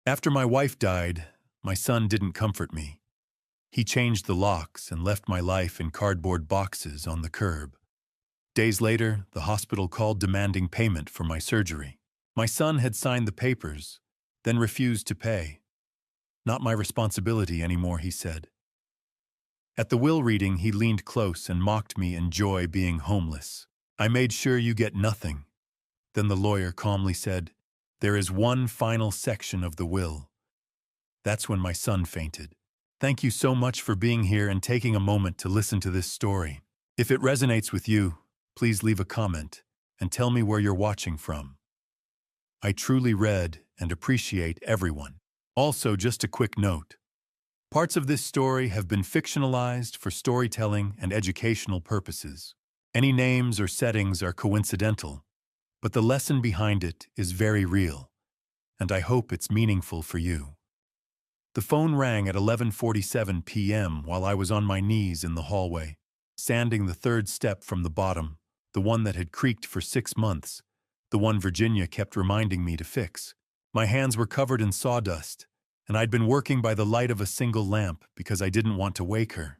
After my wife died, my son didn't comfort me. He changed the locks and left my life in cardboard boxes on the curb. Days later, the hospital called demanding payment for my surgery. My son had signed the papers, then refused to pay. Not my responsibility anymore, he said. At the will reading, he leaned close and mocked me in joy being homeless. I made sure you get nothing. Then the lawyer calmly said, "There is one final section of the will." That's when my son fainted. Thank you so much for being here and taking a moment to listen to this story. If it resonates with you, please leave a comment and tell me where you're watching from. I truly read and appreciate everyone. Also, just a quick note. Parts of this story have been fictionalized for storytelling and educational purposes. Any names or settings are coincidental, but the lesson behind it is very real, and I hope it's meaningful for you. The phone rang at 11:47 p.m. while I was on my knees in the hallway, sanding the third step from the bottom, the one that had creaked for 6 months, the one Virginia kept reminding me to fix. My hands were covered in sawdust, and I'd been working by the light of a single lamp because I didn't want to wake her.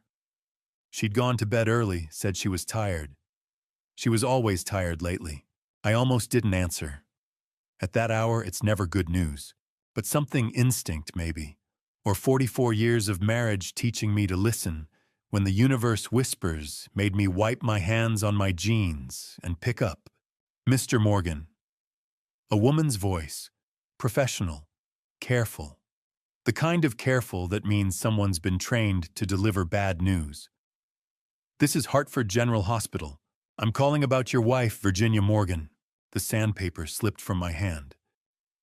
She'd gone to bed early, said she was tired. She was always tired lately. I almost didn't answer. At that hour, it's never good news, but something instinct maybe, or 44 years of marriage teaching me to listen when the universe whispers made me wipe my hands on my jeans and pick up. Mr. Morgan. A woman's voice, professional, careful. The kind of careful that means someone's been trained to deliver bad news. This is Hartford General Hospital. I'm calling about your wife, Virginia Morgan. The sandpaper slipped from my hand.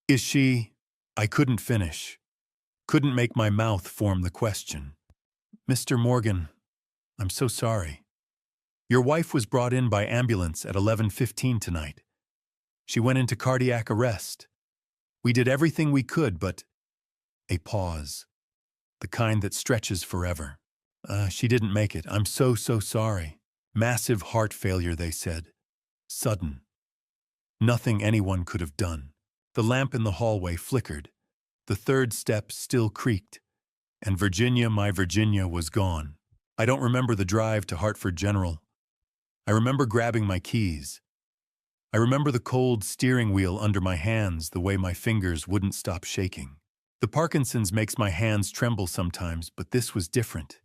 Is she? I couldn't finish. Couldn't make my mouth form the question. Mr. Morgan, I'm so sorry. Your wife was brought in by ambulance at 11:15 tonight. She went into cardiac arrest. We did everything we could, but... A pause. The kind that stretches forever. She didn't make it. I'm so sorry. Massive heart failure, they said. Sudden. Nothing anyone could have done. The lamp in the hallway flickered. The third step still creaked. And Virginia, my Virginia, was gone. I don't remember the drive to Hartford General. I remember grabbing my keys. I remember the cold steering wheel under my hands, the way my fingers wouldn't stop shaking. The Parkinson's makes my hands tremble sometimes, but this was different.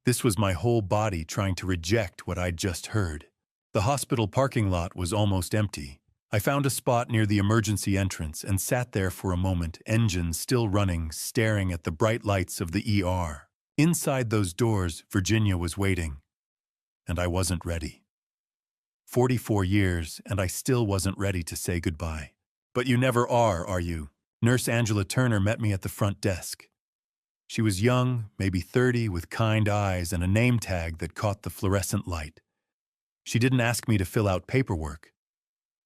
This was my whole body trying to reject what I'd just heard. The hospital parking lot was almost empty. I found a spot near the emergency entrance and sat there for a moment, engine still running, staring at the bright lights of the ER. Inside those doors, Virginia was waiting. And I wasn't ready. 44 years, and I still wasn't ready to say goodbye. But you never are you? Nurse Angela Turner met me at the front desk. She was young, maybe 30, with kind eyes and a name tag that caught the fluorescent light. She didn't ask me to fill out paperwork.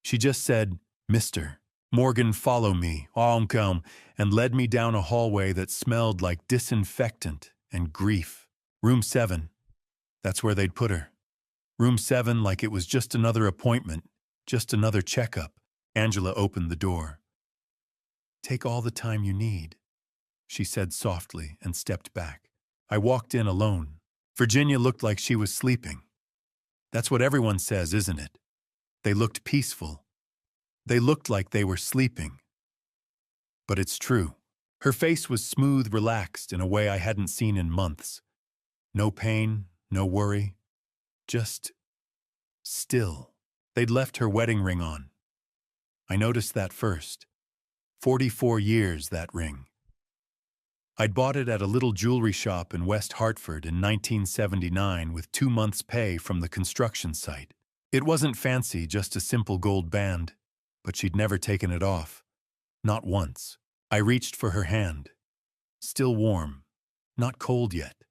She just said, "Mr. Morgan, follow me, and led me down a hallway that smelled like disinfectant and grief. Room 7. That's where they'd put her. Room 7, like it was just another appointment, just another checkup. Angela opened the door. "Take all the time you need," she said softly and stepped back. I walked in alone. Virginia looked like she was sleeping. That's what everyone says, isn't it? They looked peaceful. They looked like they were sleeping. But it's true. Her face was smooth, relaxed in a way I hadn't seen in months. No pain, no worry. Just still. They'd left her wedding ring on. I noticed that first. 44 years, that ring. I'd bought it at a little jewelry shop in West Hartford in 1979 with 2 months' pay from the construction site. It wasn't fancy, just a simple gold band, but she'd never taken it off. Not once. I reached for her hand. Still warm. Not cold yet.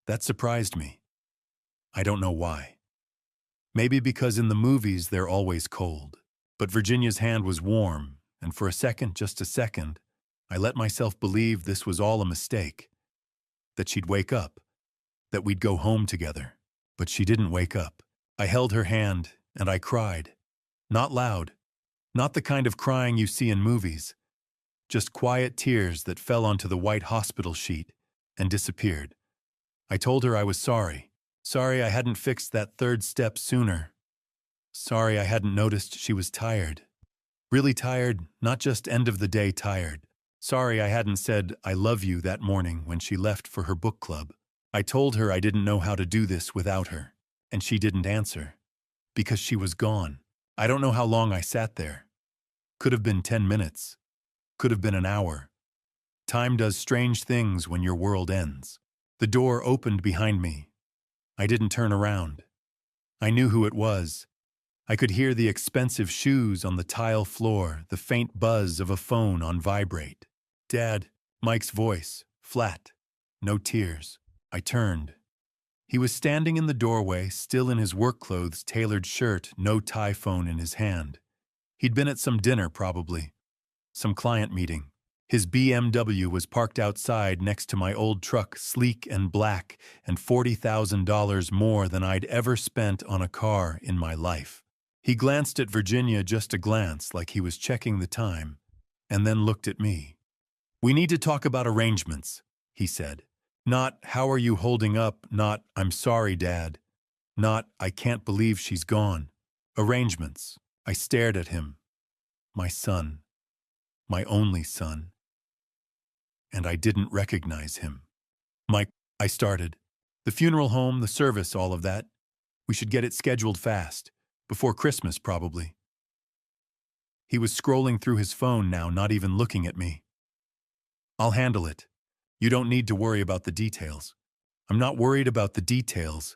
That surprised me. I don't know why. Maybe because in the movies they're always cold. But Virginia's hand was warm, and for a second, just a second, I let myself believe this was all a mistake. That she'd wake up. That we'd go home together. But she didn't wake up. I held her hand, and I cried. Not loud. Not the kind of crying you see in movies. just quiet tears that fell onto the white hospital sheet and disappeared. I told her I was sorry. Sorry I hadn't fixed that third step sooner. Sorry I hadn't noticed she was tired. Really tired, not just end of the day tired. Sorry I hadn't said I love you that morning when she left for her book club. I told her I didn't know how to do this without her, and she didn't answer. Because she was gone. I don't know how long I sat there. Could have been 10 minutes. Could have been an hour. Time does strange things when your world ends. The door opened behind me. I didn't turn around. I knew who it was. I could hear the expensive shoes on the tile floor, the faint buzz of a phone on vibrate. Dad, Mike's voice, flat, no tears. I turned. He was standing in the doorway, still in his work clothes, tailored shirt, no tie phone in his hand. He'd been at some dinner, probably. Some client meeting. His BMW was parked outside next to my old truck, sleek and black, and $40,000 more than I'd ever spent on a car in my life. He glanced at Virginia, just a glance, like he was checking the time, and then looked at me. "We need to talk about arrangements," he said. "Not, how are you holding up, not, I'm sorry, Dad. Not, I can't believe she's gone. Arrangements." I stared at him. My son. My only son. And I didn't recognize him. "Mike," I started. "The funeral home, the service, all of that. We should get it scheduled fast. Before Christmas, probably." He was scrolling through his phone now, not even looking at me. "I'll handle it. You don't need to worry about the details." "I'm not worried about the details,"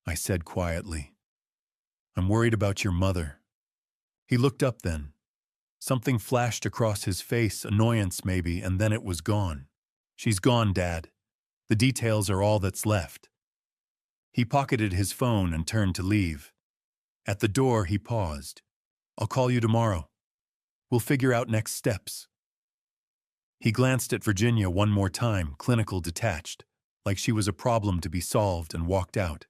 I said quietly. "I'm worried about your mother." He looked up then. Something flashed across his face, annoyance maybe, and then it was gone. "She's gone, Dad. The details are all that's left." He pocketed his phone and turned to leave. At the door, he paused. "I'll call you tomorrow. We'll figure out next steps." He glanced at Virginia one more time, clinical, detached, like she was a problem to be solved, and walked out.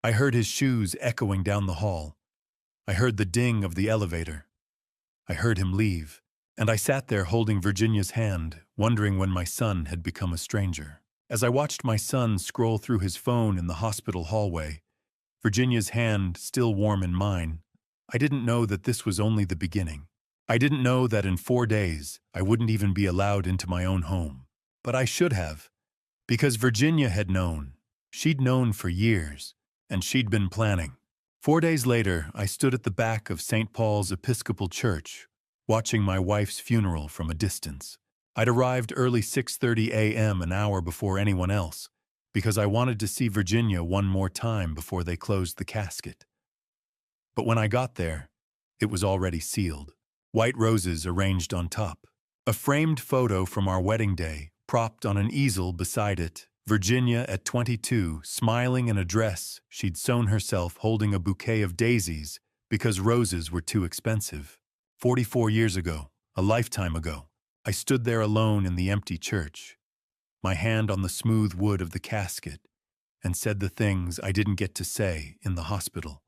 I heard his shoes echoing down the hall. I heard the ding of the elevator. I heard him leave, and I sat there holding Virginia's hand, wondering when my son had become a stranger. As I watched my son scroll through his phone in the hospital hallway, Virginia's hand still warm in mine, I didn't know that this was only the beginning. I didn't know that in 4 days I wouldn't even be allowed into my own home. But I should have, because Virginia had known. She'd known for years, and she'd been planning. 4 days later, I stood at the back of St. Paul's Episcopal Church, watching my wife's funeral from a distance. I'd arrived early 6:30 a.m., an hour before anyone else, because I wanted to see Virginia one more time before they closed the casket. But when I got there, it was already sealed. White roses arranged on top. A framed photo from our wedding day, propped on an easel beside it. Virginia at 22, smiling in a dress she'd sewn herself, holding a bouquet of daisies because roses were too expensive. 44 years ago, a lifetime ago, I stood there alone in the empty church, my hand on the smooth wood of the casket, and said the things I didn't get to say in the hospital.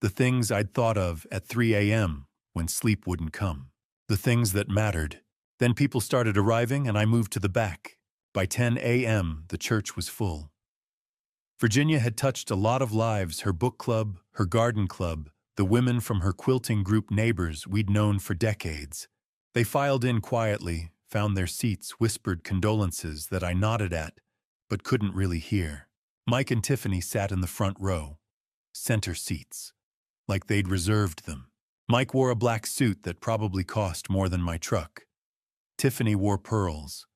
The things I'd thought of at 3 a.m. when sleep wouldn't come. The things that mattered. Then people started arriving and I moved to the back. By 10 a.m., the church was full. Virginia had touched a lot of lives, her book club, her garden club, the women from her quilting group, neighbors we'd known for decades. They filed in quietly, found their seats, whispered condolences that I nodded at, but couldn't really hear. Mike and Tiffany sat in the front row, center seats, like they'd reserved them. Mike wore a black suit that probably cost more than my truck. Tiffany wore pearls.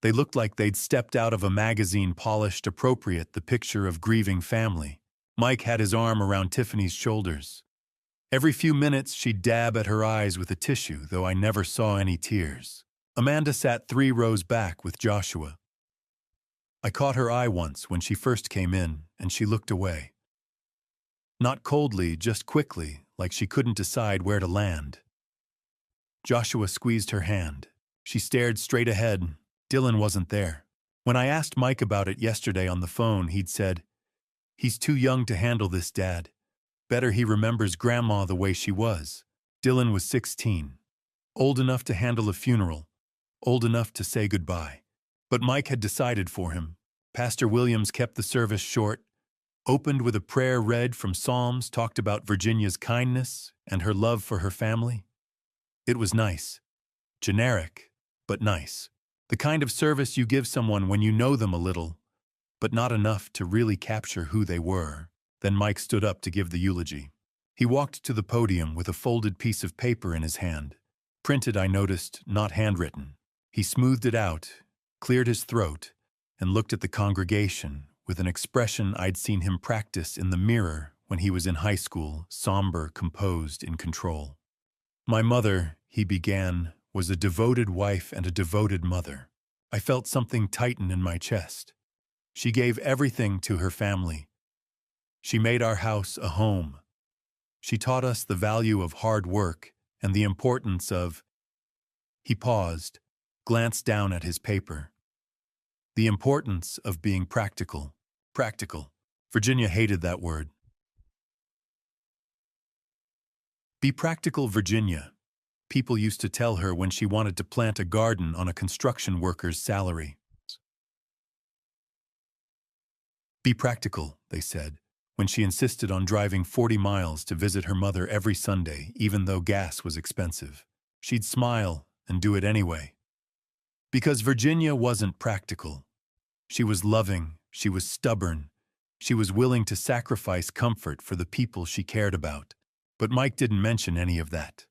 They looked like they'd stepped out of a magazine, polished, appropriate, the picture of grieving family. Mike had his arm around Tiffany's shoulders. Every few minutes, she'd dab at her eyes with a tissue, though I never saw any tears. Amanda sat 3 rows back with Joshua. I caught her eye once when she first came in, and she looked away. Not coldly, just quickly, like she couldn't decide where to land. Joshua squeezed her hand. She stared straight ahead. Dylan wasn't there. When I asked Mike about it yesterday on the phone, he'd said, "He's too young to handle this, Dad. Better he remembers Grandma the way she was." Dylan was 16. Old enough to handle a funeral, old enough to say goodbye. But Mike had decided for him. Pastor Williams kept the service short, opened with a prayer read from Psalms, talked about Virginia's kindness and her love for her family. It was nice. Generic, but nice. The kind of service you give someone when you know them a little, but not enough to really capture who they were. Then Mike stood up to give the eulogy. He walked to the podium with a folded piece of paper in his hand. Printed, I noticed, not handwritten. He smoothed it out, cleared his throat, and looked at the congregation with an expression I'd seen him practice in the mirror when he was in high school, somber, composed, in control. My mother, he began, was a devoted wife and a devoted mother. I felt something tighten in my chest. She gave everything to her family. She made our house a home. She taught us the value of hard work and the importance of— He paused, glanced down at his paper. The importance of being practical. Practical. Virginia hated that word. Be practical, Virginia. People used to tell her when she wanted to plant a garden on a construction worker's salary. Be practical, they said, when she insisted on driving 40 miles to visit her mother every Sunday, even though gas was expensive. She'd smile and do it anyway. Because Virginia wasn't practical. She was loving, she was stubborn, she was willing to sacrifice comfort for the people she cared about. But Mike didn't mention any of that.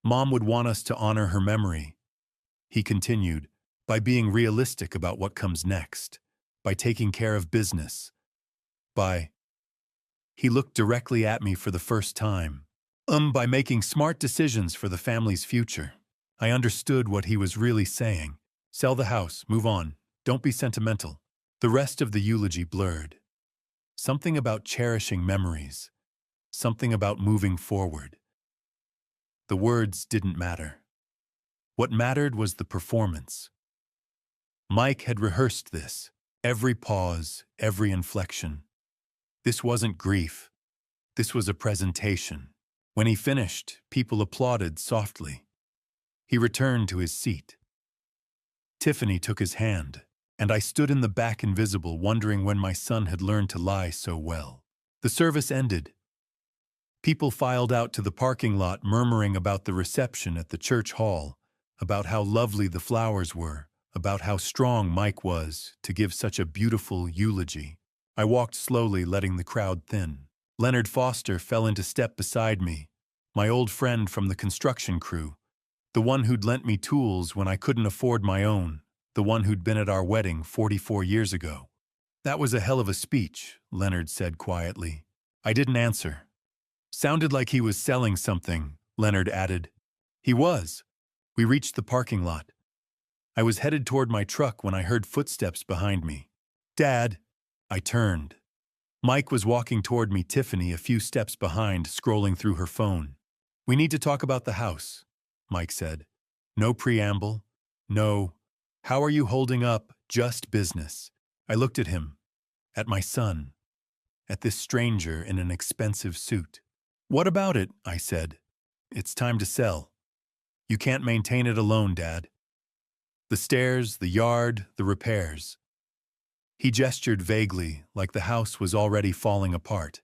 Mom would want us to honor her memory. He continued, by being realistic about what comes next, by taking care of business, He looked directly at me for the first time. By making smart decisions for the family's future. I understood what he was really saying. Sell the house, move on, don't be sentimental. The rest of the eulogy blurred. Something about cherishing memories. Something about moving forward. The words didn't matter. What mattered was the performance. Mike had rehearsed this. Every pause, every inflection. This wasn't grief. This was a presentation. When he finished, people applauded softly. He returned to his seat. Tiffany took his hand, and I stood in the back invisible, wondering when my son had learned to lie so well. The service ended. People filed out to the parking lot, murmuring about the reception at the church hall, about how lovely the flowers were, about how strong Mike was to give such a beautiful eulogy. I walked slowly, letting the crowd thin. Leonard Foster fell into step beside me, my old friend from the construction crew, the one who'd lent me tools when I couldn't afford my own, the one who'd been at our wedding 44 years ago. That was a hell of a speech, Leonard said quietly. I didn't answer. Sounded like he was selling something, Leonard added. He was. We reached the parking lot. I was headed toward my truck when I heard footsteps behind me. Dad! I turned. Mike was walking toward me, Tiffany a few steps behind, scrolling through her phone. We need to talk about the house, Mike said. No preamble. No. How are you holding up? Just business. I looked at him. At my son. At this stranger in an expensive suit. What about it? I said. It's time to sell. You can't maintain it alone, Dad. The stairs, the yard, the repairs. He gestured vaguely, like the house was already falling apart.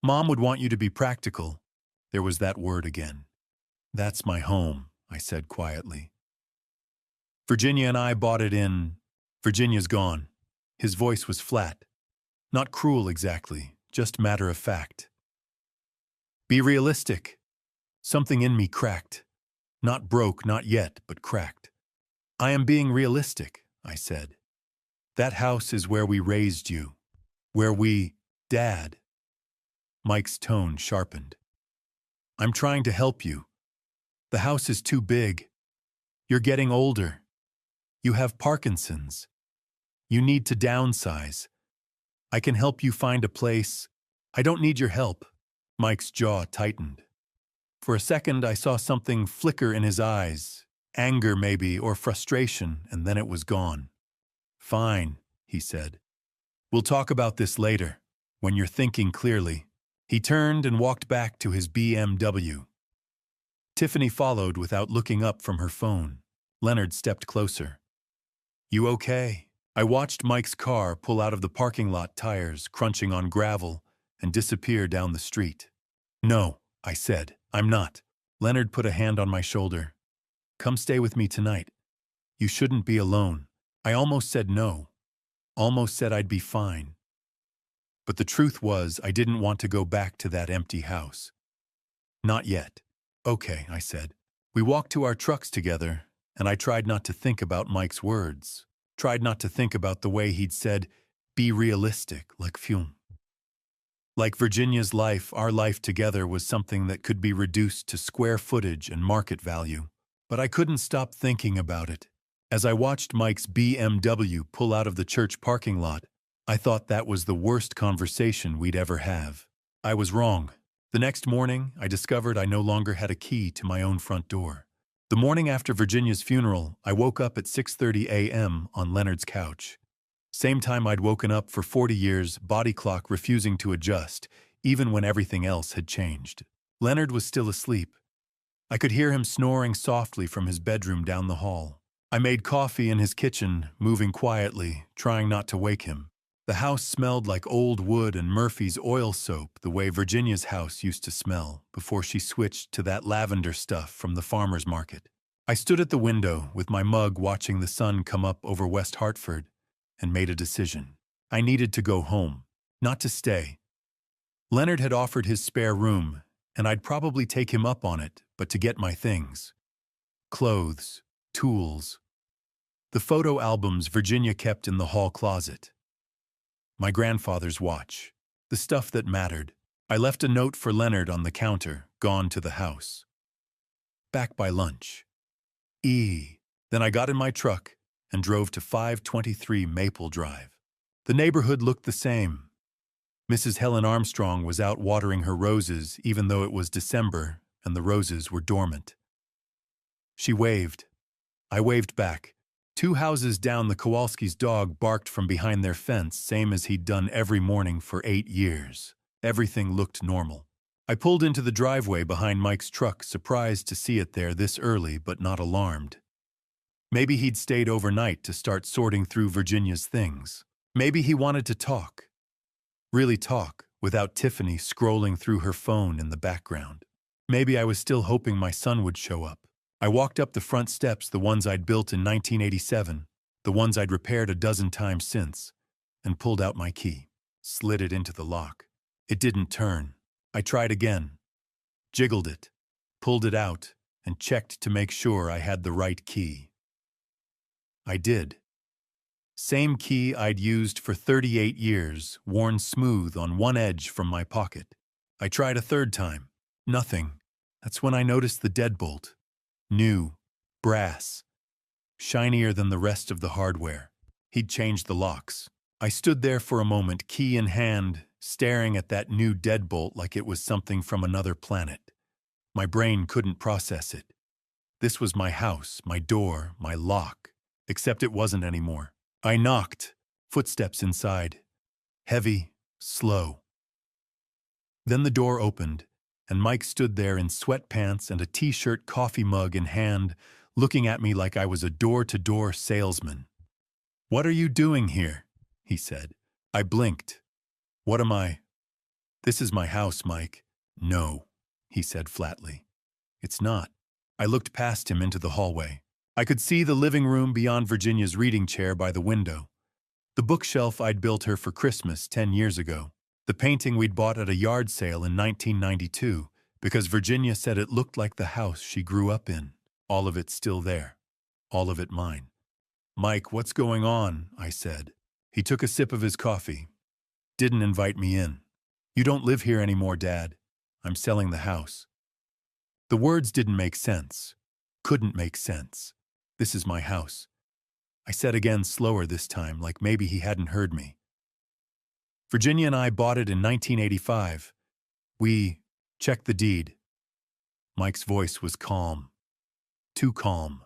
Mom would want you to be practical. There was that word again. That's my home, I said quietly. Virginia and I bought it in. Virginia's gone. His voice was flat. Not cruel exactly, just matter of fact. Be realistic. Something in me cracked. Not broke, not yet, but cracked. I am being realistic, I said. That house is where we raised you. Where we— Dad. Mike's tone sharpened. I'm trying to help you. The house is too big. You're getting older. You have Parkinson's. You need to downsize. I can help you find a place. I don't need your help. Mike's jaw tightened. For a second, I saw something flicker in his eyes. Anger maybe, or frustration, and then it was gone. Fine, he said. We'll talk about this later, when you're thinking clearly. He turned and walked back to his BMW. Tiffany followed without looking up from her phone. Leonard stepped closer. "You okay?" I watched Mike's car pull out of the parking lot, tires crunching on gravel, and disappear down the street. "No," I said, "I'm not." Leonard put a hand on my shoulder. "Come stay with me tonight. You shouldn't be alone." I almost said no. Almost said I'd be fine. But the truth was, I didn't want to go back to that empty house. Not yet. "Okay," I said. We walked to our trucks together, and I tried not to think about Mike's words. Tried not to think about the way he'd said, "Be realistic," like fume. Like Virginia's life, our life together was something that could be reduced to square footage and market value. But I couldn't stop thinking about it. As I watched Mike's BMW pull out of the church parking lot, I thought that was the worst conversation we'd ever have. I was wrong. The next morning, I discovered I no longer had a key to my own front door. The morning after Virginia's funeral, I woke up at 6:30 a.m. on Leonard's couch. Same time I'd woken up for 40 years, body clock refusing to adjust, even when everything else had changed. Leonard was still asleep. I could hear him snoring softly from his bedroom down the hall. I made coffee in his kitchen, moving quietly, trying not to wake him. The house smelled like old wood and Murphy's oil soap, the way Virginia's house used to smell before she switched to that lavender stuff from the farmer's market. I stood at the window with my mug watching the sun come up over West Hartford and made a decision. I needed to go home, not to stay. Leonard had offered his spare room, and I'd probably take him up on it, but to get my things. Clothes, tools. The photo albums Virginia kept in the hall closet. My grandfather's watch. The stuff that mattered. I left a note for Leonard on the counter, gone to the house. Back by lunch. Then I got in my truck and drove to 523 Maple Drive. The neighborhood looked the same. Mrs. Helen Armstrong was out watering her roses even though it was December and the roses were dormant. She waved. I waved back. 2 houses down, the Kowalski's dog barked from behind their fence, same as he'd done every morning for 8 years. Everything looked normal. I pulled into the driveway behind Mike's truck, surprised to see it there this early, but not alarmed. Maybe he'd stayed overnight to start sorting through Virginia's things. Maybe he wanted to talk. Really talk, without Tiffany scrolling through her phone in the background. Maybe I was still hoping my son would show up. I walked up the front steps, the ones I'd built in 1987, the ones I'd repaired a dozen times since, and pulled out my key, slid it into the lock. It didn't turn. I tried again, jiggled it, pulled it out, and checked to make sure I had the right key. I did. Same key I'd used for 38 years, worn smooth on one edge from my pocket. I tried a third time. Nothing. That's when I noticed the deadbolt. New, brass, shinier than the rest of the hardware. He'd changed the locks. I stood there for a moment, key in hand, staring at that new deadbolt like it was something from another planet. My brain couldn't process it. This was my house, my door, my lock, except it wasn't anymore. I knocked, footsteps inside. Heavy, slow. Then the door opened, and Mike stood there in sweatpants and a t-shirt, coffee mug in hand, looking at me like I was a door-to-door salesman. "What are you doing here?" he said. I blinked. "What am I?" "This is my house, Mike." "No," he said flatly. "It's not." I looked past him into the hallway. I could see the living room beyond Virginia's reading chair by the window. The bookshelf I'd built her for Christmas 10 years ago. The painting we'd bought at a yard sale in 1992 because Virginia said it looked like the house she grew up in. All of it still there. All of it mine. "Mike, what's going on?" I said. He took a sip of his coffee. "Didn't invite me in." "You don't live here anymore, Dad. I'm selling the house." The words didn't make sense. Couldn't make sense. "This is my house." I said again, slower this time, like maybe he hadn't heard me. "Virginia and I bought it in 1985. We checked the deed." Mike's voice was calm. Too calm.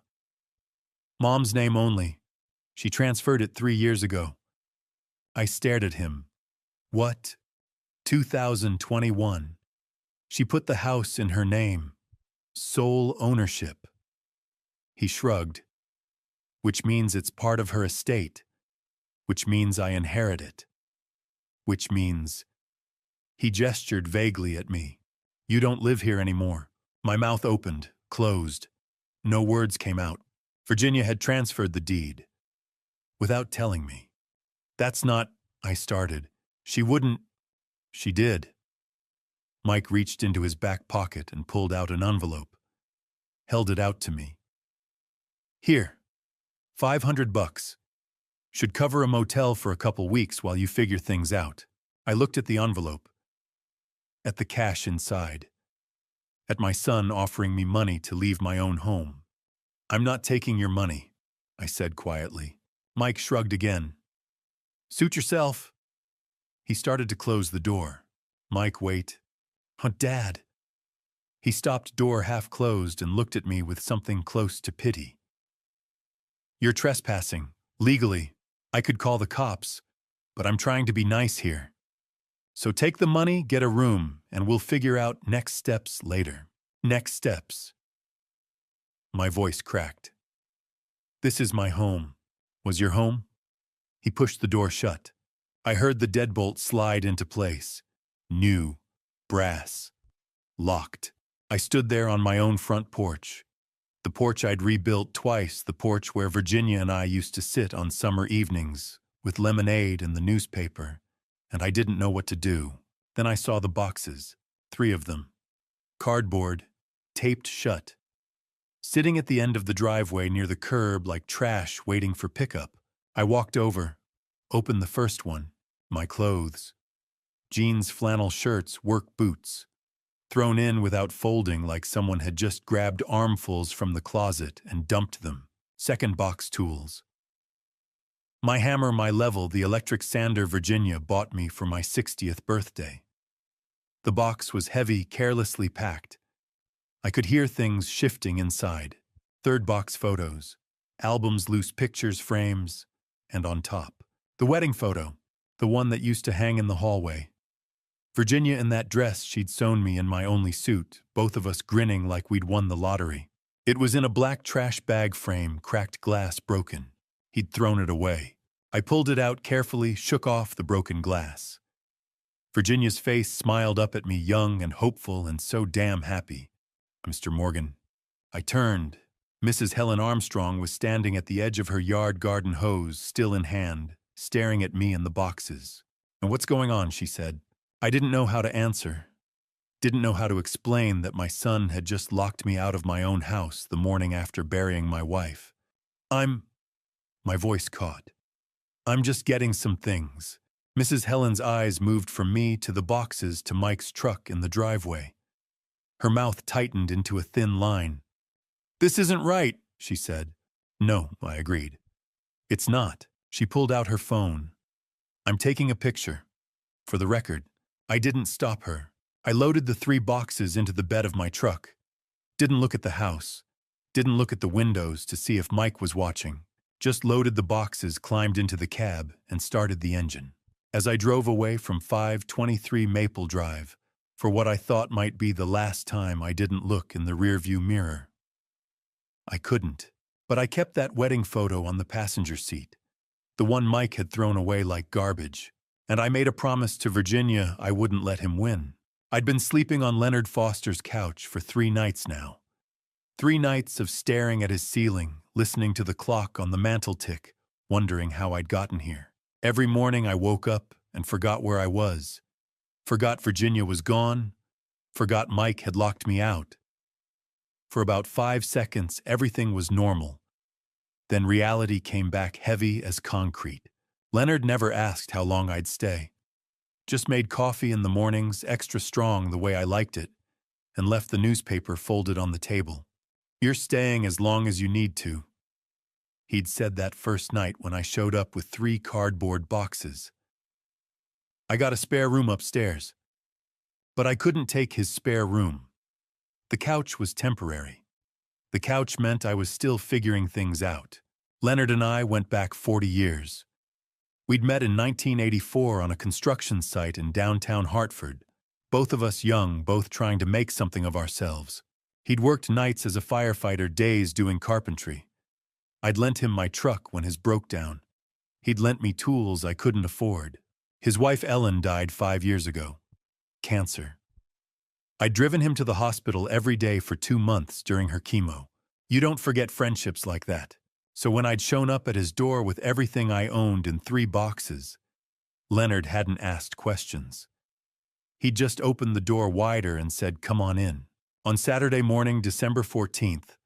"Mom's name only. She transferred it 3 years ago." I stared at him. "What? 2021. She put the house in her name." Sole ownership. He shrugged. Which means it's part of her estate. Which means I inherit it. Which means... He gestured vaguely at me. You don't live here anymore. My mouth opened, closed. No words came out. Virginia had transferred the deed. Without telling me. That's not... I started. She wouldn't... She did. Mike reached into his back pocket and pulled out an envelope. Held it out to me. Here. $500. Should cover a motel for a couple weeks while you figure things out. I looked at the envelope. At the cash inside. At my son offering me money to leave my own home. I'm not taking your money, I said quietly. Mike shrugged again. Suit yourself. He started to close the door. Mike, wait. Oh, Dad. He stopped door half closed and looked at me with something close to pity. You're trespassing. Legally. I could call the cops. But I'm trying to be nice here. So take the money, get a room, and we'll figure out next steps later. Next steps. My voice cracked. This is my home. Was your home? He pushed the door shut. I heard the deadbolt slide into place. New. Brass. Locked. I stood there on my own front porch. The porch I'd rebuilt twice, the porch where Virginia and I used to sit on summer evenings, with lemonade and the newspaper, and I didn't know what to do. Then I saw the boxes, 3 of them. Cardboard, taped shut. Sitting at the end of the driveway near the curb like trash waiting for pickup. I walked over, opened the first one, my clothes. Jeans, flannel shirts, work boots. Thrown in without folding like someone had just grabbed armfuls from the closet and dumped them. Second box, tools. My hammer, my level, the electric sander Virginia bought me for my 60th birthday. The box was heavy, carelessly packed. I could hear things shifting inside. Third box, photos. Albums, loose pictures, frames. And on top, the wedding photo, the one that used to hang in the hallway. Virginia in that dress she'd sewn me in my only suit, both of us grinning like we'd won the lottery. It was in a black trash bag frame, cracked glass broken. He'd thrown it away. I pulled it out carefully, shook off the broken glass. Virginia's face smiled up at me, young and hopeful and so damn happy. Mr. Morgan. I turned. Mrs. Helen Armstrong was standing at the edge of her yard garden hose, still in hand, staring at me and the boxes. And what's going on, she said. I didn't know how to answer. Didn't know how to explain that my son had just locked me out of my own house the morning after burying my wife. My voice caught. I'm just getting some things. Mrs. Helen's eyes moved from me to the boxes to Mike's truck in the driveway. Her mouth tightened into a thin line. This isn't right, she said. No, I agreed. It's not. She pulled out her phone. I'm taking a picture. For the record, I didn't stop her. I loaded the 3 boxes into the bed of my truck. Didn't look at the house. Didn't look at the windows to see if Mike was watching. Just loaded the boxes, climbed into the cab, and started the engine. As I drove away from 523 Maple Drive, for what I thought might be the last time I didn't look in the rearview mirror. I couldn't, but I kept that wedding photo on the passenger seat, the one Mike had thrown away like garbage, and I made a promise to Virginia I wouldn't let him win. I'd been sleeping on Leonard Foster's couch for 3 nights now. 3 nights of staring at his ceiling, listening to the clock on the mantel tick, wondering how I'd gotten here. Every morning I woke up and forgot where I was. Forgot Virginia was gone. Forgot Mike had locked me out. For about 5 seconds, everything was normal. Then reality came back heavy as concrete. Leonard never asked how long I'd stay. Just made coffee in the mornings extra strong the way I liked it, and left the newspaper folded on the table. You're staying as long as you need to. He'd said that first night when I showed up with 3 cardboard boxes. I got a spare room upstairs. But I couldn't take his spare room. The couch was temporary. The couch meant I was still figuring things out. Leonard and I went back 40 years. We'd met in 1984 on a construction site in downtown Hartford, both of us young, both trying to make something of ourselves. He'd worked nights as a firefighter, days doing carpentry. I'd lent him my truck when his broke down. He'd lent me tools I couldn't afford. His wife Ellen died 5 years ago. Cancer. I'd driven him to the hospital every day for 2 months during her chemo. You don't forget friendships like that. So when I'd shown up at his door with everything I owned in 3 boxes, Leonard hadn't asked questions. He'd just opened the door wider and said, "Come on in." On Saturday morning, December 14th,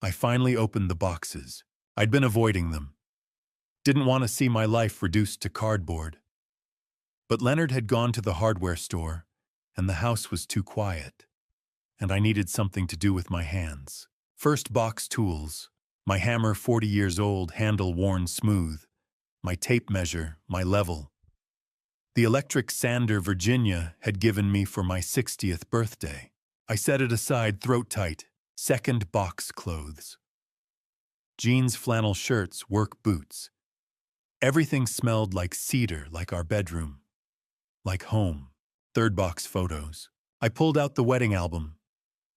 I finally opened the boxes. I'd been avoiding them. Didn't want to see my life reduced to cardboard. But Leonard had gone to the hardware store, and the house was too quiet, and I needed something to do with my hands. First box: tools. My hammer, 40 years old, handle worn smooth. My tape measure, my level. The electric sander Virginia had given me for my 60th birthday. I set it aside, throat tight. Second box: clothes. Jeans, flannel shirts, work boots. Everything smelled like cedar, like our bedroom. Like home. Third box: photos. I pulled out the wedding album.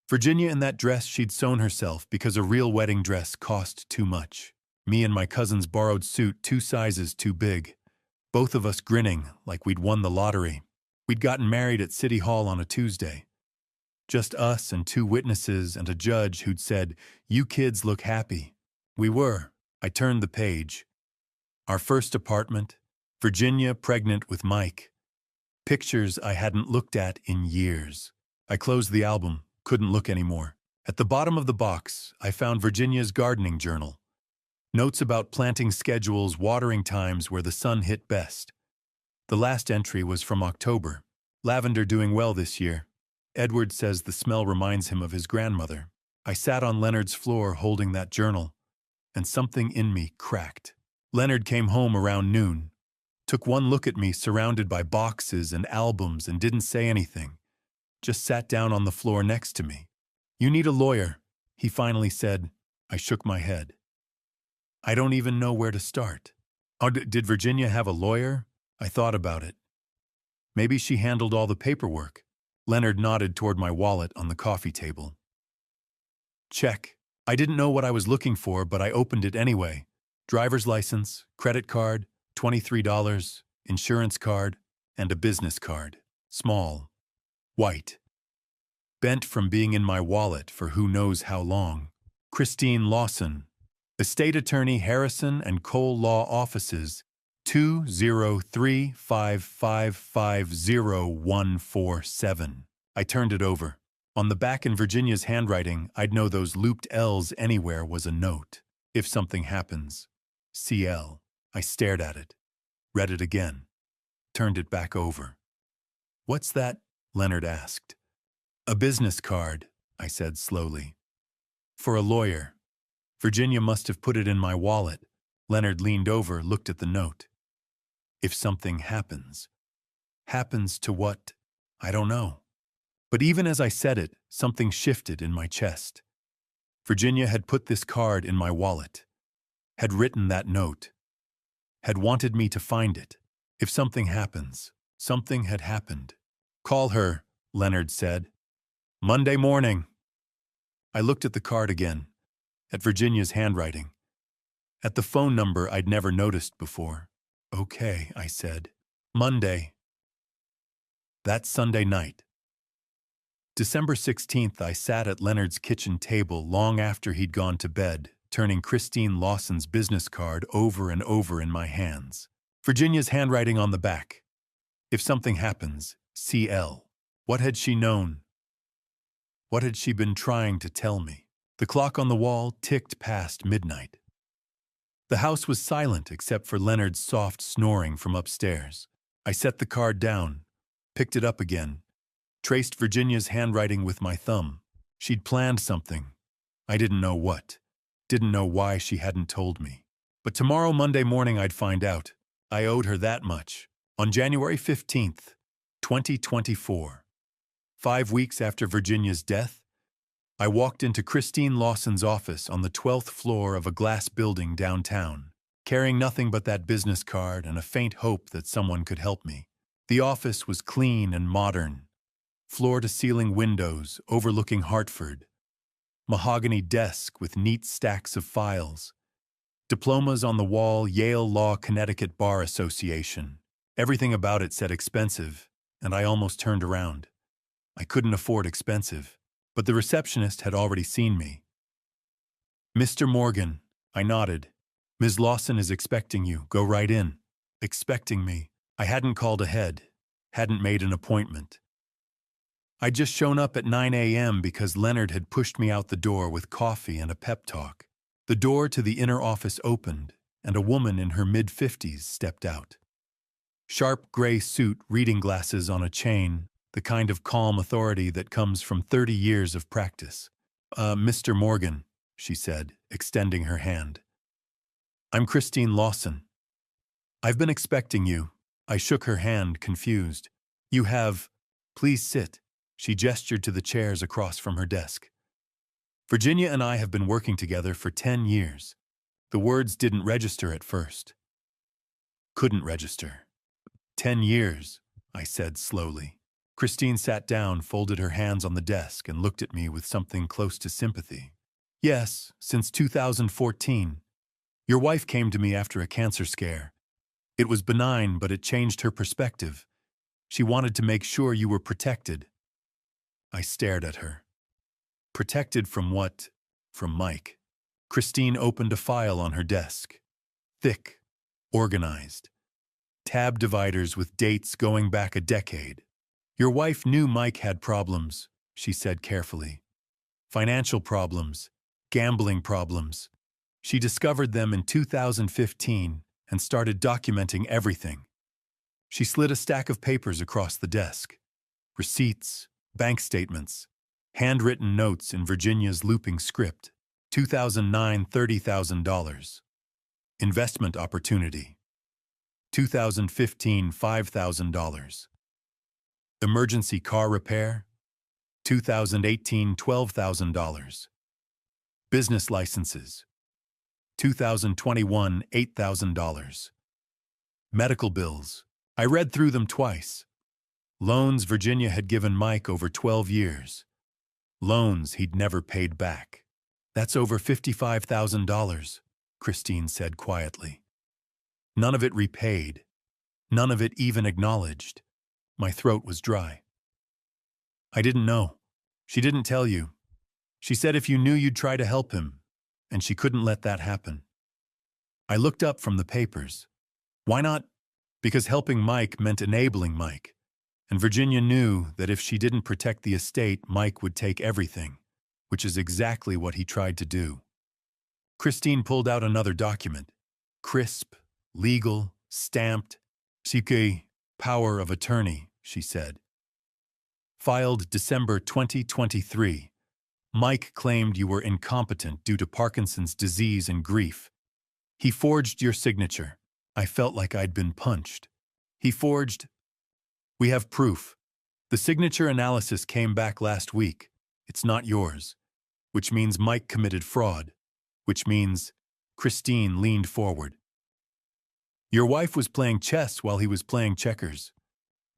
Virginia in that dress she'd sewn herself because a real wedding dress cost too much. Me in my cousin's borrowed suit, 2 sizes too big. Both of us grinning like we'd won the lottery. We'd gotten married at City Hall on a Tuesday. Just us and 2 witnesses and a judge who'd said, "You kids look happy." We were. I turned the page. Our first apartment. Virginia pregnant with Mike. Pictures I hadn't looked at in years. I closed the album, couldn't look anymore. At the bottom of the box, I found Virginia's gardening journal. Notes about planting schedules, watering times where the sun hit best. The last entry was from October. Lavender doing well this year. Edward says the smell reminds him of his grandmother. I sat on Leonard's floor holding that journal, and something in me cracked. Leonard came home around noon, took one look at me surrounded by boxes and albums and didn't say anything. Just sat down on the floor next to me. "You need a lawyer," he finally said. I shook my head. I don't even know where to start. Oh, did Virginia have a lawyer? I thought about it. Maybe she handled all the paperwork. Leonard nodded toward my wallet on the coffee table. Check. I didn't know what I was looking for, but I opened it anyway. Driver's license, credit card, $23, insurance card, and a business card. Small. White. Bent from being in my wallet for who knows how long. Christine Lawson. Estate Attorney, Harrison and Cole Law Offices, 203555047. I turned it over. On the back in Virginia's handwriting, I'd know those looped L's anywhere, was a note. If something happens. CL. I stared at it. Read it again. Turned it back over. "What's that?" Leonard asked. "A business card," I said slowly. "For a lawyer." Virginia must have put it in my wallet. Leonard leaned over, looked at the note. If something happens. Happens to what? I don't know. But even as I said it, something shifted in my chest. Virginia had put this card in my wallet. Had written that note. Had wanted me to find it. If something happens. Something had happened. "Call her," Leonard said. "Monday morning." I looked at the card again. At Virginia's handwriting. At the phone number I'd never noticed before. "Okay," I said. "Monday." That Sunday night. December 16th, I sat at Leonard's kitchen table long after he'd gone to bed, turning Christine Lawson's business card over and over in my hands. Virginia's handwriting on the back. If something happens, CL. What had she known? What had she been trying to tell me? The clock on the wall ticked past midnight. The house was silent except for Leonard's soft snoring from upstairs. I set the card down, picked it up again, traced Virginia's handwriting with my thumb. She'd planned something. I didn't know what. Didn't know why she hadn't told me. But tomorrow, Monday morning, I'd find out. I owed her that much. On January 15th, 2024, 5 weeks after Virginia's death, I walked into Christine Lawson's office on the 12th floor of a glass building downtown, carrying nothing but that business card and a faint hope that someone could help me. The office was clean and modern, floor-to-ceiling windows overlooking Hartford, mahogany desk with neat stacks of files. Diplomas on the wall, Yale Law Connecticut Bar Association. Everything about it said expensive, and I almost turned around. I couldn't afford expensive, but the receptionist had already seen me. "Mr. Morgan," I nodded. "Ms. Lawson is expecting you. Go right in." Expecting me. I hadn't called ahead, hadn't made an appointment. I'd just shown up at 9 a.m. because Leonard had pushed me out the door with coffee and a pep talk. The door to the inner office opened, and a woman in her mid-50s stepped out. Sharp gray suit, reading glasses on a chain, the kind of calm authority that comes from 30 years of practice. Mr. Morgan," she said, extending her hand. "I'm Christine Lawson. I've been expecting you." I shook her hand, confused. "You have. Please sit." She gestured to the chairs across from her desk. "Virginia and I have been working together for 10 years. The words didn't register at first. Couldn't register. 10 years, I said slowly. Christine sat down, folded her hands on the desk, and looked at me with something close to sympathy. "Yes, since 2014. Your wife came to me after a cancer scare. It was benign, but it changed her perspective. She wanted to make sure you were protected." I stared at her. Protected from what? From Mike. Christine opened a file on her desk. Thick, organized. Tab dividers with dates going back a decade. "Your wife knew Mike had problems," she said carefully. "Financial problems, gambling problems. She discovered them in 2015 and started documenting everything." She slid a stack of papers across the desk. Receipts, bank statements, handwritten notes in Virginia's looping script. 2009, $30,000. Investment opportunity. 2015, $5,000. Emergency car repair. 2018, $12,000. Business licenses. 2021, $8,000. Medical bills. I read through them twice. Loans Virginia had given Mike over 12 years. Loans he'd never paid back. "That's over $55,000, Christine said quietly. "None of it repaid. None of it even acknowledged." My throat was dry. "I didn't know. She didn't tell you. She said if you knew you'd try to help him, and she couldn't let that happen." I looked up from the papers. Why not? Because helping Mike meant enabling Mike. And Virginia knew that if she didn't protect the estate, Mike would take everything, which is exactly what he tried to do. Christine pulled out another document. Crisp, legal, stamped. "CK, power of attorney," she said. "Filed December 2023. Mike claimed you were incompetent due to Parkinson's disease and grief. He forged your signature. I felt like I'd been punched. He forged... We have proof. The signature analysis came back last week. It's not yours. Which means Mike committed fraud. Which means..." Christine leaned forward. "Your wife was playing chess while he was playing checkers.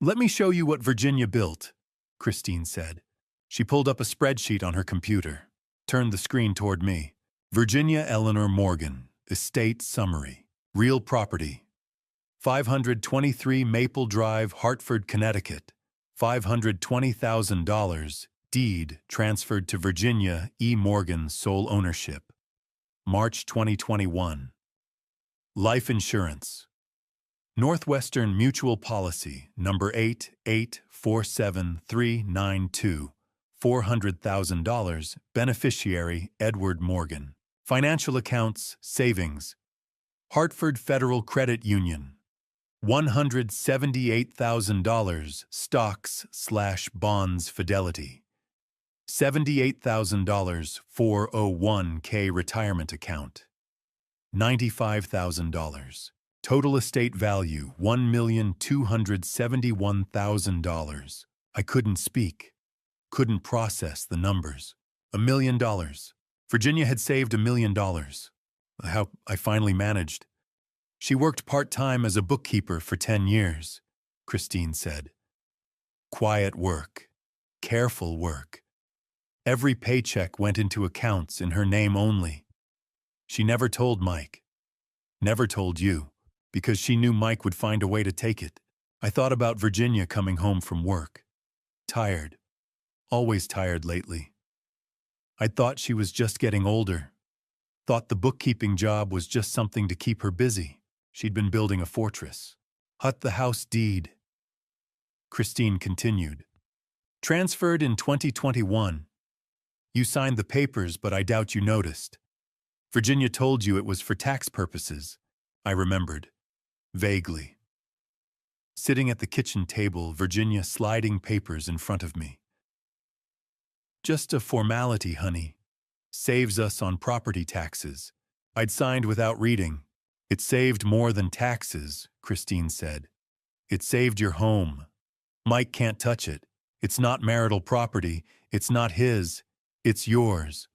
Let me show you what Virginia built," Christine said. She pulled up a spreadsheet on her computer, turned the screen toward me. "Virginia Eleanor Morgan, estate summary. Real property. 523 Maple Drive, Hartford, Connecticut. $520,000. Deed transferred to Virginia E. Morgan, sole ownership. March 2021. Life insurance. Northwestern Mutual Policy, number 8847392. $400,000. Beneficiary Edward Morgan. Financial accounts, savings. Hartford Federal Credit Union. $178,000. Stocks/bonds Fidelity. $78,000 401k retirement account. $95,000. Total estate value $1,271,000. I couldn't speak. Couldn't process the numbers. $1 million. Virginia had saved $1 million. How I finally managed. She worked part-time as a bookkeeper for 10 years, Christine said. Quiet work. Careful work. Every paycheck went into accounts in her name only. She never told Mike, never told you, because she knew Mike would find a way to take it. I thought about Virginia coming home from work. Tired. Always tired lately. I thought she was just getting older. Thought the bookkeeping job was just something to keep her busy. She'd been building a fortress. Hut the house deed. Christine continued. Transferred in 2021. You signed the papers, but I doubt you noticed. Virginia told you it was for tax purposes. I remembered. Vaguely. Sitting at the kitchen table, Virginia sliding papers in front of me. Just a formality, honey. Saves us on property taxes. I'd signed without reading. It saved more than taxes, Christine said. It saved your home. Mike can't touch it. It's not marital property. It's not his. It's yours.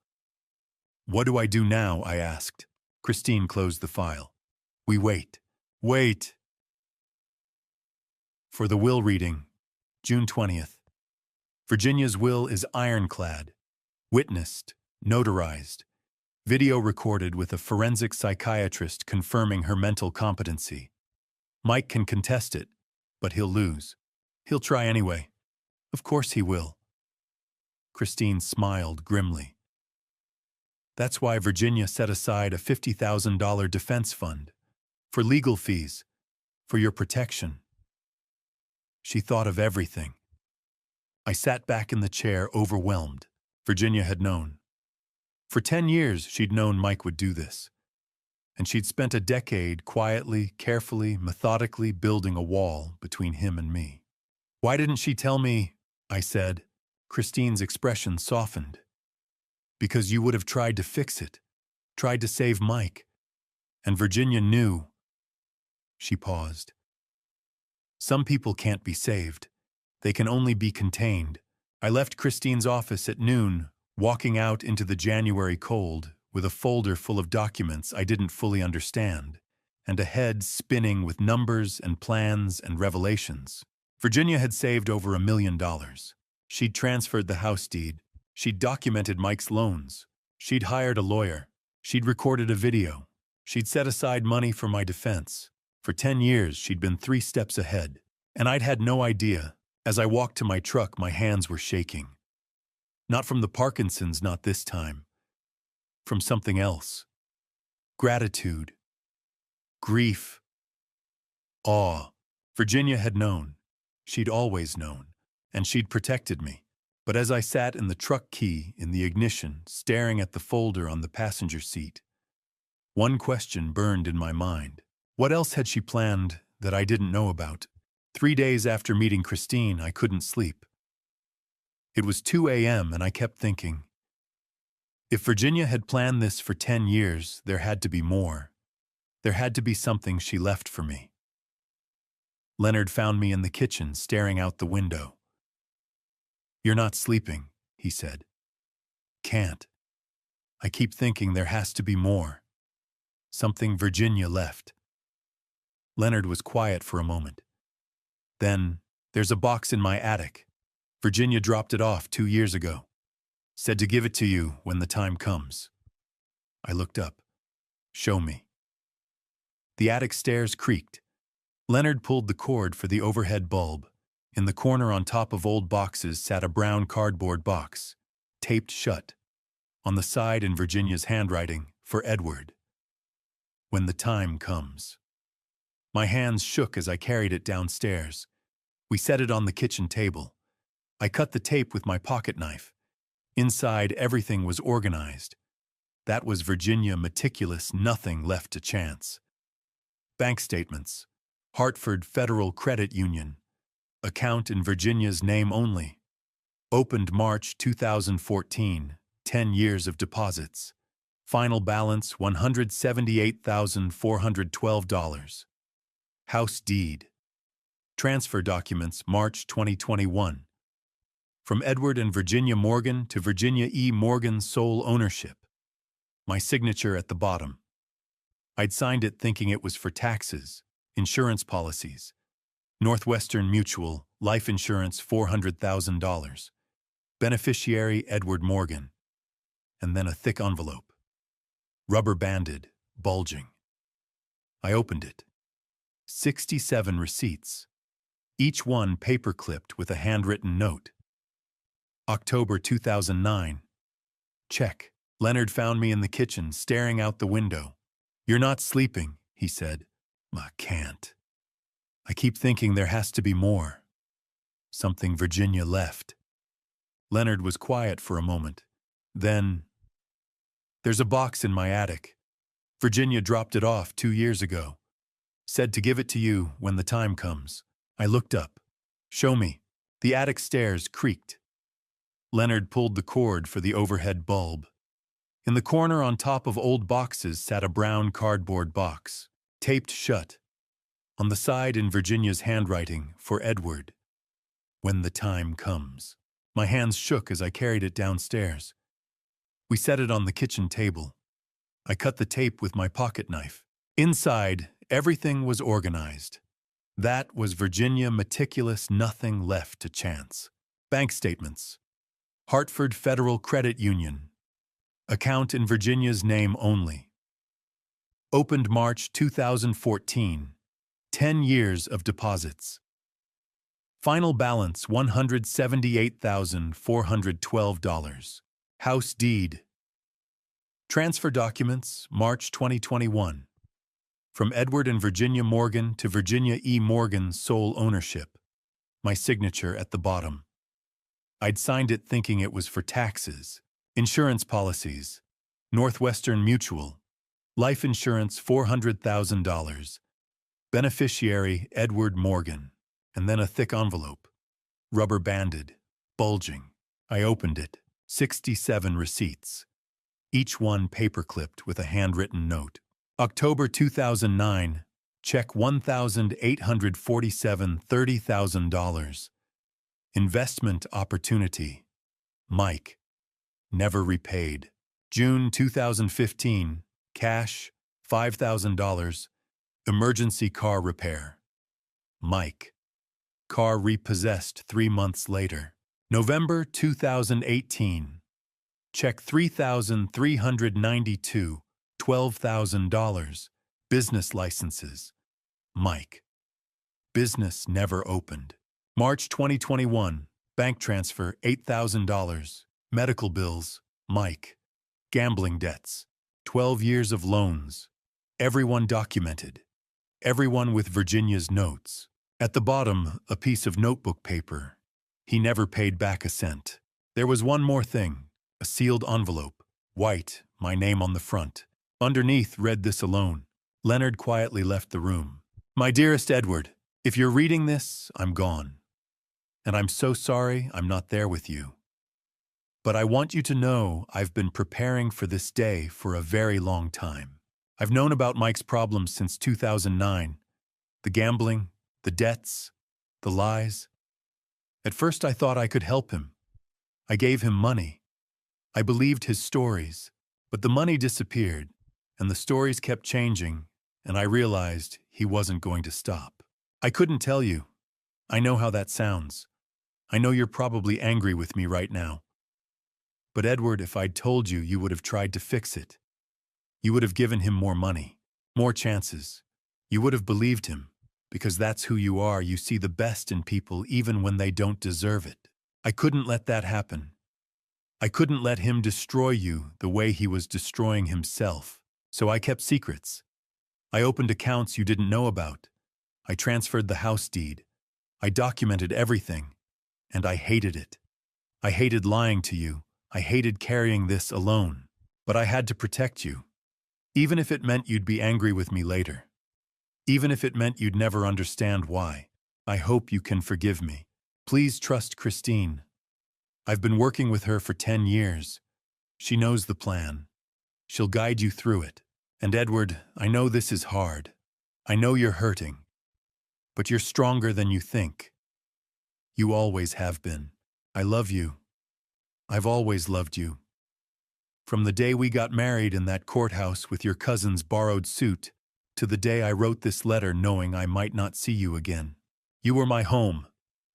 What do I do now? I asked. Christine closed the file. We wait. Wait. For the will reading, June 20th. Virginia's will is ironclad. Witnessed. Notarized. Video recorded with a forensic psychiatrist confirming her mental competency. Mike can contest it, but he'll lose. He'll try anyway. Of course he will. Christine smiled grimly. That's why Virginia set aside a $50,000 defense fund. For legal fees. For your protection. She thought of everything. I sat back in the chair, overwhelmed. Virginia had known. For 10 years, she'd known Mike would do this. And she'd spent a decade quietly, carefully, methodically building a wall between him and me. Why didn't she tell me? I said. Christine's expression softened. Because you would have tried to fix it, tried to save Mike. And Virginia knew. She paused. Some people can't be saved. They can only be contained. I left Christine's office at noon, walking out into the January cold with a folder full of documents I didn't fully understand, and a head spinning with numbers and plans and revelations. Virginia had saved over $1 million. She'd transferred the house deed. She'd documented Mike's loans. She'd hired a lawyer. She'd recorded a video. She'd set aside money for my defense. For 10 years, she'd been 3 steps ahead. And I'd had no idea. As I walked to my truck, my hands were shaking. Not from the Parkinson's, not this time. From something else. Gratitude. Grief. Awe. Virginia had known. She'd always known. And she'd protected me. But as I sat in the truck key in the ignition, staring at the folder on the passenger seat, one question burned in my mind. What else had she planned that I didn't know about? 3 days after meeting Christine, I couldn't sleep. It was 2 a.m. and I kept thinking, if Virginia had planned this for 10 years, there had to be more. There had to be something she left for me. Leonard found me in the kitchen, staring out the window. You're not sleeping, he said. Can't. I keep thinking there has to be more. Something Virginia left. Leonard was quiet for a moment. Then, there's a box in my attic. Virginia dropped it off 2 years ago. Said to give it to you when the time comes. I looked up. Show me. The attic stairs creaked. Leonard pulled the cord for the overhead bulb. In the corner on top of old boxes sat a brown cardboard box, taped shut. On the side in Virginia's handwriting, for Edward. When the time comes. My hands shook as I carried it downstairs. We set it on the kitchen table. I cut the tape with my pocket knife. Inside, everything was organized. That was Virginia meticulous, nothing left to chance. Bank statements. Hartford Federal Credit Union. Account in Virginia's name only. Opened March 2014, 10 years of deposits. Final balance $178,412. House deed. Transfer documents March 2021. From Edward and Virginia Morgan to Virginia E. Morgan sole ownership. My signature at the bottom. I'd signed it thinking it was for taxes, insurance policies. Northwestern Mutual, life insurance $400,000. Beneficiary Edward Morgan, and then a thick envelope. Rubber banded, bulging. I opened it. 67 receipts, each one paper-clipped with a handwritten note. October 2009. Check. Leonard found me in the kitchen, staring out the window. "You're not sleeping," he said. "I can't. I keep thinking there has to be more. Something Virginia left." Leonard was quiet for a moment. Then, "There's a box in my attic. Virginia dropped it off 2 years ago. Said to give it to you when the time comes." I looked up. "Show me." The attic stairs creaked. Leonard pulled the cord for the overhead bulb. In the corner on top of old boxes sat a brown cardboard box, taped shut. On the side in Virginia's handwriting, for Edward. "When the time comes." My hands shook as I carried it downstairs. We set it on the kitchen table. I cut the tape with my pocket knife. Inside, everything was organized. That was Virginia meticulous, nothing left to chance. Bank statements. Hartford Federal Credit Union. Account in Virginia's name only. Opened March 2014. 10 years of deposits. Final balance $178,412. House deed. Transfer documents, March 2021. From Edward and Virginia Morgan to Virginia E. Morgan, sole ownership. My signature at the bottom. I'd signed it thinking it was for taxes, insurance policies, Northwestern Mutual, life insurance $400,000, beneficiary Edward Morgan, and then a thick envelope, rubber banded, bulging. I opened it, 67 receipts, each one paper-clipped with a handwritten note. October 2009, check $1,847, $30,000. Investment opportunity. Mike. Never repaid. June 2015. Cash, $5,000. Emergency car repair. Mike. Car repossessed 3 months later. November 2018. Check $3,392, $12,000. Business licenses. Mike. Business never opened. March 2021, bank transfer $8,000, medical bills, Mike, gambling debts, 12 years of loans, everyone documented, everyone with Virginia's notes. At the bottom, a piece of notebook paper. He never paid back a cent. There was one more thing, a sealed envelope, white, my name on the front. Underneath read this alone. Leonard quietly left the room. "My dearest Edward, if you're reading this, I'm gone. And I'm so sorry I'm not there with you. But I want you to know I've been preparing for this day for a very long time. I've known about Mike's problems since 2009. The gambling, the debts, the lies. At first I thought I could help him. I gave him money. I believed his stories. But the money disappeared, and the stories kept changing, and I realized he wasn't going to stop. I couldn't tell you. I know how that sounds. I know you're probably angry with me right now. But Edward, if I'd told you, you would have tried to fix it. You would have given him more money, more chances. You would have believed him, because that's who you are. You see the best in people even when they don't deserve it. I couldn't let that happen. I couldn't let him destroy you the way he was destroying himself. So I kept secrets. I opened accounts you didn't know about. I transferred the house deed. I documented everything. And I hated it. I hated lying to you. I hated carrying this alone. But I had to protect you. Even if it meant you'd be angry with me later. Even if it meant you'd never understand why. I hope you can forgive me. Please trust Christine. I've been working with her for 10 years. She knows the plan. She'll guide you through it. And Edward, I know this is hard. I know you're hurting. But you're stronger than you think. You always have been. I love you. I've always loved you. From the day we got married in that courthouse with your cousin's borrowed suit, to the day I wrote this letter knowing I might not see you again. You were my home.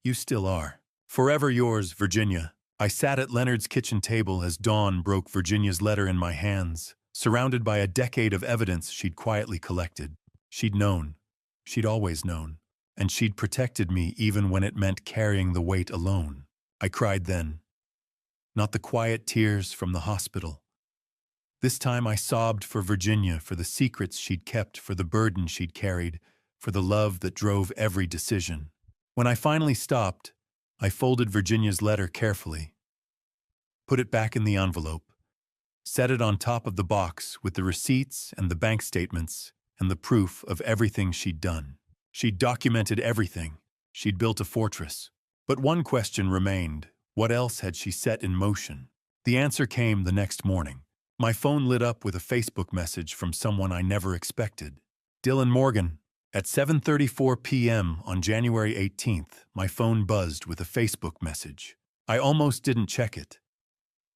You still are. Forever yours, Virginia. I sat at Leonard's kitchen table as dawn broke Virginia's letter in my hands, surrounded by a decade of evidence she'd quietly collected. She'd known. She'd always known. And she'd protected me even when it meant carrying the weight alone. I cried then. Not the quiet tears from the hospital. This time I sobbed for Virginia, for the secrets she'd kept, for the burden she'd carried, for the love that drove every decision. When I finally stopped, I folded Virginia's letter carefully, put it back in the envelope, set it on top of the box with the receipts and the bank statements and the proof of everything she'd done. She'd documented everything. She'd built a fortress. But one question remained. What else had she set in motion? The answer came the next morning. My phone lit up with a Facebook message from someone I never expected. Dylan Morgan. At 7:34 p.m. on January 18th, my phone buzzed with a Facebook message. I almost didn't check it.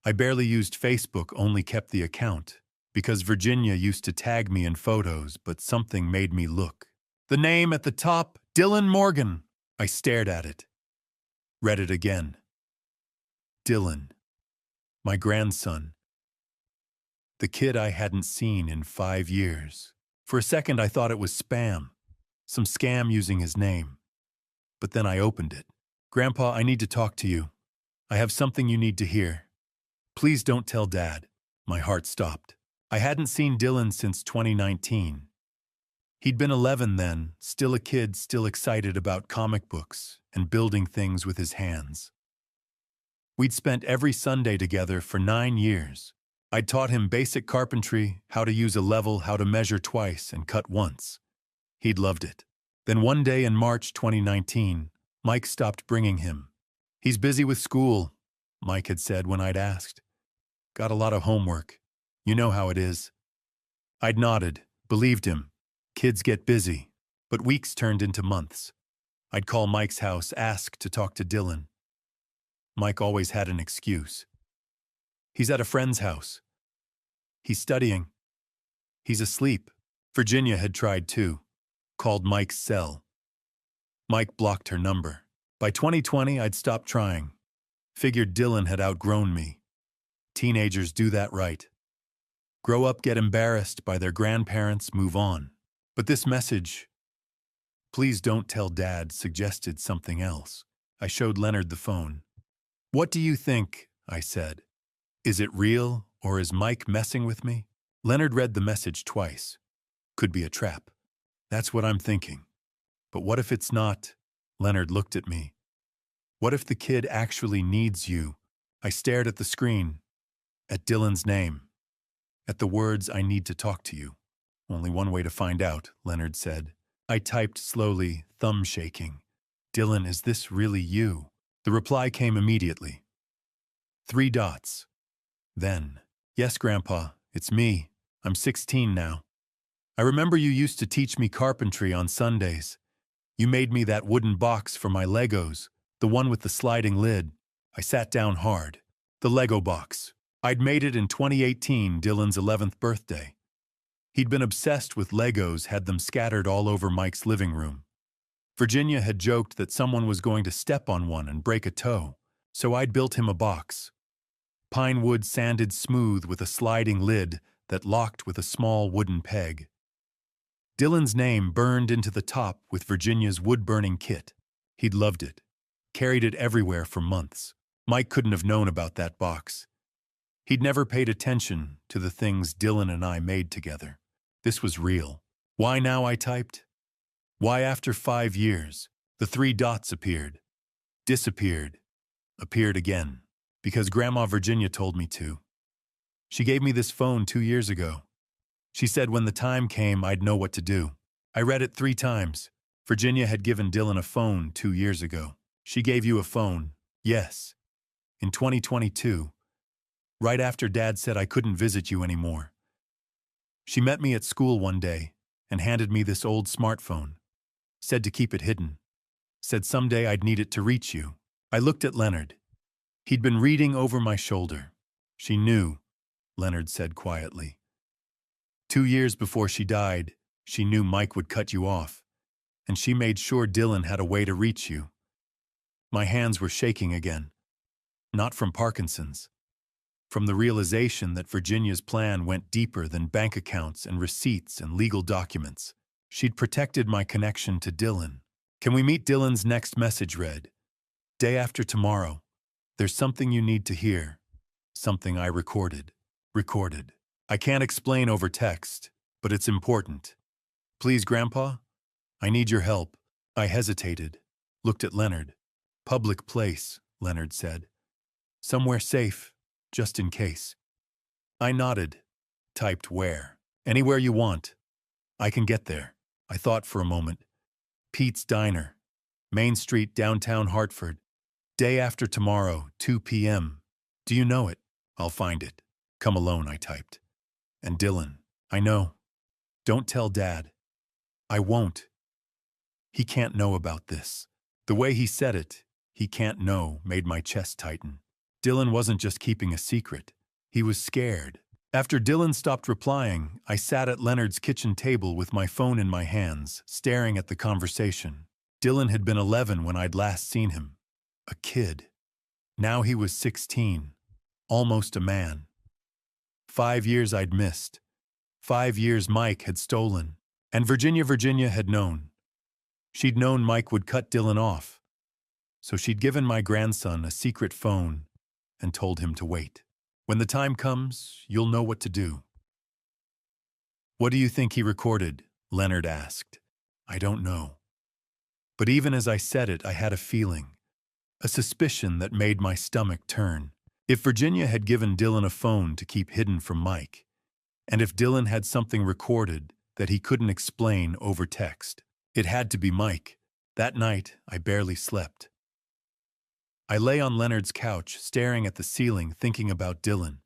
I barely used Facebook, only kept the account, because Virginia used to tag me in photos, but something made me look. The name at the top, Dylan Morgan. I stared at it. Read it again. Dylan. My grandson. The kid I hadn't seen in 5 years. For a second I thought it was spam. Some scam using his name. But then I opened it. Grandpa, I need to talk to you. I have something you need to hear. Please don't tell Dad. My heart stopped. I hadn't seen Dylan since 2019. He'd been 11 then, still a kid, still excited about comic books and building things with his hands. We'd spent every Sunday together for 9 years. I'd taught him basic carpentry, how to use a level, how to measure twice and cut once. He'd loved it. Then one day in March 2019, Mike stopped bringing him. He's busy with school, Mike had said when I'd asked. Got a lot of homework. You know how it is. I'd nodded, believed him. Kids get busy. But weeks turned into months. I'd call Mike's house, ask to talk to Dylan. Mike always had an excuse. He's at a friend's house. He's studying. He's asleep. Virginia had tried too. Called Mike's cell. Mike blocked her number. By 2020, I'd stopped trying. Figured Dylan had outgrown me. Teenagers do that right. Grow up, get embarrassed by their grandparents, move on. But this message, please don't tell Dad, suggested something else. I showed Leonard the phone. What do you think? I said. Is it real, or is Mike messing with me? Leonard read the message twice. Could be a trap. That's what I'm thinking. But what if it's not? Leonard looked at me. What if the kid actually needs you? I stared at the screen, at Dylan's name, at the words, I need to talk to you. Only one way to find out, Leonard said. I typed slowly, thumb shaking. Dylan, is this really you? The reply came immediately. 3 dots. Then, yes, Grandpa, it's me. I'm 16 now. I remember you used to teach me carpentry on Sundays. You made me that wooden box for my Legos, the one with the sliding lid. I sat down hard. The Lego box. I'd made it in 2018, Dylan's 11th birthday. He'd been obsessed with Legos, had them scattered all over Mike's living room. Virginia had joked that someone was going to step on one and break a toe, so I'd built him a box. Pine wood sanded smooth with a sliding lid that locked with a small wooden peg. Dylan's name burned into the top with Virginia's wood-burning kit. He'd loved it, carried it everywhere for months. Mike couldn't have known about that box. He'd never paid attention to the things Dylan and I made together. This was real. Why now, I typed. Why after 5 years, the 3 dots appeared, disappeared, appeared again, because Grandma Virginia told me to. She gave me this phone 2 years ago. She said when the time came, I'd know what to do. I read it 3 times. Virginia had given Dylan a phone 2 years ago. She gave you a phone, yes, in 2022, right after Dad said I couldn't visit you anymore. She met me at school one day and handed me this old smartphone. Said to keep it hidden. Said someday I'd need it to reach you. I looked at Leonard. He'd been reading over my shoulder. She knew, Leonard said quietly. 2 years before she died, she knew Mike would cut you off, and she made sure Dylan had a way to reach you. My hands were shaking again. Not from Parkinson's. From the realization that Virginia's plan went deeper than bank accounts and receipts and legal documents. She'd protected my connection to Dylan. Can we meet? Dylan's next message read, "Day after tomorrow. There's something you need to hear. Something I recorded. Recorded. I can't explain over text, but it's important. Please, Grandpa? I need your help." I hesitated, looked at Leonard. "Public place," Leonard said. "Somewhere safe, just in case." I nodded, typed where. "Anywhere you want. I can get there." I thought for a moment. "Pete's Diner, Main Street, downtown Hartford. Day after tomorrow, 2 p.m. Do you know it?" "I'll find it. Come alone," I typed. "And Dylan, I know. Don't tell Dad." "I won't. He can't know about this." The way he said it, "he can't know," made my chest tighten. Dylan wasn't just keeping a secret. He was scared. After Dylan stopped replying, I sat at Leonard's kitchen table with my phone in my hands, staring at the conversation. Dylan had been 11 when I'd last seen him. A kid. Now he was 16. Almost a man. 5 years I'd missed. 5 years Mike had stolen. And Virginia had known. She'd known Mike would cut Dylan off. So she'd given my grandson a secret phone and told him to wait. "When the time comes, you'll know what to do." "What do you think he recorded?" Leonard asked. "I don't know." But even as I said it, I had a feeling. A suspicion that made my stomach turn. If Virginia had given Dylan a phone to keep hidden from Mike, and if Dylan had something recorded that he couldn't explain over text, it had to be Mike. That night, I barely slept. I lay on Leonard's couch, staring at the ceiling, thinking about Dylan,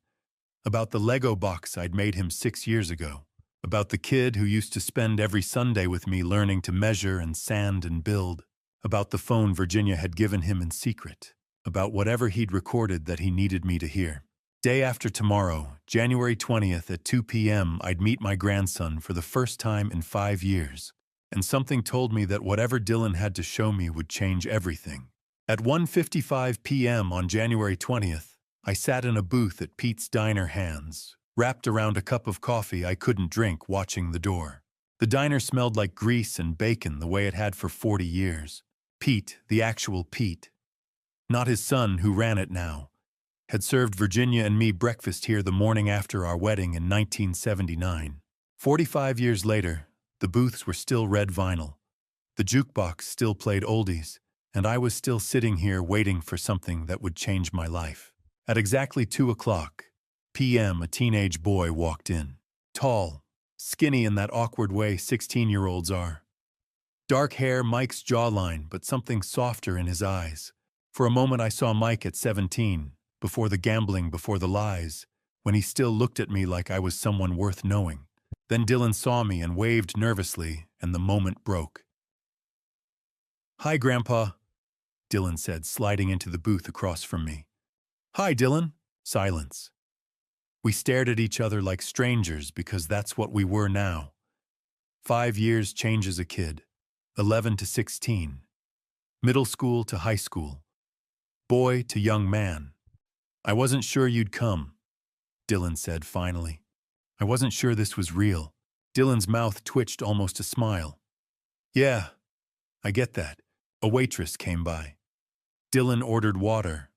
about the Lego box I'd made him 6 years ago, about the kid who used to spend every Sunday with me learning to measure and sand and build, about the phone Virginia had given him in secret, about whatever he'd recorded that he needed me to hear. Day after tomorrow, January 20th at 2 p.m., I'd meet my grandson for the first time in 5 years, and something told me that whatever Dylan had to show me would change everything. At 1:55 p.m. on January 20th, I sat in a booth at Pete's Diner, hands wrapped around a cup of coffee I couldn't drink, watching the door. The diner smelled like grease and bacon the way it had for 40 years. Pete, the actual Pete, not his son who ran it now, had served Virginia and me breakfast here the morning after our wedding in 1979. 45 years later, the booths were still red vinyl. The jukebox still played oldies, and I was still sitting here waiting for something that would change my life. At exactly 2 p.m., a teenage boy walked in. Tall, skinny in that awkward way 16-year-olds are. Dark hair, Mike's jawline, but something softer in his eyes. For a moment I saw Mike at 17, before the gambling, before the lies, when he still looked at me like I was someone worth knowing. Then Dylan saw me and waved nervously, and the moment broke. "Hi, Grandpa," Dylan said, sliding into the booth across from me. "Hi, Dylan." Silence. We stared at each other like strangers because that's what we were now. 5 years changes a kid. 11 to 16. Middle school to high school. Boy to young man. "I wasn't sure you'd come," Dylan said finally. "I wasn't sure this was real." Dylan's mouth twitched almost a smile. "Yeah, I get that." A waitress came by. Dylan ordered water.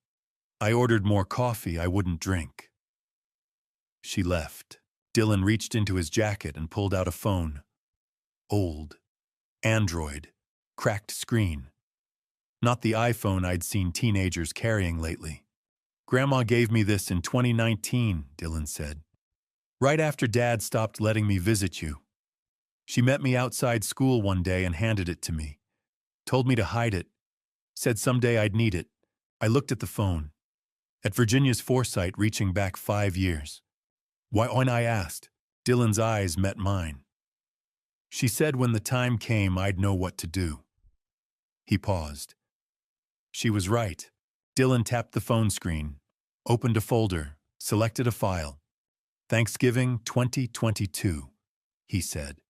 I ordered more coffee I wouldn't drink. She left. Dylan reached into his jacket and pulled out a phone. Old. Android. Cracked screen. Not the iPhone I'd seen teenagers carrying lately. "Grandma gave me this in 2019, Dylan said. "Right after Dad stopped letting me visit you. She met me outside school one day and handed it to me. Told me to hide it. Said someday I'd need it." I looked at the phone. At Virginia's foresight reaching back 5 years. "Why?" When I asked, Dylan's eyes met mine. "She said when the time came I'd know what to do." He paused. She was right. Dylan tapped the phone screen, opened a folder, selected a file. "Thanksgiving 2022, he said.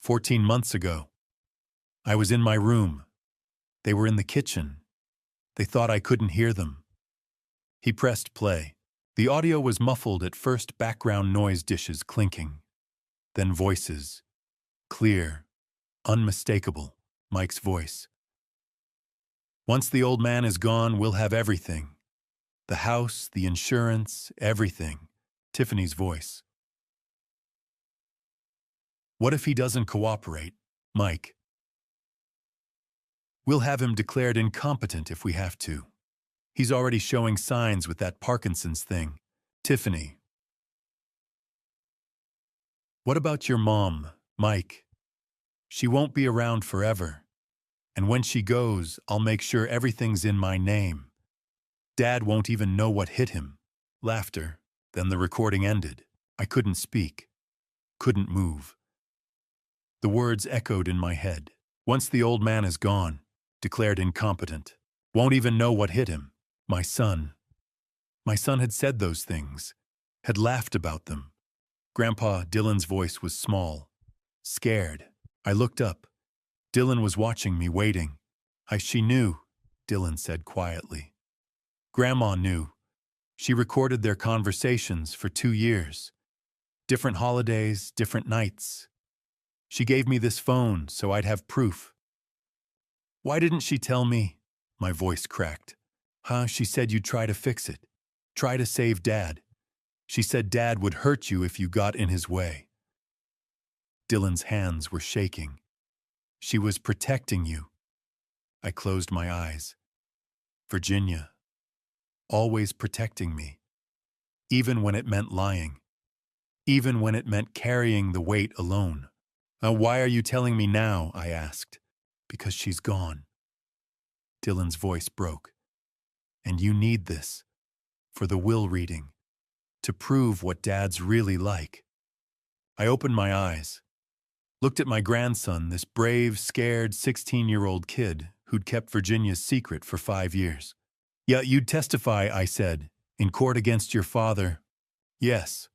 14 months ago. I was in my room. They were in the kitchen. They thought I couldn't hear them. He pressed play. The audio was muffled at first, background noise, dishes clinking. Then voices. Clear, unmistakable, Mike's voice. Once the old man is gone, we'll have everything. The house, the insurance, everything. Tiffany's voice. What if he doesn't cooperate? Mike. We'll have him declared incompetent if we have to. He's already showing signs with that Parkinson's thing. Tiffany. What about your mom, Mike? She won't be around forever. And when she goes, I'll make sure everything's in my name. Dad won't even know what hit him. Laughter. Then the recording ended. I couldn't speak. Couldn't move. The words echoed in my head. Once the old man is gone, declared incompetent. Won't even know what hit him. My son. My son had said those things. Had laughed about them. Grandpa, Dylan's voice was small. Scared. I looked up. Dylan was watching me, waiting. She knew, Dylan said quietly. Grandma knew. She recorded their conversations for 2 years. Different holidays, different nights. She gave me this phone so I'd have proof. Why didn't she tell me? My voice cracked. She said you'd try to fix it. Try to save Dad. She said Dad would hurt you if you got in his way. Dylan's hands were shaking. She was protecting you. I closed my eyes. Virginia. Always protecting me. Even when it meant lying. Even when it meant carrying the weight alone. Why are you telling me now? I asked. Because she's gone. Dylan's voice broke. And you need this. For the will reading. To prove what Dad's really like. I opened my eyes. Looked at my grandson, this brave, scared 16-year-old kid who'd kept Virginia's secret for 5 years. Yeah, you'd testify, I said, in court against your father. Yes.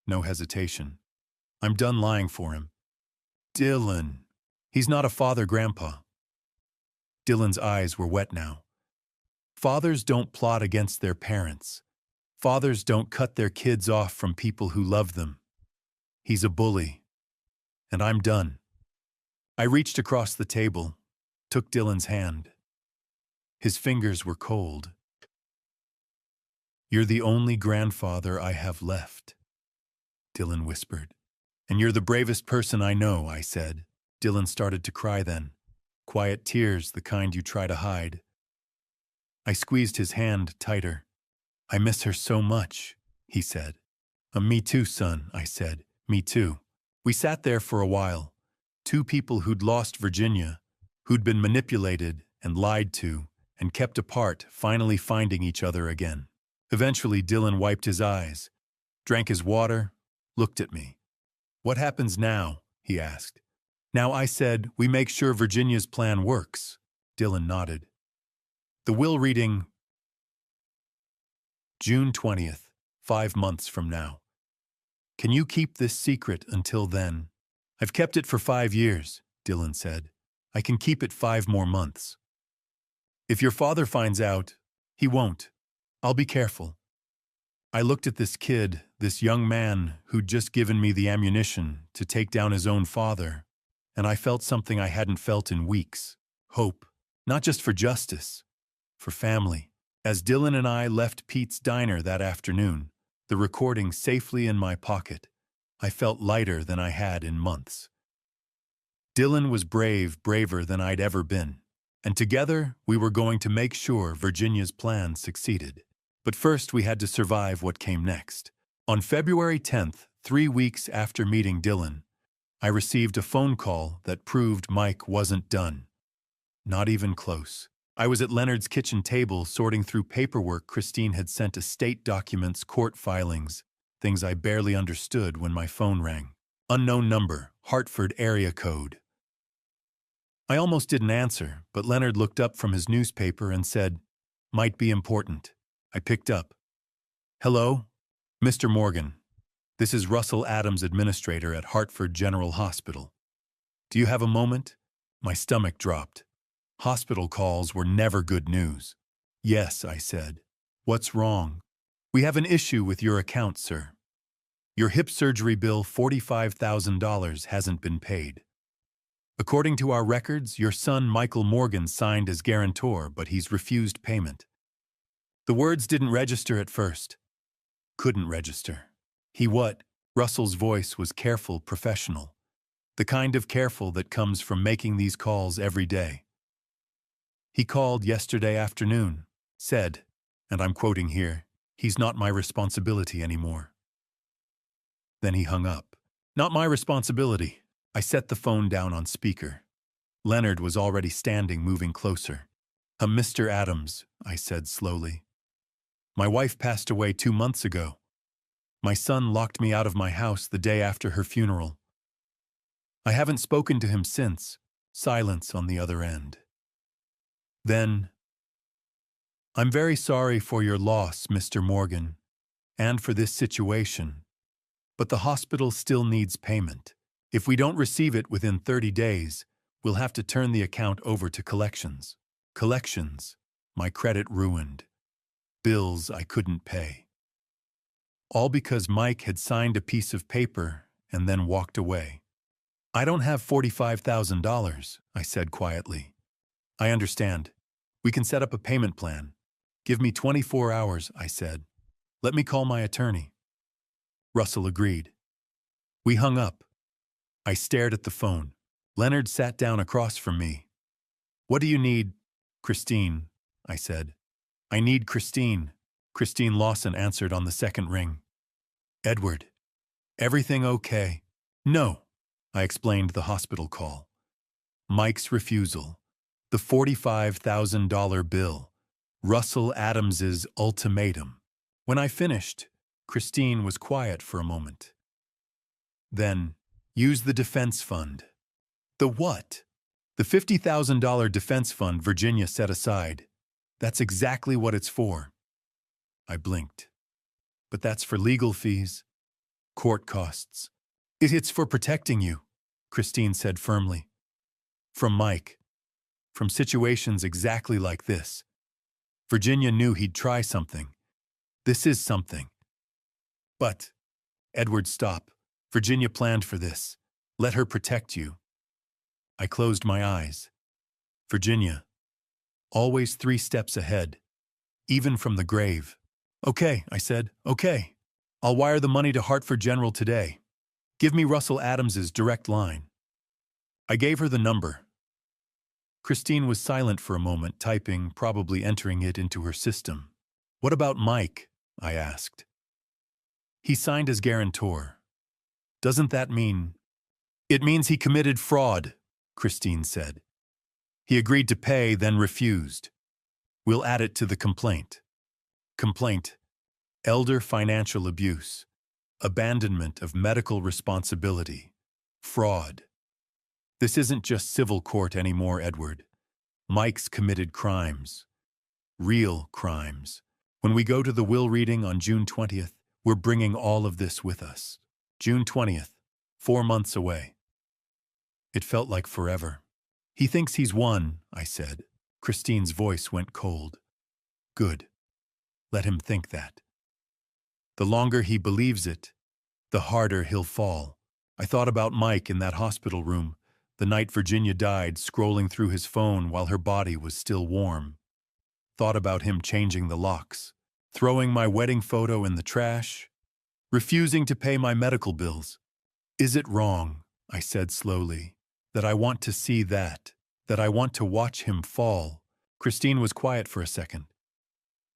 No hesitation. I'm done lying for him. Dylan. He's not a father, Grandpa. Dylan's eyes were wet now. Fathers don't plot against their parents. Fathers don't cut their kids off from people who love them. He's a bully. And I'm done. I reached across the table, took Dylan's hand. His fingers were cold. You're the only grandfather I have left, Dylan whispered. And you're the bravest person I know, I said. Dylan started to cry then. Quiet tears, the kind you try to hide. I squeezed his hand tighter. I miss her so much, he said. Me too, son, I said. Me too. We sat there for a while. 2 people who'd lost Virginia, who'd been manipulated and lied to and kept apart, finally finding each other again. Eventually, Dylan wiped his eyes, drank his water, looked at me. What happens now? He asked. Now, I said, we make sure Virginia's plan works. Dylan nodded. The will reading, June 20th, 5 months from now. Can you keep this secret until then? I've kept it for 5 years, Dylan said. I can keep it 5 more months. If your father finds out, he won't. I'll be careful. I looked at this kid, this young man who'd just given me the ammunition to take down his own father, and I felt something I hadn't felt in weeks. Hope. Not just for justice, for family. As Dylan and I left Pete's diner that afternoon, the recording safely in my pocket, I felt lighter than I had in months. Dylan was brave, braver than I'd ever been, and together we were going to make sure Virginia's plan succeeded. But first we had to survive what came next. On February 10th, 3 weeks after meeting Dylan, I received a phone call that proved Mike wasn't done. Not even close. I was at Leonard's kitchen table sorting through paperwork Christine had sent, estate documents, court filings, things I barely understood when my phone rang. Unknown number, Hartford area code. I almost didn't answer, but Leonard looked up from his newspaper and said, "Might be important." I picked up. "Hello? Mr. Morgan. This is Russell Adams, administrator at Hartford General Hospital. Do you have a moment?" My stomach dropped. Hospital calls were never good news. "Yes," I said. What's wrong? We have an issue with your account, sir. Your hip surgery bill, $45,000, hasn't been paid. According to our records, your son Michael Morgan signed as guarantor, but he's refused payment. The words didn't register at first. Couldn't register. He what? Russell's voice was careful, professional. The kind of careful that comes from making these calls every day. He called yesterday afternoon, said, and I'm quoting here, "He's not my responsibility anymore." Then he hung up. Not my responsibility. I set the phone down on speaker. Leonard was already standing, moving closer. Mr. Adams," I said slowly. "My wife passed away 2 months ago. My son locked me out of my house the day after her funeral. I haven't spoken to him since." Silence on the other end. Then, "I'm very sorry for your loss, Mr. Morgan, and for this situation. But the hospital still needs payment. If we don't receive it within 30 days, we'll have to turn the account over to collections." Collections. My credit ruined. Bills I couldn't pay. All because Mike had signed a piece of paper and then walked away. "I don't have $45,000, I said quietly. "I understand. We can set up a payment plan. Give me 24 hours, I said. "Let me call my attorney." Russell agreed. We hung up. I stared at the phone. Leonard sat down across from me. "What do you need?" "Christine," I said. "I need Christine." Christine Lawson answered on the second ring. "Edward, everything okay?" "No," I explained the hospital call. Mike's refusal. The $45,000 bill. Russell Adams's ultimatum. When I finished, Christine was quiet for a moment. Then, "Use the defense fund." "The what?" "The $50,000 defense fund Virginia set aside. That's exactly what it's for." I blinked. "But that's for legal fees, court costs." "It's for protecting you," Christine said firmly. "From Mike. From situations exactly like this. Virginia knew he'd try something. This is something." "But," Edward, stop. "Virginia planned for this. Let her protect you." I closed my eyes. Virginia. Always 3 steps ahead. Even from the grave. "Okay," I said. "Okay. I'll wire the money to Hartford General today. Give me Russell Adams's direct line." I gave her the number. Christine was silent for a moment, typing, probably entering it into her system. "What about Mike?" I asked. "He signed as guarantor. Doesn't that mean—" "It means he committed fraud," Christine said. "He agreed to pay, then refused. We'll add it to the complaint." Complaint. Elder financial abuse. Abandonment of medical responsibility. Fraud. This isn't just civil court anymore, Edward. Mike's committed crimes. Real crimes. When we go to the will reading on June 20th, we're bringing all of this with us. June 20th, 4 months away. It felt like forever. "He thinks he's won," I said. Christine's voice went cold. "Good. Let him think that. The longer he believes it, the harder he'll fall." I thought about Mike in that hospital room, the night Virginia died, scrolling through his phone while her body was still warm. Thought about him changing the locks, throwing my wedding photo in the trash, refusing to pay my medical bills. "Is it wrong," I said slowly, "that I want to see that I want to watch him fall?" Christine was quiet for a second.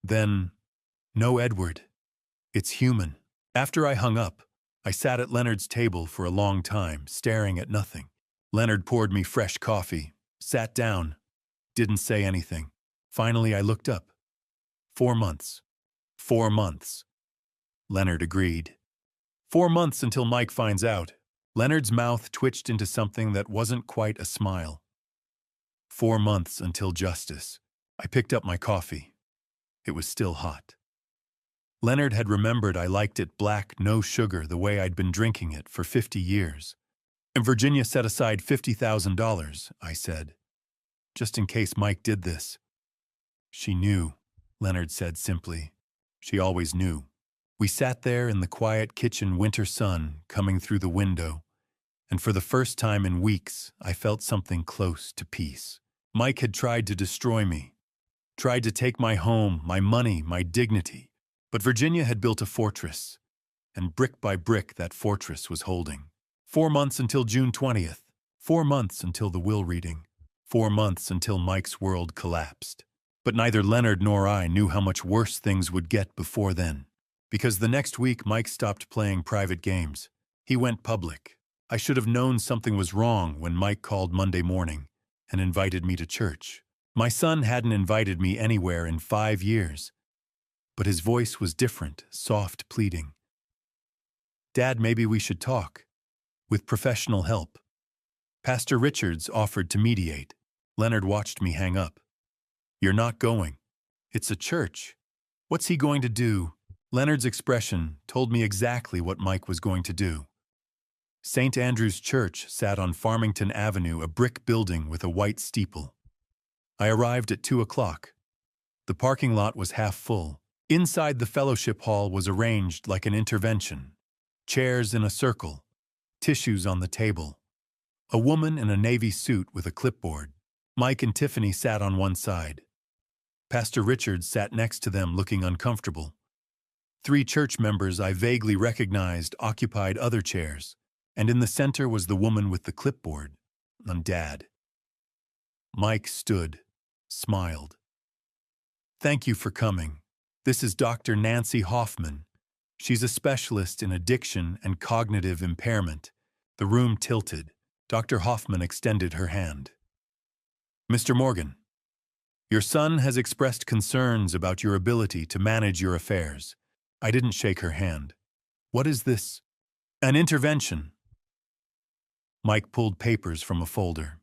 Then, "No, Edward. It's human." After I hung up, I sat at Leonard's table for a long time, staring at nothing. Leonard poured me fresh coffee, sat down, didn't say anything. Finally, I looked up. 4 months. 4 months. Leonard agreed. 4 months until Mike finds out. Leonard's mouth twitched into something that wasn't quite a smile. 4 months until justice. I picked up my coffee. It was still hot. Leonard had remembered I liked it black, no sugar, the way I'd been drinking it for 50 years. "And Virginia set aside $50,000, I said, "just in case Mike did this." "She knew," Leonard said simply. She always knew. We sat there in the quiet kitchen winter sun coming through the window, and for the first time in weeks, I felt something close to peace. Mike had tried to destroy me, tried to take my home, my money, my dignity. But Virginia had built a fortress, and brick by brick that fortress was holding. 4 months until June 20th, 4 months until the will reading, 4 months until Mike's world collapsed. But neither Leonard nor I knew how much worse things would get before then. Because the next week Mike stopped playing private games. He went public. I should have known something was wrong when Mike called Monday morning and invited me to church. My son hadn't invited me anywhere in 5 years, but his voice was different, soft, pleading. "Dad, maybe we should talk. With professional help." Pastor Richards offered to mediate. Leonard watched me hang up. "You're not going. It's a church. What's he going to do?" Leonard's expression told me exactly what Mike was going to do. St. Andrew's Church sat on Farmington Avenue, a brick building with a white steeple. I arrived at 2 o'clock. The parking lot was half full. Inside the fellowship hall was arranged like an intervention. Chairs in a circle, tissues on the table. A woman in a navy suit with a clipboard. Mike and Tiffany sat on one side. Pastor Richards sat next to them looking uncomfortable. 3 church members I vaguely recognized occupied other chairs, and in the center was the woman with the clipboard, and Dad. Mike stood, smiled. "Thank you for coming. This is Dr. Nancy Hoffman. She's a specialist in addiction and cognitive impairment." The room tilted. Dr. Hoffman extended her hand. "Mr. Morgan, your son has expressed concerns about your ability to manage your affairs." I didn't shake her hand. "What is this?" "An intervention." Mike pulled papers from a folder.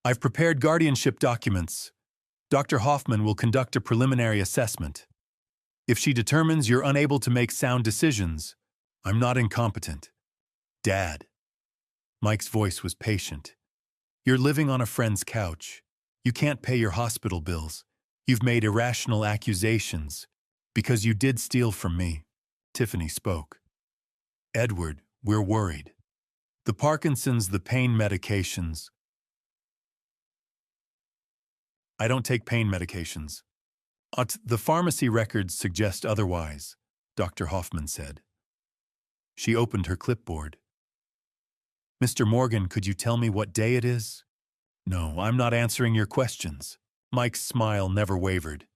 "I've prepared guardianship documents. Dr. Hoffman will conduct a preliminary assessment. If she determines you're unable to make sound decisions, I'm not incompetent." "Dad." Mike's voice was patient. "You're living on a friend's couch. You can't pay your hospital bills. You've made irrational accusations because you did steal from me." Tiffany spoke. "Edward, we're worried. The Parkinson's, the pain medications." "I don't take pain medications." "The pharmacy records suggest otherwise," Dr. Hoffman said. She opened her clipboard. "Mr. Morgan, could you tell me what day it is?" "No, I'm not answering your questions." Mike's smile never wavered.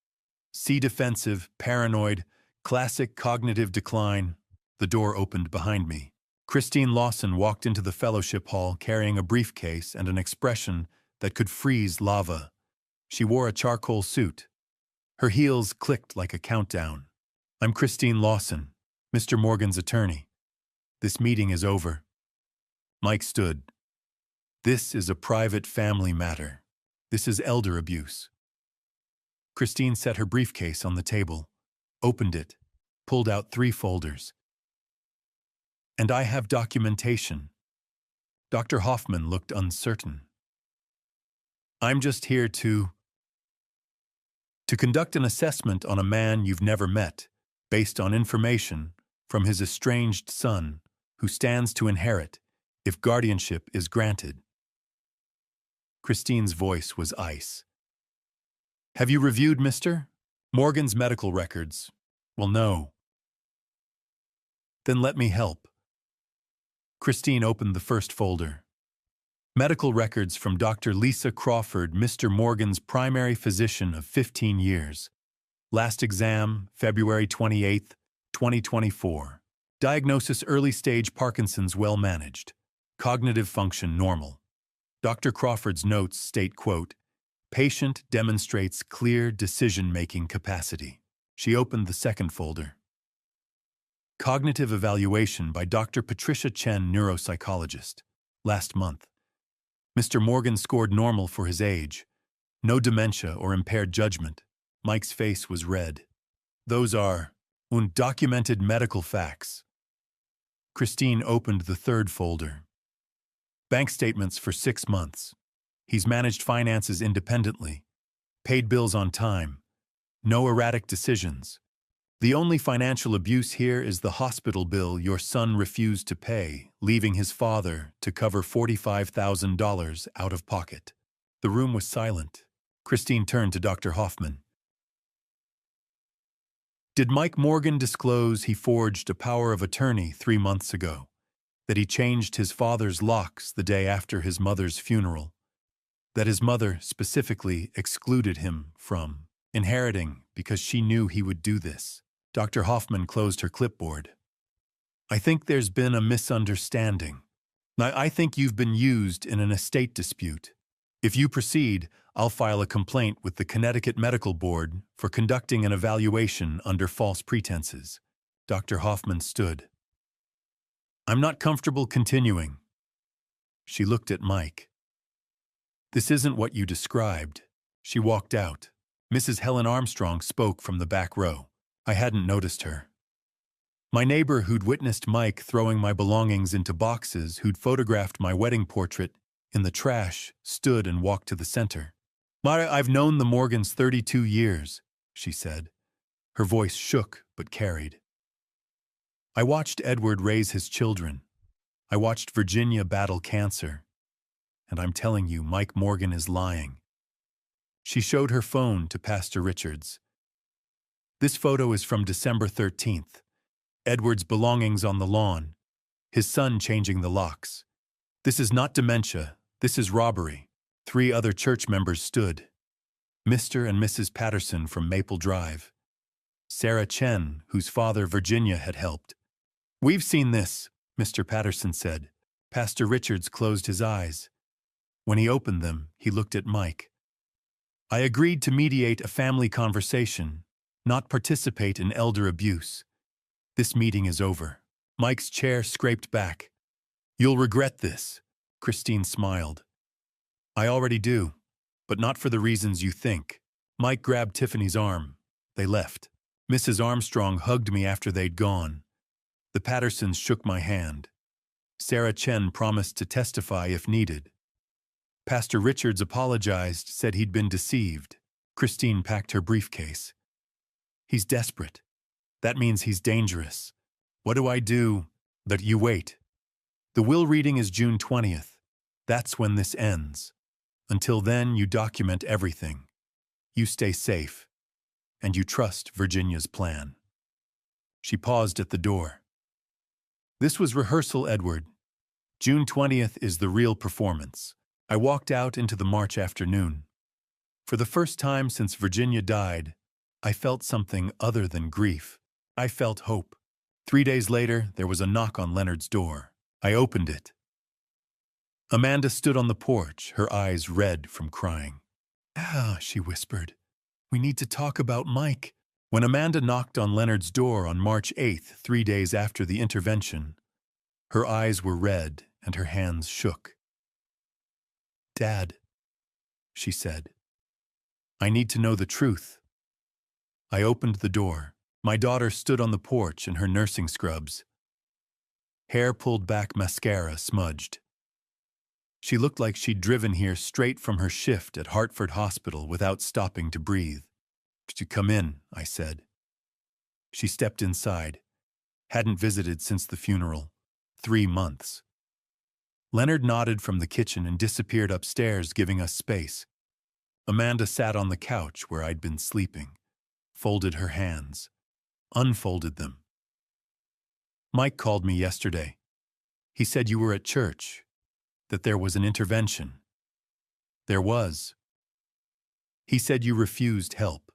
"See defensive, paranoid, classic cognitive decline." The door opened behind me. Christine Lawson walked into the fellowship hall carrying a briefcase and an expression that could freeze lava. She wore a charcoal suit. Her heels clicked like a countdown. "I'm Christine Lawson, Mr. Morgan's attorney. This meeting is over." Mike stood. "This is a private family matter. This is elder abuse." Christine set her briefcase on the table, opened it, pulled out 3 folders. "And I have documentation." Dr. Hoffman looked uncertain. "I'm just here to conduct an assessment on a man you've never met, based on information from his estranged son, who stands to inherit if guardianship is granted." Christine's voice was ice. "Have you reviewed Mr. Morgan's medical records?" "Well, no." "Then let me help." Christine opened the first folder. Medical records from Dr. Lisa Crawford, Mr. Morgan's primary physician of 15 years. Last exam, February 28, 2024. Diagnosis: early-stage Parkinson's, well managed. Cognitive function normal. Dr. Crawford's notes state, quote, "Patient demonstrates clear decision-making capacity." She opened the second folder. Cognitive evaluation by Dr. Patricia Chen, neuropsychologist. Last month. Mr. Morgan scored normal for his age. No dementia or impaired judgment. Mike's face was red. "Those are undocumented medical facts." Christine opened the third folder. Bank statements for 6 months. He's managed finances independently. Paid bills on time. No erratic decisions. The only financial abuse here is the hospital bill your son refused to pay, leaving his father to cover $45,000 out of pocket. The room was silent. Christine turned to Dr. Hoffman. Did Mike Morgan disclose he forged a power of attorney 3 months ago? That he changed his father's locks the day after his mother's funeral? That his mother specifically excluded him from inheriting because she knew he would do this? Dr. Hoffman closed her clipboard. I think there's been a misunderstanding. I think you've been used in an estate dispute. If you proceed, I'll file a complaint with the Connecticut Medical Board for conducting an evaluation under false pretenses. Dr. Hoffman stood. I'm not comfortable continuing. She looked at Mike. This isn't what you described. She walked out. Mrs. Helen Armstrong spoke from the back row. I hadn't noticed her. My neighbor who'd witnessed Mike throwing my belongings into boxes, who'd photographed my wedding portrait in the trash, stood and walked to the center. I've known the Morgans 32 years, she said. Her voice shook but carried. I watched Edward raise his children. I watched Virginia battle cancer. And I'm telling you, Mike Morgan is lying. She showed her phone to Pastor Richards. This photo is from December 13th. Edward's belongings on the lawn. His son changing the locks. This is not dementia. This is robbery. 3 other church members stood. Mr. and Mrs. Patterson from Maple Drive. Sarah Chen, whose father Virginia had helped. We've seen this, Mr. Patterson said. Pastor Richards closed his eyes. When he opened them, he looked at Mike. I agreed to mediate a family conversation, not participate in elder abuse. This meeting is over. Mike's chair scraped back. You'll regret this, Christine smiled. I already do, but not for the reasons you think. Mike grabbed Tiffany's arm. They left. Mrs. Armstrong hugged me after they'd gone. The Pattersons shook my hand. Sarah Chen promised to testify if needed. Pastor Richards apologized, said he'd been deceived. Christine packed her briefcase. He's desperate. That means he's dangerous. What do I do? That you wait. The will reading is June 20th. That's when this ends. Until then, you document everything. You stay safe. And you trust Virginia's plan. She paused at the door. This was rehearsal, Edward. June 20th is the real performance. I walked out into the March afternoon. For the first time since Virginia died, I felt something other than grief. I felt hope. 3 days later, there was a knock on Leonard's door. I opened it. Amanda stood on the porch, her eyes red from crying. She whispered. We need to talk about Mike. When Amanda knocked on Leonard's door on March 8th, 3 days after the intervention, her eyes were red and her hands shook. Dad, she said, I need to know the truth. I opened the door. My daughter stood on the porch in her nursing scrubs. Hair pulled back, mascara smudged. She looked like she'd driven here straight from her shift at Hartford Hospital without stopping to breathe. "Could you come in?" I said. She stepped inside. Hadn't visited since the funeral. 3 months. Leonard nodded from the kitchen and disappeared upstairs, giving us space. Amanda sat on the couch where I'd been sleeping, folded her hands, unfolded them. Mike called me yesterday. He said you were at church, that there was an intervention. There was. He said you refused help,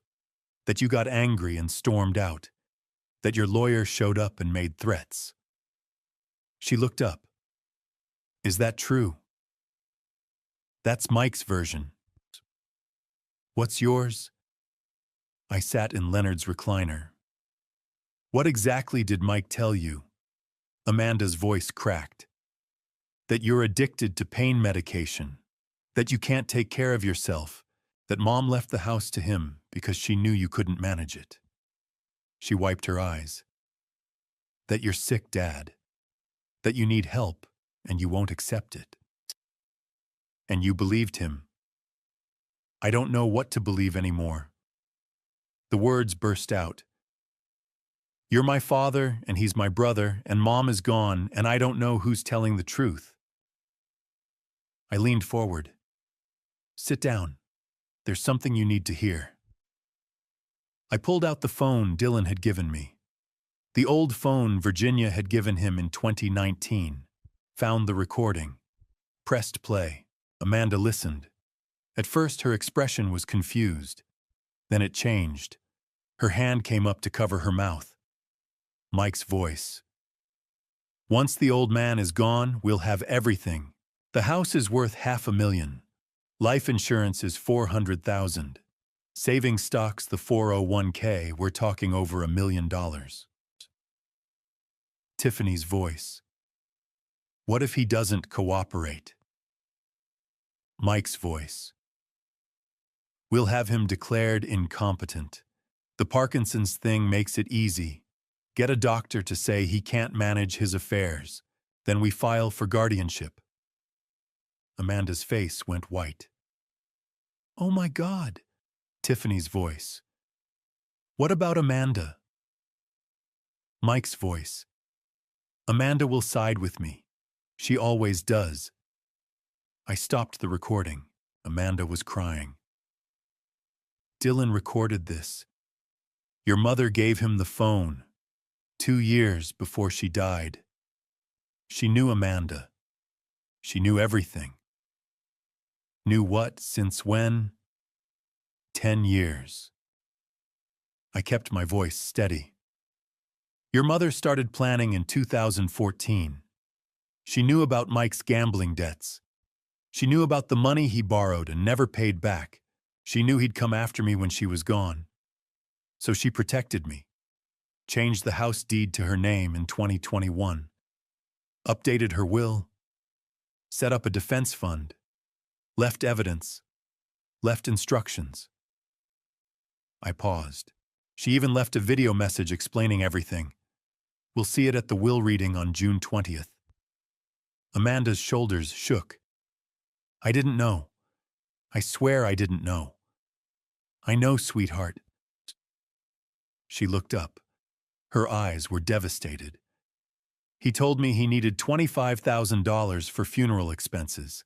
that you got angry and stormed out, that your lawyer showed up and made threats. She looked up. Is that true? That's Mike's version. What's yours? I sat in Leonard's recliner. What exactly did Mike tell you? Amanda's voice cracked. That you're addicted to pain medication, that you can't take care of yourself, that Mom left the house to him because she knew you couldn't manage it. She wiped her eyes. That you're sick, Dad, that you need help and you won't accept it. And you believed him. I don't know what to believe anymore. The words burst out. You're my father, and he's my brother, and Mom is gone, and I don't know who's telling the truth. I leaned forward. Sit down. There's something you need to hear. I pulled out the phone Dylan had given me. The old phone Virginia had given him in 2019. Found the recording. Pressed play. Amanda listened. At first, her expression was confused. Then it changed. Her hand came up to cover her mouth. Mike's voice. Once the old man is gone, we'll have everything. The house is worth $500,000. Life insurance is $400,000. Savings stocks, the 401k, we're talking over $1 million. Tiffany's voice. What if he doesn't cooperate? Mike's voice. We'll have him declared incompetent. The Parkinson's thing makes it easy. Get a doctor to say he can't manage his affairs. Then we file for guardianship. Amanda's face went white. Oh my God. Tiffany's voice. What about Amanda? Mike's voice. Amanda will side with me. She always does. I stopped the recording. Amanda was crying. Dylan recorded this. Your mother gave him the phone 2 years before she died. She knew Amanda. She knew everything. Knew what, since when? 10 years. I kept my voice steady. Your mother started planning in 2014. She knew about Mike's gambling debts. She knew about the money he borrowed and never paid back. She knew he'd come after me when she was gone. So she protected me. Changed the house deed to her name in 2021. Updated her will. Set up a defense fund. Left evidence. Left instructions. I paused. She even left a video message explaining everything. We'll see it at the will reading on June 20th. Amanda's shoulders shook. I didn't know. I swear I didn't know. I know, sweetheart. She looked up. Her eyes were devastated. He told me he needed $25,000 for funeral expenses.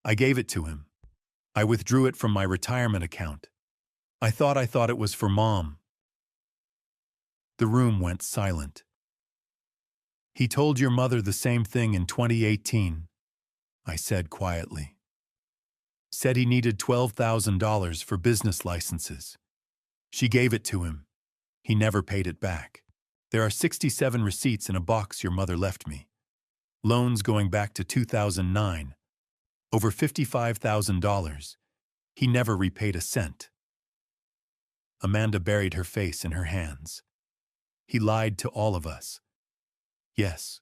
I gave it to him. I withdrew it from my retirement account. I thought it was for Mom. The room went silent. He told your mother the same thing in 2018, I said quietly. Said he needed $12,000 for business licenses. She gave it to him. He never paid it back. There are 67 receipts in a box your mother left me. Loans going back to 2009. Over $55,000. He never repaid a cent. Amanda buried her face in her hands. He lied to all of us. Yes.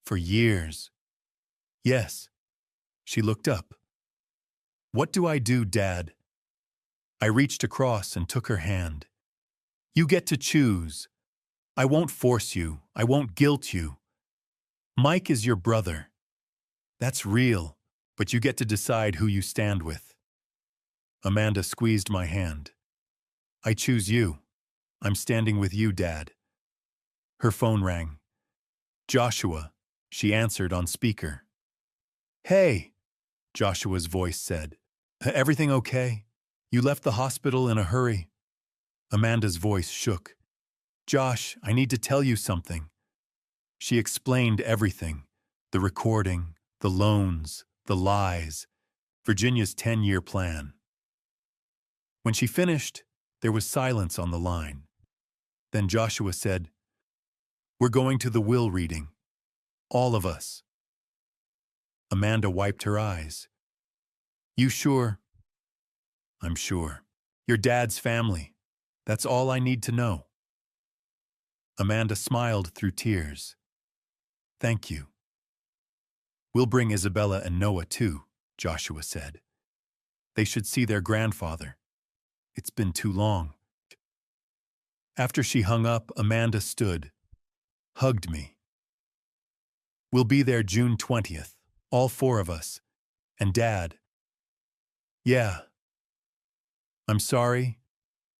For years. Yes. She looked up. What do I do, Dad? I reached across and took her hand. You get to choose. I won't force you. I won't guilt you. Mike is your brother. That's real, but you get to decide who you stand with. Amanda squeezed my hand. I choose you. I'm standing with you, Dad. Her phone rang. Joshua, she answered on speaker. Hey, Joshua's voice said. Everything okay? You left the hospital in a hurry. Amanda's voice shook. Josh, I need to tell you something. She explained everything. The recording, the loans, the lies, Virginia's 10-year plan. When she finished, there was silence on the line. Then Joshua said, We're going to the will reading. All of us. Amanda wiped her eyes. You sure? I'm sure. Your dad's family. That's all I need to know. Amanda smiled through tears. Thank you. We'll bring Isabella and Noah too, Joshua said. They should see their grandfather. It's been too long. After she hung up, Amanda stood, hugged me. We'll be there June 20th, all 4 of us, and Dad. Yeah. I'm sorry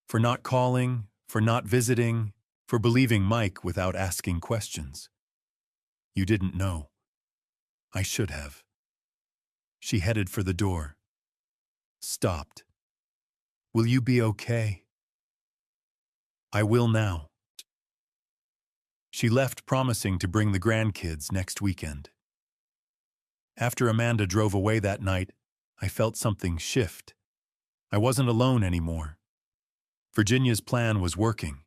for not calling, for not visiting, For believing Mike without asking questions. You didn't know. I should have. She headed for the door. Stopped. Will you be okay? I will now. She left promising to bring the grandkids next weekend. After Amanda drove away that night, I felt something shift. I wasn't alone anymore. Virginia's plan was working.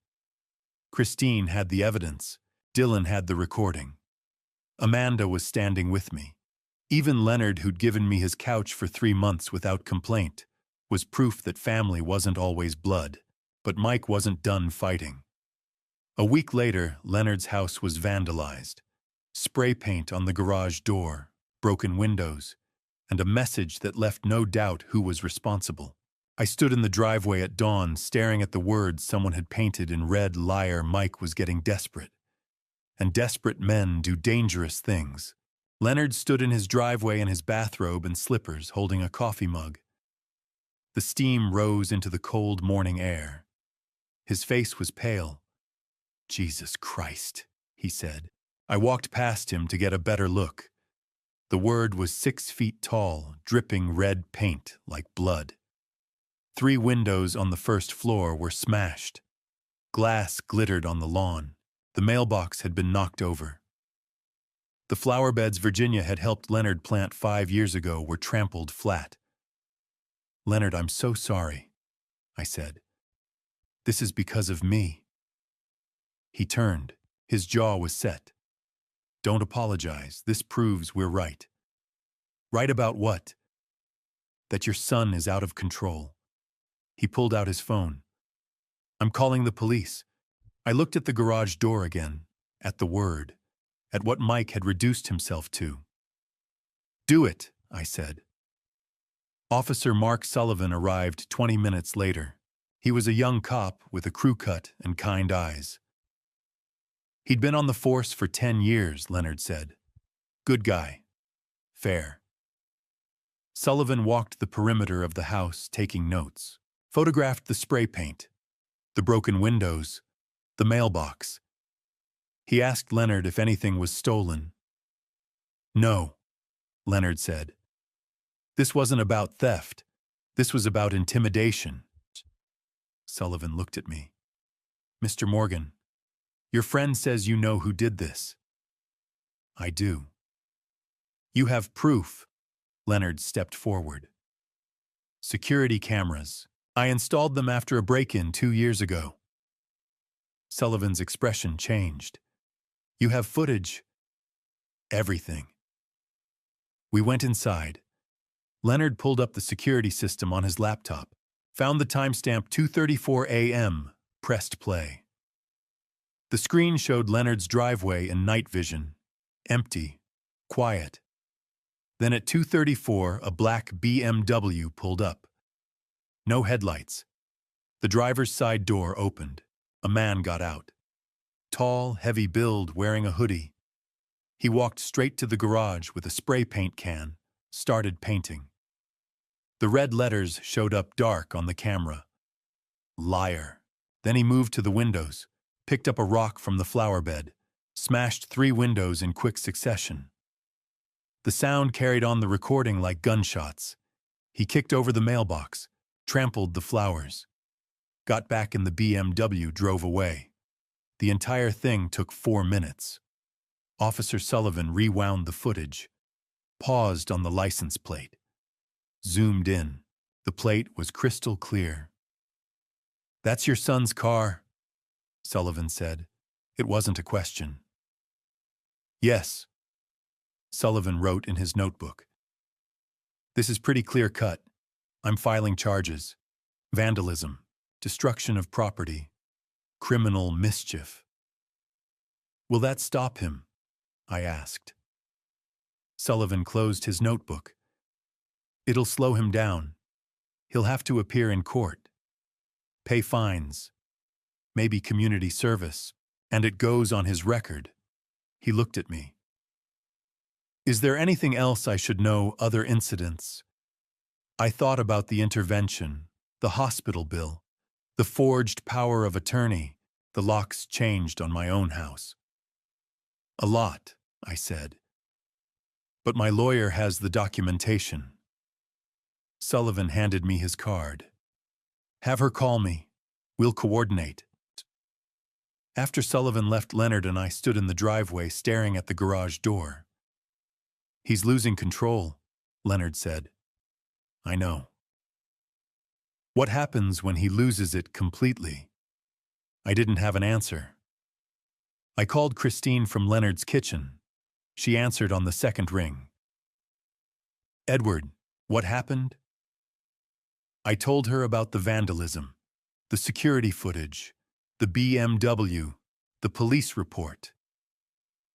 Christine had the evidence. Dylan had the recording. Amanda was standing with me. Even Leonard, who'd given me his couch for 3 months without complaint, was proof that family wasn't always blood. But Mike wasn't done fighting. A week later, Leonard's house was vandalized. Spray paint on the garage door, broken windows, and a message that left no doubt who was responsible. I stood in the driveway at dawn, staring at the words someone had painted in red. Liar. Mike was getting desperate. And desperate men do dangerous things. Leonard stood in his driveway in his bathrobe and slippers, holding a coffee mug. The steam rose into the cold morning air. His face was pale. Jesus Christ, he said. I walked past him to get a better look. The word was 6 feet tall, dripping red paint like blood. 3 windows on the first floor were smashed. Glass glittered on the lawn. The mailbox had been knocked over. The flower beds Virginia had helped Leonard plant 5 years ago were trampled flat. Leonard, I'm so sorry, I said. This is because of me. He turned. His jaw was set. Don't apologize. This proves we're right. Right about what? That your son is out of control. He pulled out his phone. I'm calling the police. I looked at the garage door again, at the word, at what Mike had reduced himself to. Do it, I said. Officer Mark Sullivan arrived 20 minutes later. He was a young cop with a crew cut and kind eyes. He'd been on the force for 10 years, Leonard said. Good guy. Fair. Sullivan walked the perimeter of the house, taking notes. Photographed the spray paint, the broken windows, the mailbox. He asked Leonard if anything was stolen. No, Leonard said. This wasn't about theft. This was about intimidation. Sullivan looked at me. Mr. Morgan, your friend says you know who did this. I do. You have proof. Leonard stepped forward. Security cameras. I installed them after a break-in 2 years ago. Sullivan's expression changed. You have footage. Everything. We went inside. Leonard pulled up the security system on his laptop, found the timestamp 2:34 a.m., pressed play. The screen showed Leonard's driveway in night vision, empty, quiet. Then at 2:34, a black BMW pulled up. No headlights. The driver's side door opened. A man got out. Tall, heavy build, wearing a hoodie. He walked straight to the garage with a spray paint can, started painting. The red letters showed up dark on the camera. Liar. Then he moved to the windows, picked up a rock from the flower bed, smashed 3 windows in quick succession. The sound carried on the recording like gunshots. He kicked over the mailbox, trampled the flowers, got back in the BMW, drove away. The entire thing took 4 minutes. Officer Sullivan rewound the footage, paused on the license plate, zoomed in. The plate was crystal clear. That's your son's car, Sullivan said. It wasn't a question. Yes, Sullivan wrote in his notebook. This is pretty clear-cut. I'm filing charges. Vandalism, destruction of property, criminal mischief. Will that stop him? I asked. Sullivan closed his notebook. It'll slow him down. He'll have to appear in court, pay fines, maybe community service, and it goes on his record. He looked at me. Is there anything else I should know, other incidents? I thought about the intervention, the hospital bill, the forged power of attorney, The locks changed on my own house. A lot, I said. But my lawyer has the documentation. Sullivan handed me his card. Have her call me. We'll coordinate. After Sullivan left, Leonard and I stood in the driveway staring at the garage door. He's losing control, Leonard said. I know. What happens when he loses it completely? I didn't have an answer. I called Christine from Leonard's kitchen. She answered on the second ring. Edward, what happened? I told her about the vandalism, the security footage, the BMW, the police report.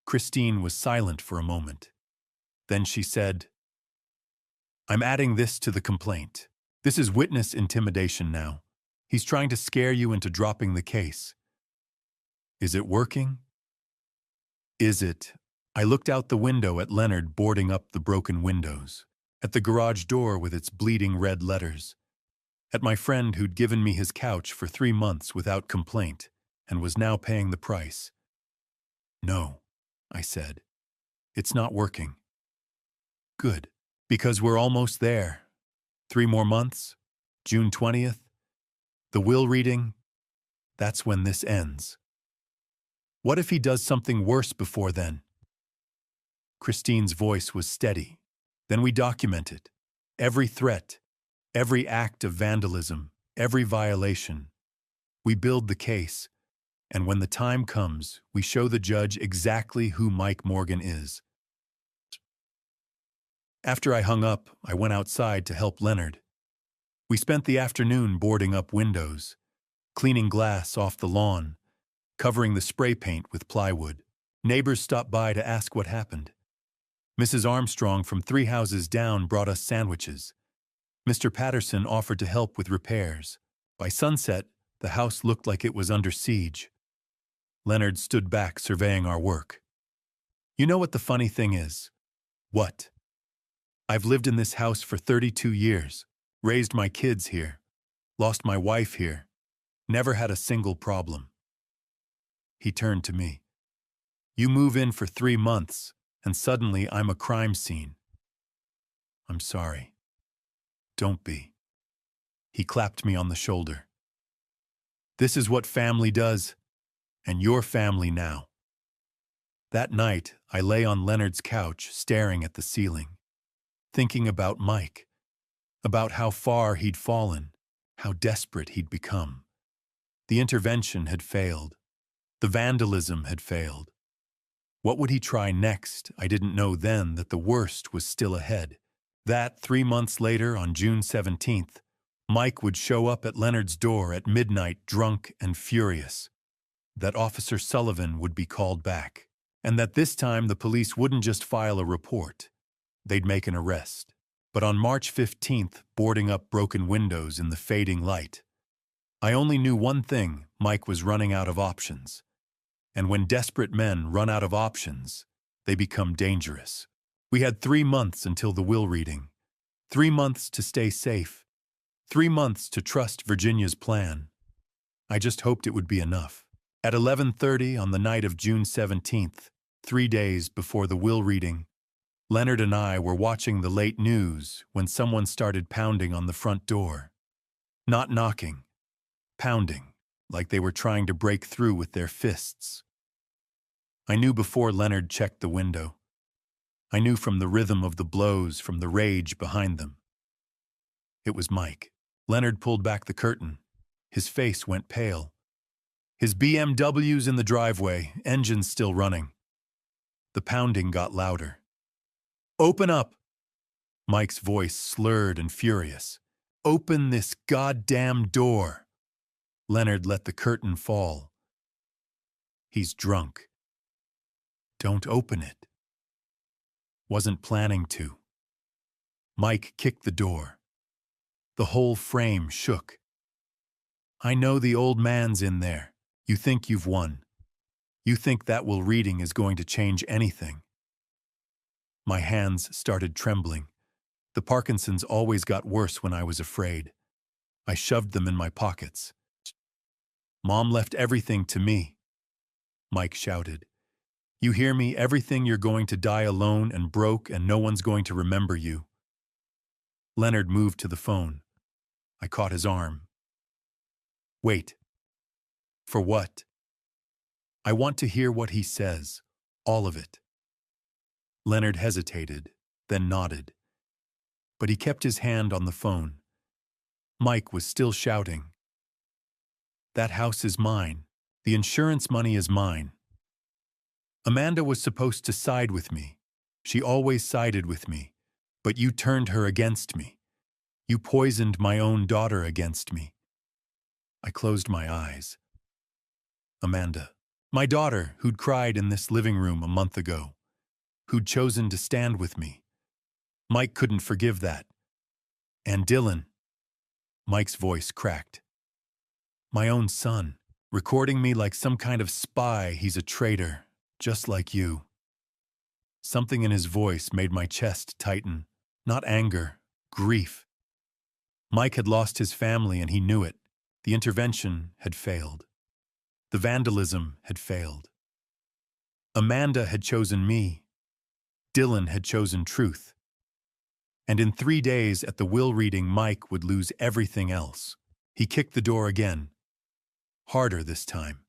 Christine was silent for a moment. Then she said, I'm adding this to the complaint. This is witness intimidation now. He's trying to scare you into dropping the case. Is it working? Is it? I looked out the window at Leonard boarding up the broken windows, at the garage door with its bleeding red letters, at my friend who'd given me his couch for 3 months without complaint and was now paying the price. No, I said. It's not working. Good, because we're almost there. 3 more months, June 20th. The will reading, that's when this ends. What if he does something worse before then? Christine's voice was steady. Then we document it. Every threat, every act of vandalism, every violation. We build the case, and when the time comes, we show the judge exactly who Mike Morgan is. After I hung up, I went outside to help Leonard. We spent the afternoon boarding up windows, cleaning glass off the lawn, covering the spray paint with plywood. Neighbors stopped by to ask what happened. Mrs. Armstrong from 3 houses down brought us sandwiches. Mr. Patterson offered to help with repairs. By sunset, the house looked like it was under siege. Leonard stood back surveying our work. You know what the funny thing is? What? I've lived in this house for 32 years, raised my kids here, lost my wife here, never had a single problem. He turned to me. You move in for 3 months, and suddenly I'm a crime scene. I'm sorry. Don't be. He clapped me on the shoulder. This is what family does, and you're family now. That night, I lay on Leonard's couch staring at the ceiling, thinking about Mike, about how far he'd fallen, how desperate he'd become. The intervention had failed. The vandalism had failed. What would he try next? I didn't know then that the worst was still ahead. That 3 months later, on June 17th, Mike would show up at Leonard's door at midnight drunk and furious. That Officer Sullivan would be called back. And that this time the police wouldn't just file a report. They'd make an arrest. But on March 15th, boarding up broken windows in the fading light, I only knew one thing: Mike was running out of options. And when desperate men run out of options, they become dangerous. We had 3 months until the will reading. 3 months to stay safe. 3 months to trust Virginia's plan. I just hoped it would be enough. At 11:30 on the night of June 17th, 3 days before the will reading, Leonard and I were watching the late news when someone started pounding on the front door. Not knocking, pounding, like they were trying to break through with their fists. I knew before Leonard checked the window. I knew from the rhythm of the blows, from the rage behind them. It was Mike. Leonard pulled back the curtain. His face went pale. His BMW's in the driveway, engines still running. The pounding got louder. Open up! Mike's voice slurred and furious. Open this goddamn door! Leonard let the curtain fall. He's drunk. Don't open it. Wasn't planning to. Mike kicked the door. The whole frame shook. I know the old man's in there. You think you've won. You think that will reading is going to change anything. My hands started trembling. The Parkinson's always got worse when I was afraid. I shoved them in my pockets. Mom left everything to me, Mike shouted. You hear me? Everything. You're going to die alone and broke, and no one's going to remember you. Leonard moved to the phone. I caught his arm. Wait. For what? I want to hear what he says. All of it. Leonard hesitated, then nodded. But he kept his hand on the phone. Mike was still shouting. That house is mine. The insurance money is mine. Amanda was supposed to side with me. She always sided with me. But you turned her against me. You poisoned my own daughter against me. I closed my eyes. Amanda, my daughter, who'd cried in this living room a month ago, who'd chosen to stand with me. Mike couldn't forgive that. And Dylan. Mike's voice cracked. My own son, recording me like some kind of spy. He's a traitor, just like you. Something in his voice made my chest tighten. Not anger, grief. Mike had lost his family and he knew it. The intervention had failed. The vandalism had failed. Amanda had chosen me. Dylan had chosen truth. And in 3 days at the will reading, Mike would lose everything else. He kicked the door again. Harder this time.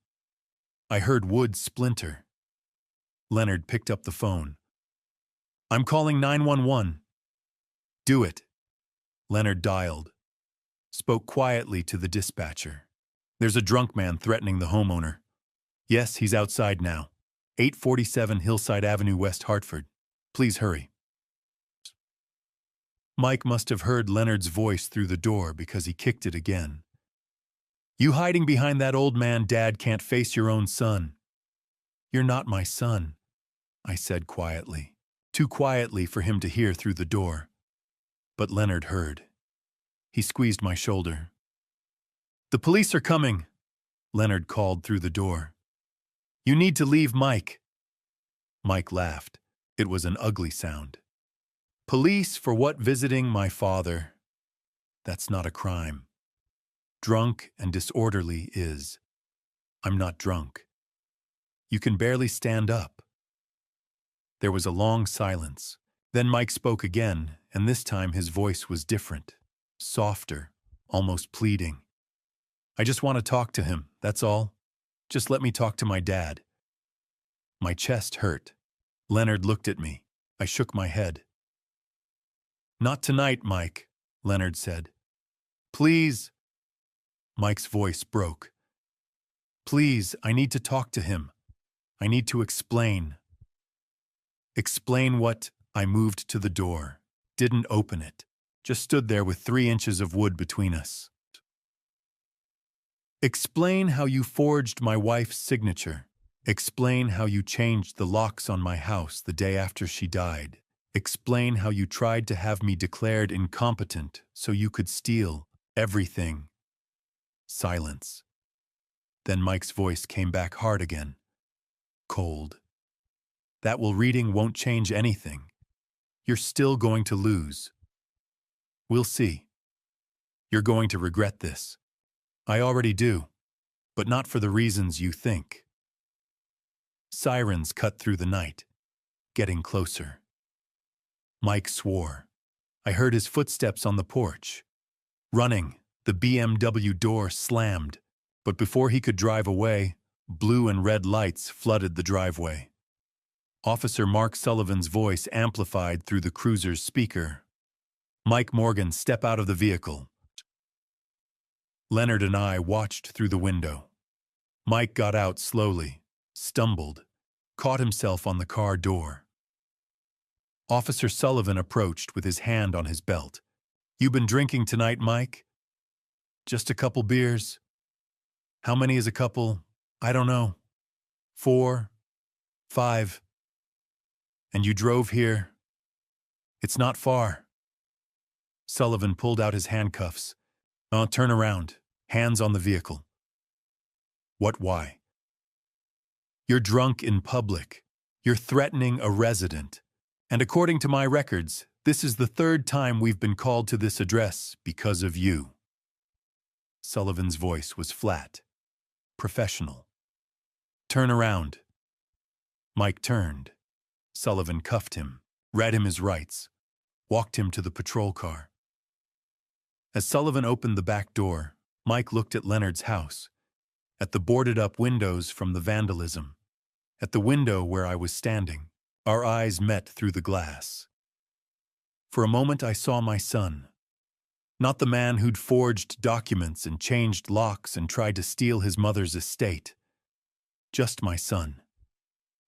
I heard wood splinter. Leonard picked up the phone. I'm calling 911. Do it. Leonard dialed. Spoke quietly to the dispatcher. There's a drunk man threatening the homeowner. Yes, he's outside now. 847 Hillside Avenue, West Hartford. Please hurry. Mike must have heard Leonard's voice through the door because he kicked it again. You hiding behind that old man, Dad, can't face your own son. You're not my son, I said quietly. Too quietly for him to hear through the door. But Leonard heard. He squeezed my shoulder. The police are coming, Leonard called through the door. You need to leave, Mike. Mike laughed. It was an ugly sound. Police for what? Visiting my father. That's not a crime. Drunk and disorderly is. I'm not drunk. You can barely stand up. There was a long silence. Then Mike spoke again, and this time his voice was different, softer, almost pleading. I just want to talk to him, that's all. Just let me talk to my dad. My chest hurt. Leonard looked at me. I shook my head. Not tonight, Mike, Leonard said. Please. Mike's voice broke. Please, I need to talk to him. I need to explain. Explain what? I moved to the door. Didn't open it. Just stood there with 3 inches of wood between us. Explain how you forged my wife's signature. Explain how you changed the locks on my house the day after she died. Explain how you tried to have me declared incompetent so you could steal everything. Silence. Then Mike's voice came back hard again. Cold. That will reading won't change anything. You're still going to lose. We'll see. You're going to regret this. I already do, but not for the reasons you think. Sirens cut through the night, getting closer. Mike swore. I heard his footsteps on the porch. Running, the BMW door slammed, but before he could drive away, blue and red lights flooded the driveway. Officer Mark Sullivan's voice amplified through the cruiser's speaker. Mike Morgan, step out of the vehicle. Leonard and I watched through the window. Mike got out slowly, stumbled, caught himself on the car door. Officer Sullivan approached with his hand on his belt. You been drinking tonight, Mike? Just a couple beers. How many is a couple? I don't know. 4, 5. And you drove here? It's not far. Sullivan pulled out his handcuffs. Turn around. Hands on the vehicle. What, why? You're drunk in public. You're threatening a resident. And according to my records, this is the 3rd time we've been called to this address because of you. Sullivan's voice was flat. professional. Turn around. Mike turned. Sullivan cuffed him, read him his rights, walked him to the patrol car. As Sullivan opened the back door, Mike looked at Leonard's house, at the boarded-up windows from the vandalism, at the window where I was standing. Our eyes met through the glass. For a moment I saw my son. Not the man who'd forged documents and changed locks and tried to steal his mother's estate. Just my son,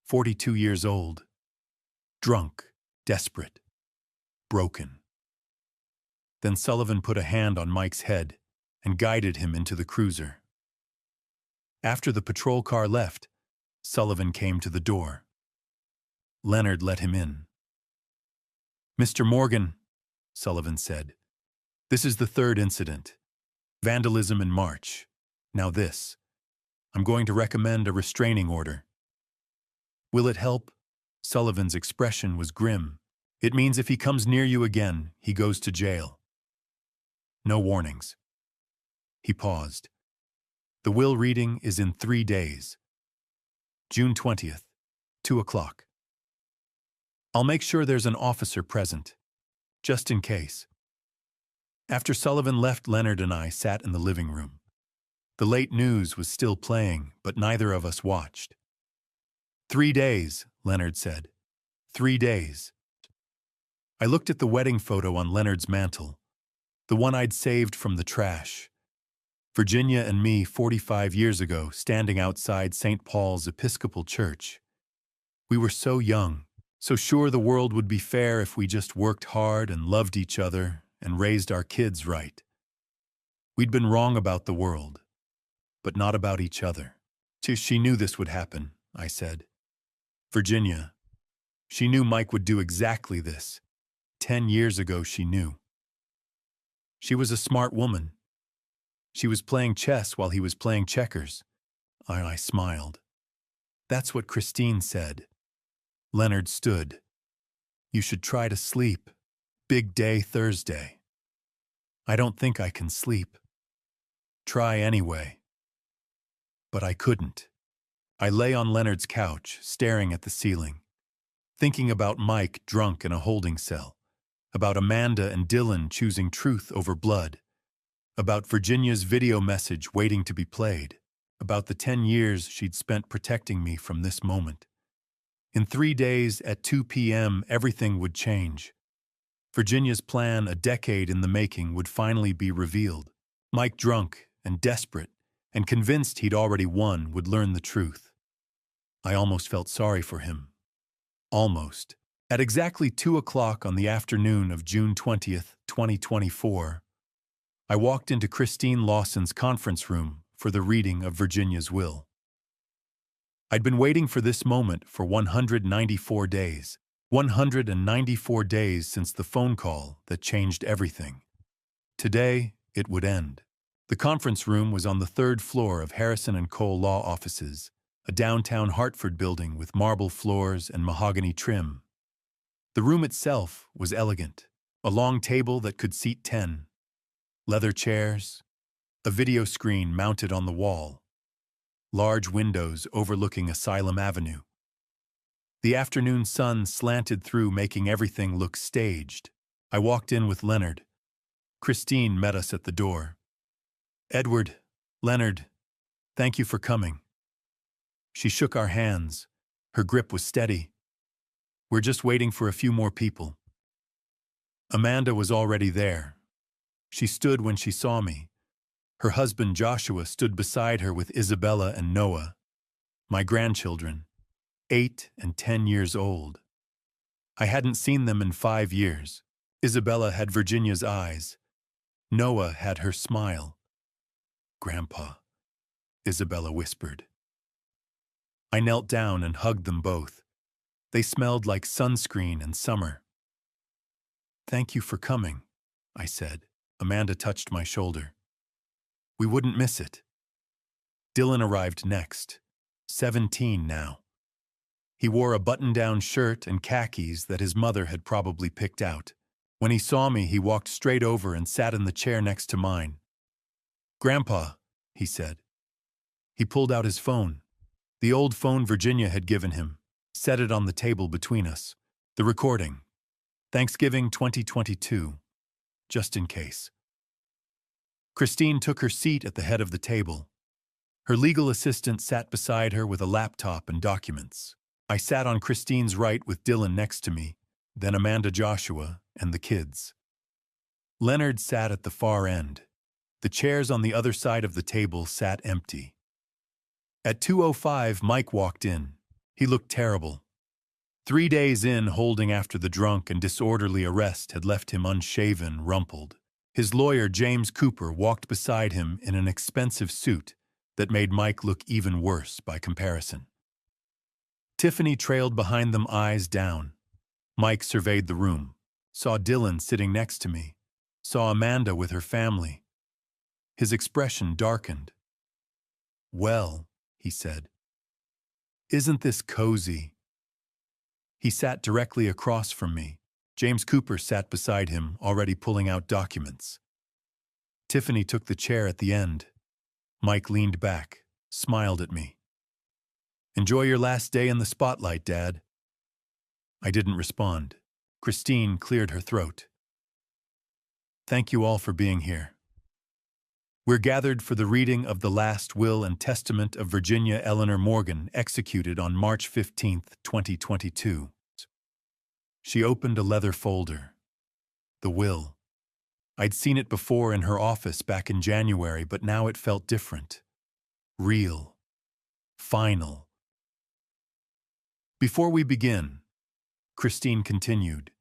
42 years old, drunk, desperate, broken. Then Sullivan put a hand on Mike's head and guided him into the cruiser. After the patrol car left, Sullivan came to the door. Leonard let him in. "Mr. Morgan," Sullivan said, "this is the third incident. Vandalism in March. Now this. I'm going to recommend a restraining order." "Will it help?" Sullivan's expression was grim. "It means if he comes near you again, he goes to jail. No warnings." He paused. "The will reading is in 3 days. June 20th, 2 o'clock. I'll make sure there's an officer present, just in case." After Sullivan left, Leonard and I sat in the living room. The late news was still playing, but neither of us watched. 3 days, Leonard said. 3 days. I looked at the wedding photo on Leonard's mantle, the one I'd saved from the trash. Virginia and me 45 years ago, standing outside St. Paul's Episcopal Church. We were so young, so sure the world would be fair if we just worked hard and loved each other and raised our kids right. We'd been wrong about the world, but not about each other. She knew this would happen, I said. Virginia. She knew Mike would do exactly this. 10 years ago she knew. She was a smart woman. She was playing chess while he was playing checkers. I smiled. That's what Christine said. Leonard stood. You should try to sleep. Big day Thursday. I don't think I can sleep. Try anyway. But I couldn't. I lay on Leonard's couch, staring at the ceiling, thinking about Mike drunk in a holding cell, about Amanda and Dylan choosing truth over blood, about Virginia's video message waiting to be played, about the 10 years she'd spent protecting me from this moment. In 3 days, at 2 p.m., everything would change. Virginia's plan, a decade in the making, would finally be revealed. Mike, drunk and desperate and convinced he'd already won, would learn the truth. I almost felt sorry for him. Almost. At exactly 2 o'clock on the afternoon of June 20th, 2024, I walked into Christine Lawson's conference room for the reading of Virginia's will. I'd been waiting for this moment for 194 days. 194 days since the phone call that changed everything. Today, it would end. The conference room was on the 3rd floor of Harrison & Cole Law Offices, a downtown Hartford building with marble floors and mahogany trim. The room itself was elegant. A long table that could seat 10. Leather chairs. A video screen mounted on the wall. Large windows overlooking Asylum Avenue. The afternoon sun slanted through, making everything look staged. I walked in with Leonard. Christine met us at the door. Edward, Leonard, thank you for coming. She shook our hands. Her grip was steady. We're just waiting for a few more people. Amanda was already there. She stood when she saw me. Her husband Joshua stood beside her with Isabella and Noah, my grandchildren, 8 and 10 years old. I hadn't seen them in 5 years. Isabella had Virginia's eyes. Noah had her smile. Grandpa, Isabella whispered. I knelt down and hugged them both. They smelled like sunscreen and summer. Thank you for coming, I said. Amanda touched my shoulder. We wouldn't miss it. Dylan arrived next, 17 now. He wore a button-down shirt and khakis that his mother had probably picked out. When he saw me, he walked straight over and sat in the chair next to mine. Grandpa, he said. He pulled out his phone, the old phone Virginia had given him, set it on the table between us. The recording. Thanksgiving 2022. Just in case. Christine took her seat at the head of the table. Her legal assistant sat beside her with a laptop and documents. I sat on Christine's right with Dylan next to me, then Amanda, Joshua, and the kids. Leonard sat at the far end. The chairs on the other side of the table sat empty. At 2:05, Mike walked in. He looked terrible. 3 days in, holding after the drunk and disorderly arrest had left him unshaven, rumpled. His lawyer, James Cooper, walked beside him in an expensive suit that made Mike look even worse by comparison. Tiffany trailed behind them, eyes down. Mike surveyed the room, saw Dylan sitting next to me, saw Amanda with her family. His expression darkened. "Well," he said, "isn't this cozy?" He sat directly across from me. James Cooper sat beside him, already pulling out documents. Tiffany took the chair at the end. Mike leaned back, smiled at me. "Enjoy your last day in the spotlight, Dad." I didn't respond. Christine cleared her throat. "Thank you all for being here. We're gathered for the reading of the last will and testament of Virginia Eleanor Morgan, executed on March 15, 2022. She opened a leather folder. The will. I'd seen it before in her office back in January, but now it felt different. Real. Final. Before we begin, Christine continued,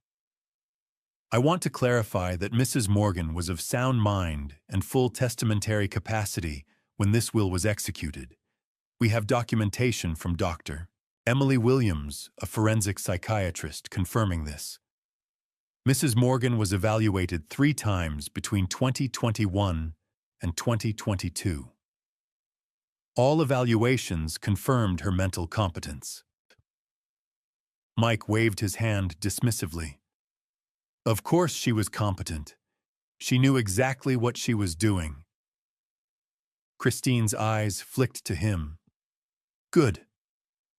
"I want to clarify that Mrs. Morgan was of sound mind and full testamentary capacity when this will was executed. We have documentation from Dr. Emily Williams, a forensic psychiatrist, confirming this. Mrs. Morgan was evaluated 3 times between 2021 and 2022. All evaluations confirmed her mental competence." Mike waved his hand dismissively. Of course she was competent. She knew exactly what she was doing. Christine's eyes flicked to him. "Good.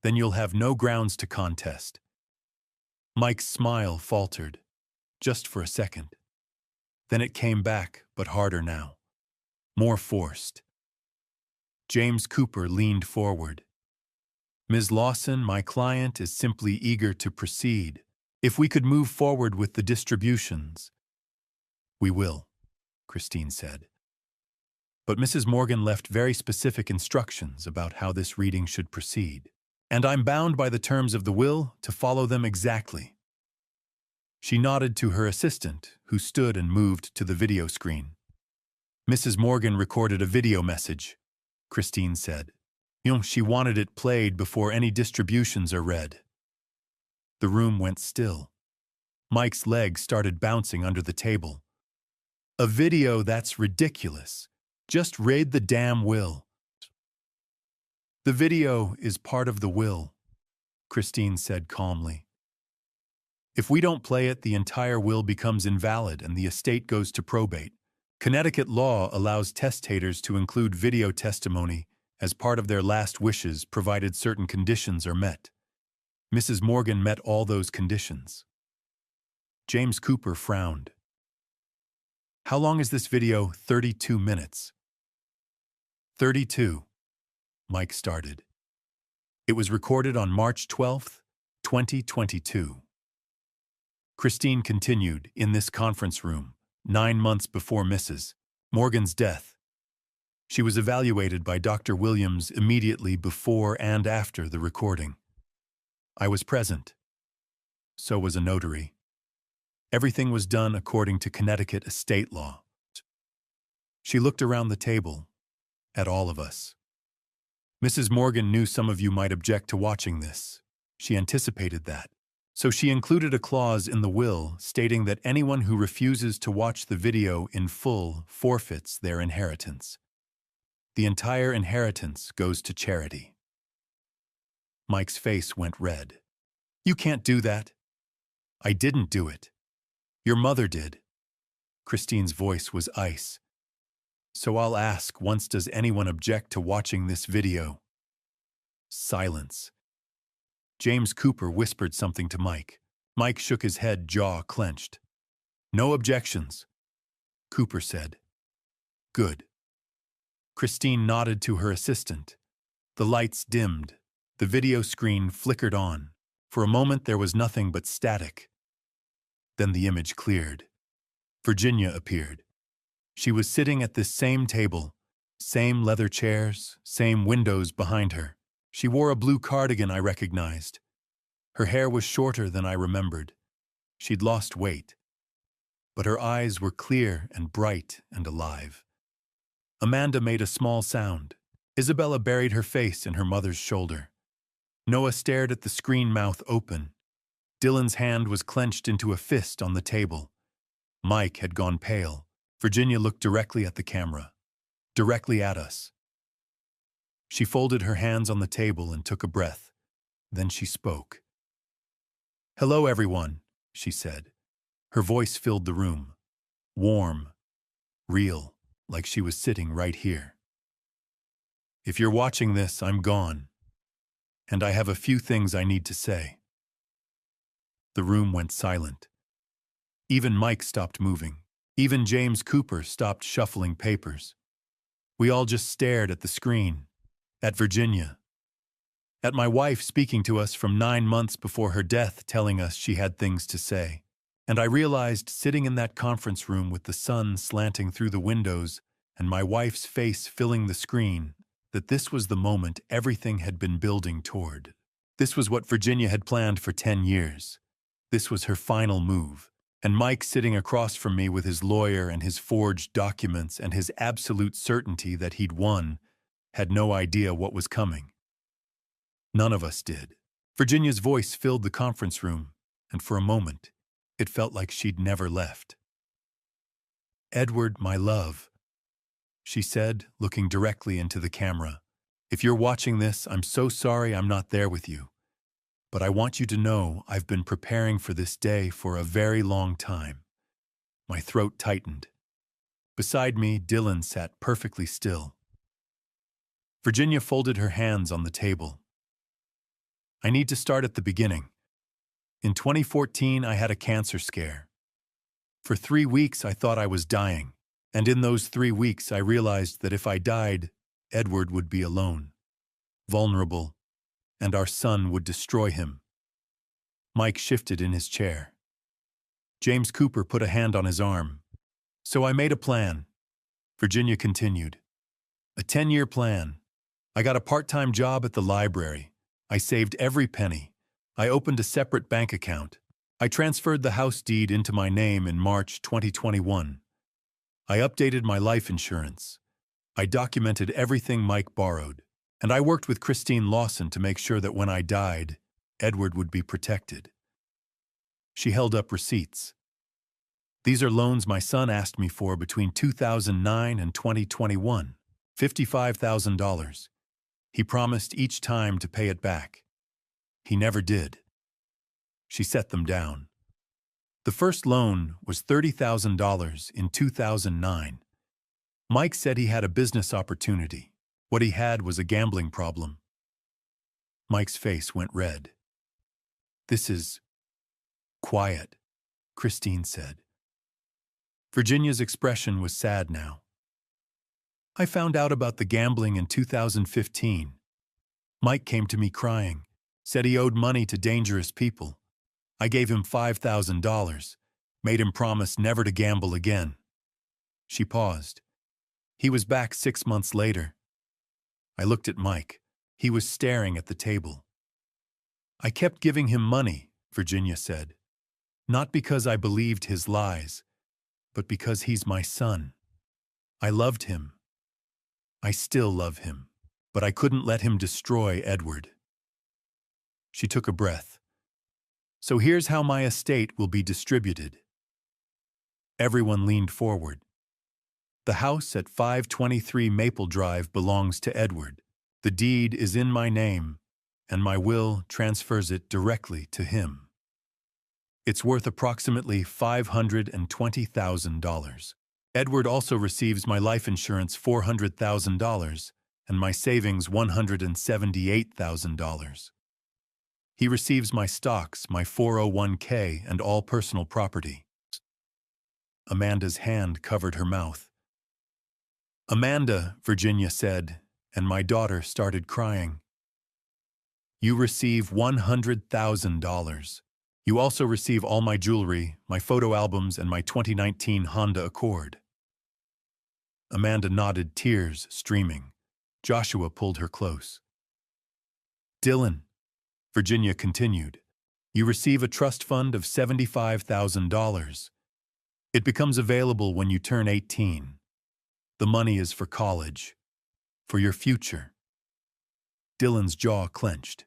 Then you'll have no grounds to contest." Mike's smile faltered, just for a second. Then it came back, but harder now. More forced. James Cooper leaned forward. "Ms. Lawson, my client is simply eager to proceed. If we could move forward with the distributions." "We will," Christine said. "But Mrs. Morgan left very specific instructions about how this reading should proceed, and I'm bound by the terms of the will to follow them exactly." She nodded to her assistant, who stood and moved to the video screen. "Mrs. Morgan recorded a video message," Christine said. "She wanted it played before any distributions are read." The room went still. Mike's legs started bouncing under the table. "A video? That's ridiculous. Just read the damn will." "The video is part of the will," Christine said calmly. "If we don't play it, the entire will becomes invalid and the estate goes to probate. Connecticut law allows testators to include video testimony as part of their last wishes, provided certain conditions are met. Mrs. Morgan met all those conditions." James Cooper frowned. "How long is this video?" 32 minutes. 32. Mike started. "It was recorded on March 12, 2022. Christine continued, in this conference room, 9 months before Mrs. Morgan's death. She was evaluated by Dr. Williams immediately before and after the recording. I was present. So was a notary. Everything was done according to Connecticut estate law." She looked around the table, at all of us. "Mrs. Morgan knew some of you might object to watching this. She anticipated that. So she included a clause in the will stating that anyone who refuses to watch the video in full forfeits their inheritance. The entire inheritance goes to charity." Mike's face went red. "You can't do that." "I didn't do it. Your mother did." Christine's voice was ice. So I'll ask once, does anyone object to watching this video? Silence. James Cooper whispered something to Mike. Mike shook his head, jaw clenched. No objections, Cooper said. Good. Christine nodded to her assistant. The lights dimmed. The video screen flickered on. For a moment there was nothing but static. Then the image cleared. Virginia appeared. She was sitting at this same table, same leather chairs, same windows behind her. She wore a blue cardigan I recognized. Her hair was shorter than I remembered. She'd lost weight. But her eyes were clear and bright and alive. Amanda made a small sound. Isabella buried her face in her mother's shoulder. Noah stared at the screen, mouth open. Dylan's hand was clenched into a fist on the table. Mike had gone pale. Virginia looked directly at the camera, directly at us. She folded her hands on the table and took a breath. Then she spoke. "Hello, everyone," she said. Her voice filled the room. Warm, real, like she was sitting right here. "If you're watching this, I'm gone. And I have a few things I need to say." The room went silent. Even Mike stopped moving. Even James Cooper stopped shuffling papers. We all just stared at the screen, at Virginia, at my wife speaking to us from 9 months before her death, telling us she had things to say. And I realized, sitting in that conference room with the sun slanting through the windows and my wife's face filling the screen, that this was the moment everything had been building toward. This was what Virginia had planned for 10 years. This was her final move. And Mike, sitting across from me with his lawyer and his forged documents and his absolute certainty that he'd won, had no idea what was coming. None of us did. Virginia's voice filled the conference room, and for a moment, it felt like she'd never left. "Edward, my love," she said, looking directly into the camera. "If you're watching this, I'm so sorry I'm not there with you. But I want you to know I've been preparing for this day for a very long time." My throat tightened. Beside me, Dylan sat perfectly still. Virginia folded her hands on the table. "I need to start at the beginning. In 2014, I had a cancer scare. For 3 weeks, I thought I was dying. And in those 3 weeks, I realized that if I died, Edward would be alone, vulnerable, and our son would destroy him." Mike shifted in his chair. James Cooper put a hand on his arm. "So I made a plan," Virginia continued. "A 10-year plan. I got a part-time job at the library. I saved every penny. I opened a separate bank account. I transferred the house deed into my name in March 2021. I updated my life insurance. I documented everything Mike borrowed. And I worked with Christine Lawson to make sure that when I died, Edward would be protected." She held up receipts. "These are loans my son asked me for between 2009 and 2021, $55,000. He promised each time to pay it back. He never did." She set them down. "The first loan was $30,000 in 2009. Mike said he had a business opportunity. What he had was a gambling problem." Mike's face went red. "This is quiet," Christine said. Virginia's expression was sad now. "I found out about the gambling in 2015. Mike came to me crying, said he owed money to dangerous people. I gave him $5,000, made him promise never to gamble again." She paused. "He was back 6 months later. I looked at Mike. He was staring at the table. I kept giving him money," Virginia said. "Not because I believed his lies, but because he's my son. I loved him. I still love him, but I couldn't let him destroy Edward." She took a breath. "So here's how my estate will be distributed." Everyone leaned forward. "The house at 523 Maple Drive belongs to Edward. The deed is in my name, and my will transfers it directly to him. It's worth approximately $520,000. Edward also receives my life insurance $400,000 and my savings $178,000. He receives my stocks, my 401k, and all personal property. Amanda's hand covered her mouth. Amanda, Virginia said, and my daughter started crying. You receive $100,000. You also receive all my jewelry, my photo albums, and my 2019 Honda Accord. Amanda nodded, tears streaming. Joshua pulled her close. Dylan, Virginia continued, you receive a trust fund of $75,000. It becomes available when you turn 18. The money is for college, for your future. Dylan's jaw clenched.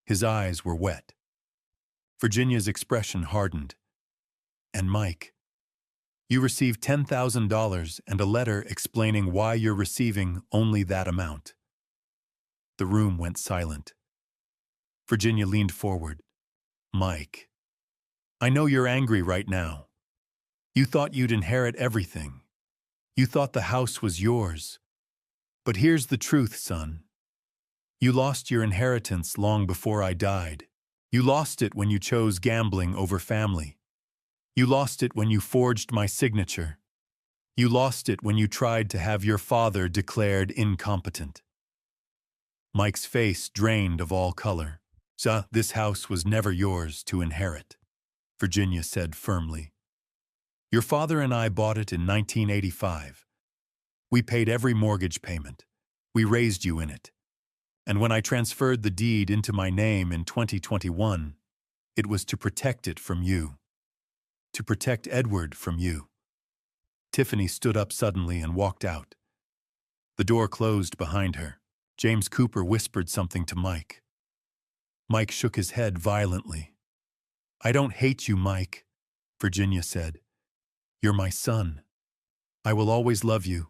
His eyes were wet. Virginia's expression hardened. And Mike, you receive $10,000 and a letter explaining why you're receiving only that amount. The room went silent. Virginia leaned forward. Mike, I know you're angry right now. You thought you'd inherit everything. You thought the house was yours. But here's the truth, son. You lost your inheritance long before I died. You lost it when you chose gambling over family. You lost it when you forged my signature. You lost it when you tried to have your father declared incompetent. Mike's face drained of all color. This house was never yours to inherit, Virginia said firmly. Your father and I bought it in 1985. We paid every mortgage payment. We raised you in it. And when I transferred the deed into my name in 2021, it was to protect it from you. To protect Edward from you. Tiffany stood up suddenly and walked out. The door closed behind her. James Cooper whispered something to Mike. Mike shook his head violently. I don't hate you, Mike, Virginia said. You're my son. I will always love you,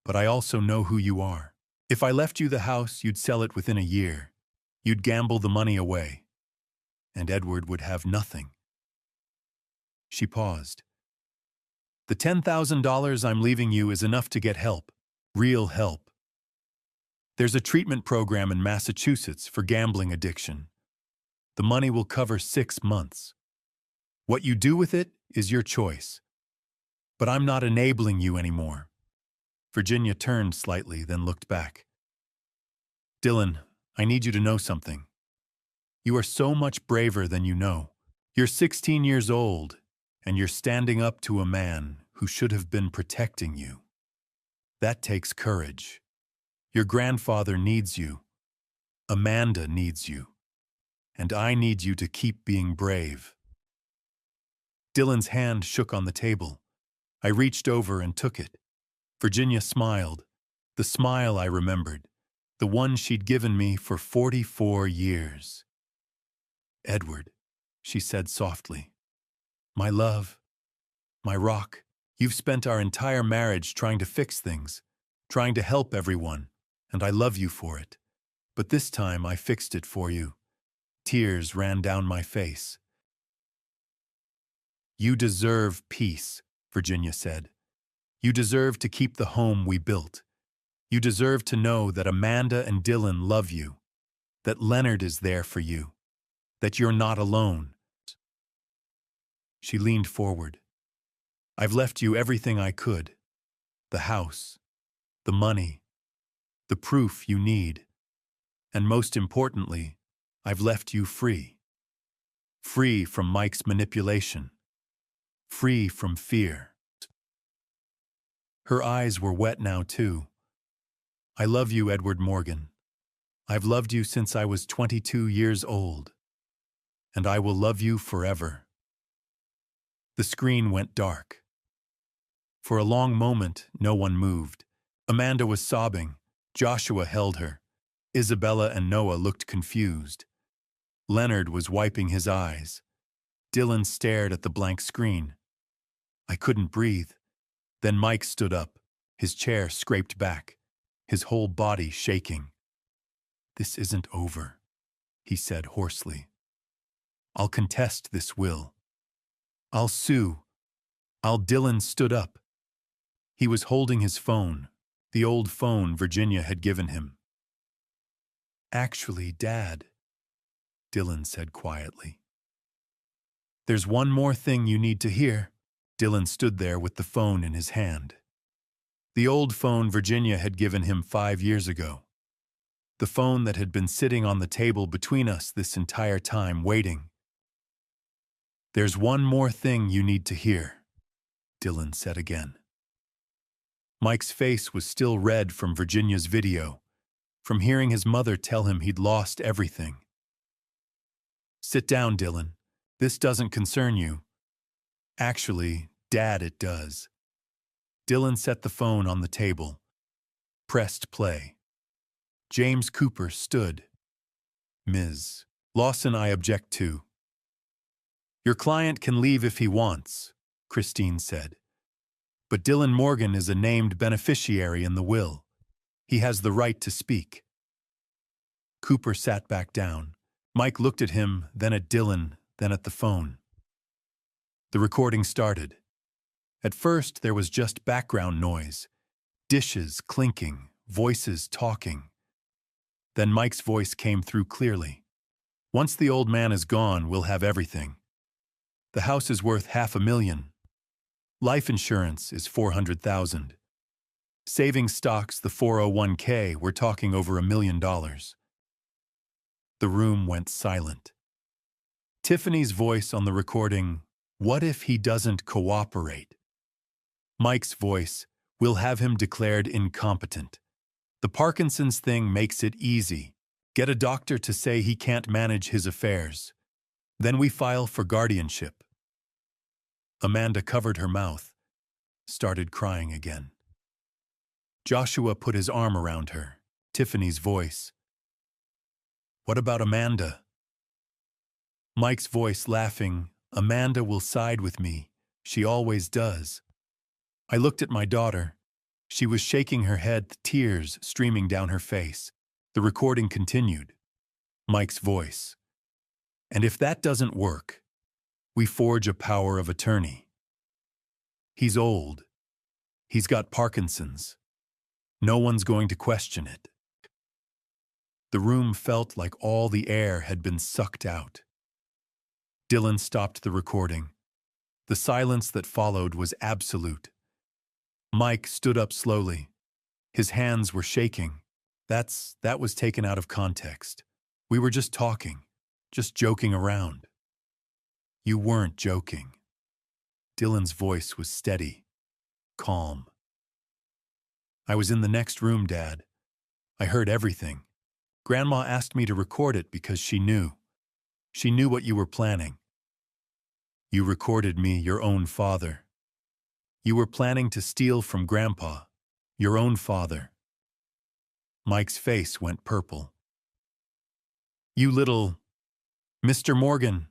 but I also know who you are. If I left you the house, you'd sell it within a year. You'd gamble the money away. And Edward would have nothing. She paused. The $10,000 I'm leaving you is enough to get help. Real help. There's a treatment program in Massachusetts for gambling addiction. The money will cover 6 months. What you do with it is your choice. But I'm not enabling you anymore. Virginia turned slightly, then looked back. Dylan, I need you to know something. You are so much braver than you know. You're 16 years old, and you're standing up to a man who should have been protecting you. That takes courage. Your grandfather needs you. Amanda needs you. And I need you to keep being brave. Dylan's hand shook on the table. I reached over and took it. Virginia smiled. The smile I remembered. The one she'd given me for 44 years. Edward, she said softly. My love, my rock, you've spent our entire marriage trying to fix things, trying to help everyone, and I love you for it. But this time I fixed it for you. Tears ran down my face. You deserve peace, Virginia said. You deserve to keep the home we built. You deserve to know that Amanda and Dylan love you, that Leonard is there for you, that you're not alone. She leaned forward. I've left you everything I could. The house, the money, the proof you need. And most importantly, I've left you free. Free from Mike's manipulation. Free from fear. Her eyes were wet now, too. I love you, Edward Morgan. I've loved you since I was 22 years old. And I will love you forever. The screen went dark. For a long moment, no one moved. Amanda was sobbing. Joshua held her. Isabella and Noah looked confused. Leonard was wiping his eyes. Dylan stared at the blank screen. I couldn't breathe. Then Mike stood up, his chair scraped back, his whole body shaking. This isn't over, he said hoarsely. I'll contest this will. I'll sue. Dylan stood up. He was holding his phone, the old phone Virginia had given him. "Actually, Dad," Dylan said quietly. "There's one more thing you need to hear." Dylan stood there with the phone in his hand. The old phone Virginia had given him 5 years ago. The phone that had been sitting on the table between us this entire time, waiting. "There's one more thing you need to hear," Dylan said again. Mike's face was still red from Virginia's video, from hearing his mother tell him he'd lost everything. "Sit down, Dylan. This doesn't concern you." "Actually, Dad, it does." Dylan set the phone on the table, pressed play. James Cooper stood. "Ms. Lawson, I object to." "Your client can leave if he wants," Christine said. "But Dylan Morgan is a named beneficiary in the will. He has the right to speak." Cooper sat back down. Mike looked at him, then at Dylan, then at the phone. The recording started. At first, there was just background noise, dishes clinking, voices talking. Then Mike's voice came through clearly. "Once the old man is gone, we'll have everything. The house is worth $500,000. Life insurance is $400,000. Savings stocks, the 401k, we're talking over $1 million. The room went silent. Tiffany's voice on the recording, "What if he doesn't cooperate?" Mike's voice, "We'll have him declared incompetent. The Parkinson's thing makes it easy. Get a doctor to say he can't manage his affairs. Then we file for guardianship." Amanda covered her mouth, started crying again. Joshua put his arm around her. Tiffany's voice, "What about Amanda?" Mike's voice laughing, "Amanda will side with me. She always does." I looked at my daughter. She was shaking her head, tears streaming down her face. The recording continued. Mike's voice, "And if that doesn't work, we forge a power of attorney. He's old. He's got Parkinson's. No one's going to question it." The room felt like all the air had been sucked out. Dylan stopped the recording. The silence that followed was absolute. Mike stood up slowly. His hands were shaking. That was taken out of context. We were just talking, just joking around." "You weren't joking." Dylan's voice was steady, calm. "I was in the next room, Dad. I heard everything. Grandma asked me to record it because she knew. She knew what you were planning. You recorded me, your own father. You were planning to steal from Grandpa, your own father." Mike's face went purple. "You little... Mr. Morgan."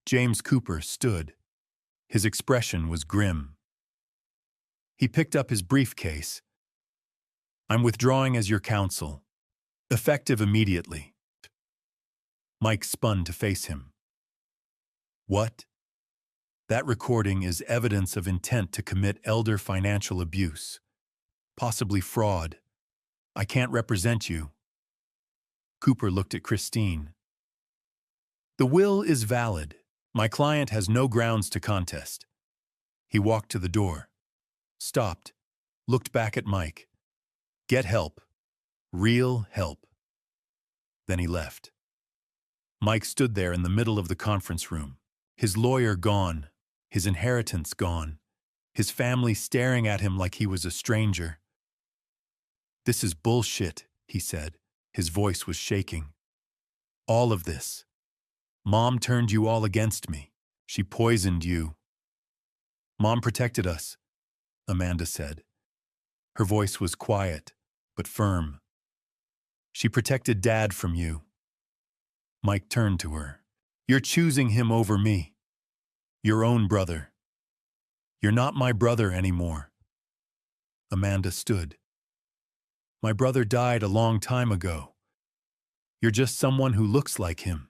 James Cooper stood. His expression was grim. He picked up his briefcase. "I'm withdrawing as your counsel. Effective immediately." Mike spun to face him. "What?" "That recording is evidence of intent to commit elder financial abuse, possibly fraud. I can't represent you." Cooper looked at Christine. "The will is valid. My client has no grounds to contest." He walked to the door, stopped, looked back at Mike. "Get help. Real help." Then he left. Mike stood there in the middle of the conference room, his lawyer gone, his inheritance gone, his family staring at him like he was a stranger. "This is bullshit," he said. His voice was shaking. "All of this. Mom turned you all against me. She poisoned you." "Mom protected us," Amanda said. Her voice was quiet, but firm. "She protected Dad from you." Mike turned to her. "You're choosing him over me. Your own brother. You're not my brother anymore." Amanda stood. "My brother died a long time ago. You're just someone who looks like him."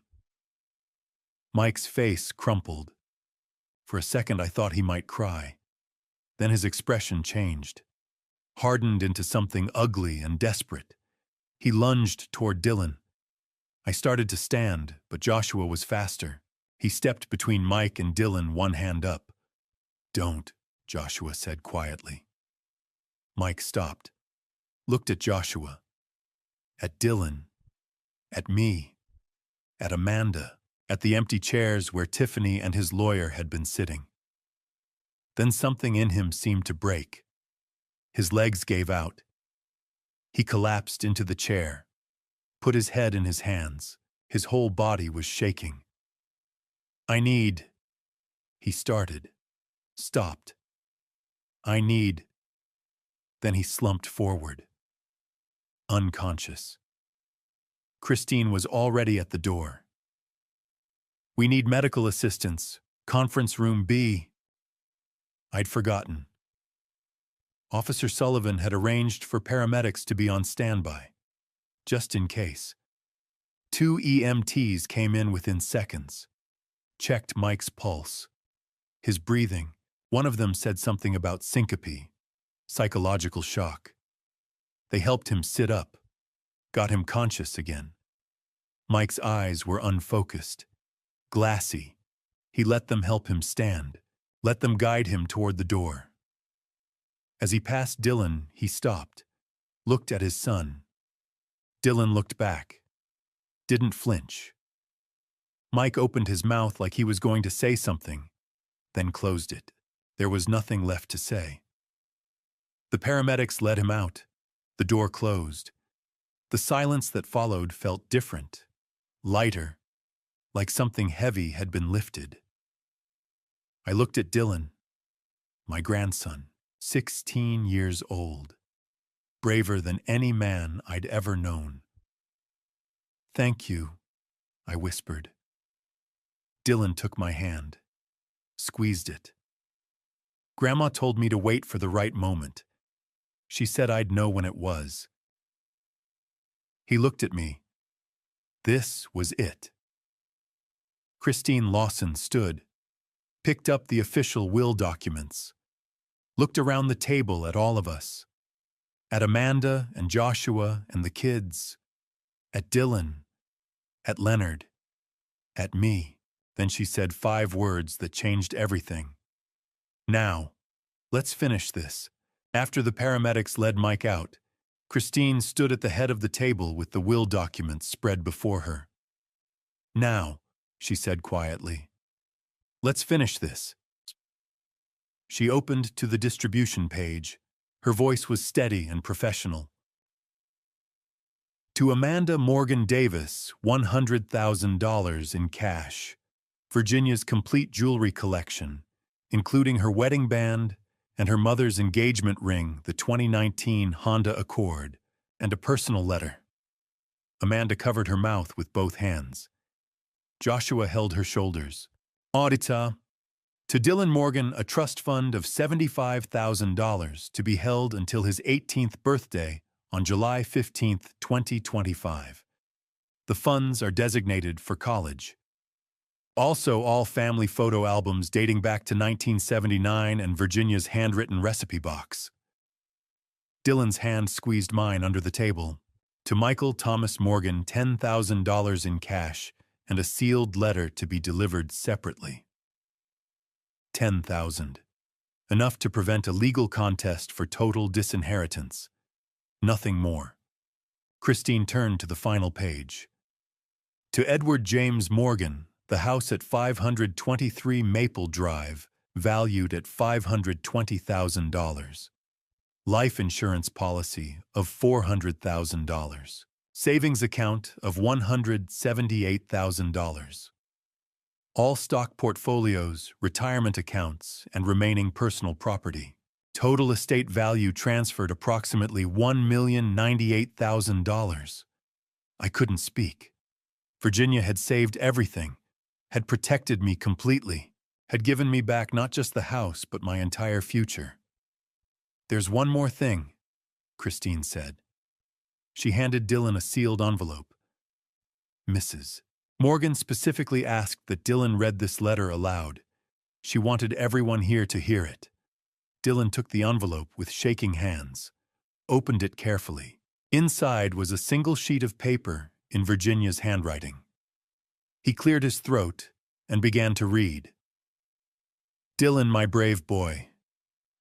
Mike's face crumpled. For a second I thought he might cry. Then his expression changed, hardened into something ugly and desperate. He lunged toward Dylan. I started to stand, but Joshua was faster. He stepped between Mike and Dylan, one hand up. "Don't," Joshua said quietly. Mike stopped, looked at Joshua, at Dylan, at me, at Amanda, at the empty chairs where Tiffany and his lawyer had been sitting. Then something in him seemed to break. His legs gave out. He collapsed into the chair, put his head in his hands. His whole body was shaking. "I need," he started, stopped. "I need." Then he slumped forward, unconscious. Christine was already at the door. "We need medical assistance. Conference room B." I'd forgotten. Officer Sullivan had arranged for paramedics to be on standby, just in case. 2 EMTs came in within seconds, checked Mike's pulse, his breathing. One of them said something about syncope, psychological shock. They helped him sit up, got him conscious again. Mike's eyes were unfocused, glassy. He let them help him stand, let them guide him toward the door. As he passed Dylan, he stopped, looked at his son. Dylan looked back, didn't flinch. Mike opened his mouth like he was going to say something, then closed it. There was nothing left to say. The paramedics led him out. The door closed. The silence that followed felt different, lighter, like something heavy had been lifted. I looked at Dylan, my grandson, 16 years old, braver than any man I'd ever known. "Thank you," I whispered. Dylan took my hand, squeezed it. "Grandma told me to wait for the right moment. She said I'd know when it was." He looked at me. This was it. Christine Lawson stood, picked up the official will documents, looked around the table at all of us, at Amanda and Joshua and the kids, at Dylan, at Leonard, at me. Then she said 5 words that changed everything. "Now, let's finish this." After the paramedics led Mike out, Christine stood at the head of the table with the will documents spread before her. "Now," she said quietly, "let's finish this." She opened to the distribution page. Her voice was steady and professional. "To Amanda Morgan Davis, $100,000 in cash. Virginia's complete jewelry collection, including her wedding band and her mother's engagement ring, the 2019 Honda Accord, and a personal letter." Amanda covered her mouth with both hands. Joshua held her shoulders. "Auditor, to Dylan Morgan, a trust fund of $75,000 to be held until his 18th birthday on July 15, 2025. The funds are designated for college. Also, all family photo albums dating back to 1979 and Virginia's handwritten recipe box." Dylan's hand squeezed mine under the table. "To Michael Thomas Morgan, $10,000 in cash and a sealed letter to be delivered separately." 10,000. Enough to prevent a legal contest for total disinheritance. Nothing more. Christine turned to the final page. "To Edward James Morgan, the house at 523 Maple Drive, valued at $520,000. Life insurance policy of $400,000. Savings account of $178,000. All stock portfolios, retirement accounts, and remaining personal property. Total estate value transferred approximately $1,098,000. I couldn't speak. Virginia had saved everything, had protected me completely, had given me back not just the house, but my entire future. "There's one more thing," Christine said. She handed Dylan a sealed envelope. "Mrs. Morgan specifically asked that Dylan read this letter aloud. She wanted everyone here to hear it. Dylan took the envelope with shaking hands, opened it carefully. Inside was a single sheet of paper in Virginia's handwriting. He cleared his throat and began to read. Dylan, my brave boy,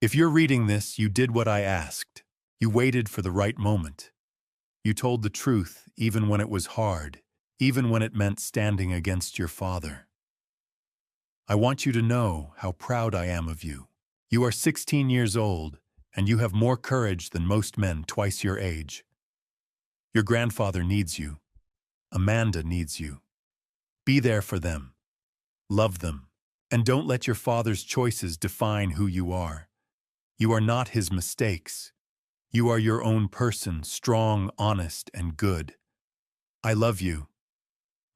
if you're reading this, you did what I asked. You waited for the right moment. You told the truth even when it was hard, even when it meant standing against your father. I want you to know how proud I am of you. You are 16 years old, and you have more courage than most men twice your age. Your grandfather needs you. Amanda needs you. Be there for them. Love them. And don't let your father's choices define who you are. You are not his mistakes. You are your own person, strong, honest, and good. I love you.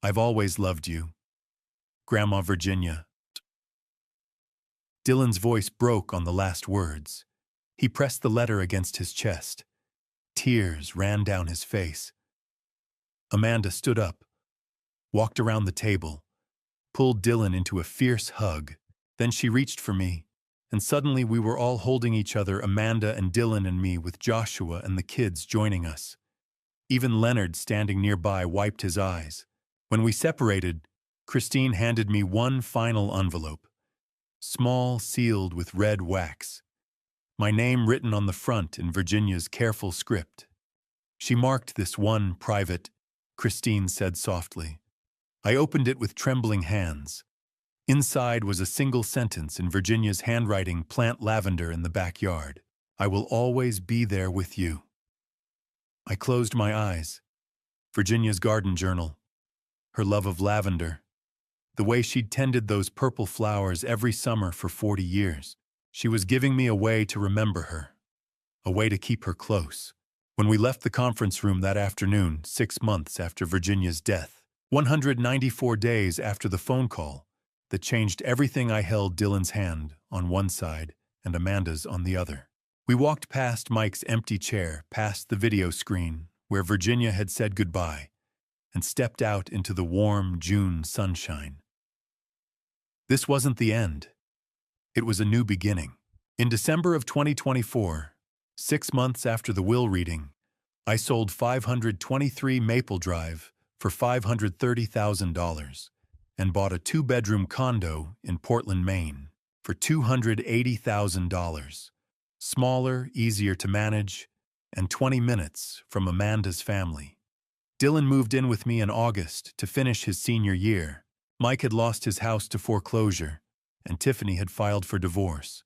I've always loved you. Grandma Virginia. Dylan's voice broke on the last words. He pressed the letter against his chest. Tears ran down his face. Amanda stood up, walked around the table, pulled Dylan into a fierce hug. Then she reached for me, and suddenly we were all holding each other, Amanda and Dylan and me, with Joshua and the kids joining us. Even Leonard, standing nearby, wiped his eyes. When we separated, Christine handed me one final envelope, small, sealed with red wax. My name written on the front in Virginia's careful script. She marked this one private, Christine said softly. I opened it with trembling hands. Inside was a single sentence in Virginia's handwriting, plant lavender in the backyard. I will always be there with you. I closed my eyes. Virginia's garden journal. Her love of lavender. The way she'd tended those purple flowers every summer for 40 years. She was giving me a way to remember her. A way to keep her close. When we left the conference room that afternoon, 6 months after Virginia's death, 194 days after the phone call that changed everything, I held Dylan's hand on one side and Amanda's on the other. We walked past Mike's empty chair, past the video screen where Virginia had said goodbye, and stepped out into the warm June sunshine. This wasn't the end. It was a new beginning. In December of 2024, 6 months after the will reading, I sold 523 Maple Drive for $530,000 and bought a 2-bedroom condo in Portland, Maine for $280,000. Smaller, easier to manage, and 20 minutes from Amanda's family. Dylan moved in with me in August to finish his senior year. Mike had lost his house to foreclosure, and Tiffany had filed for divorce.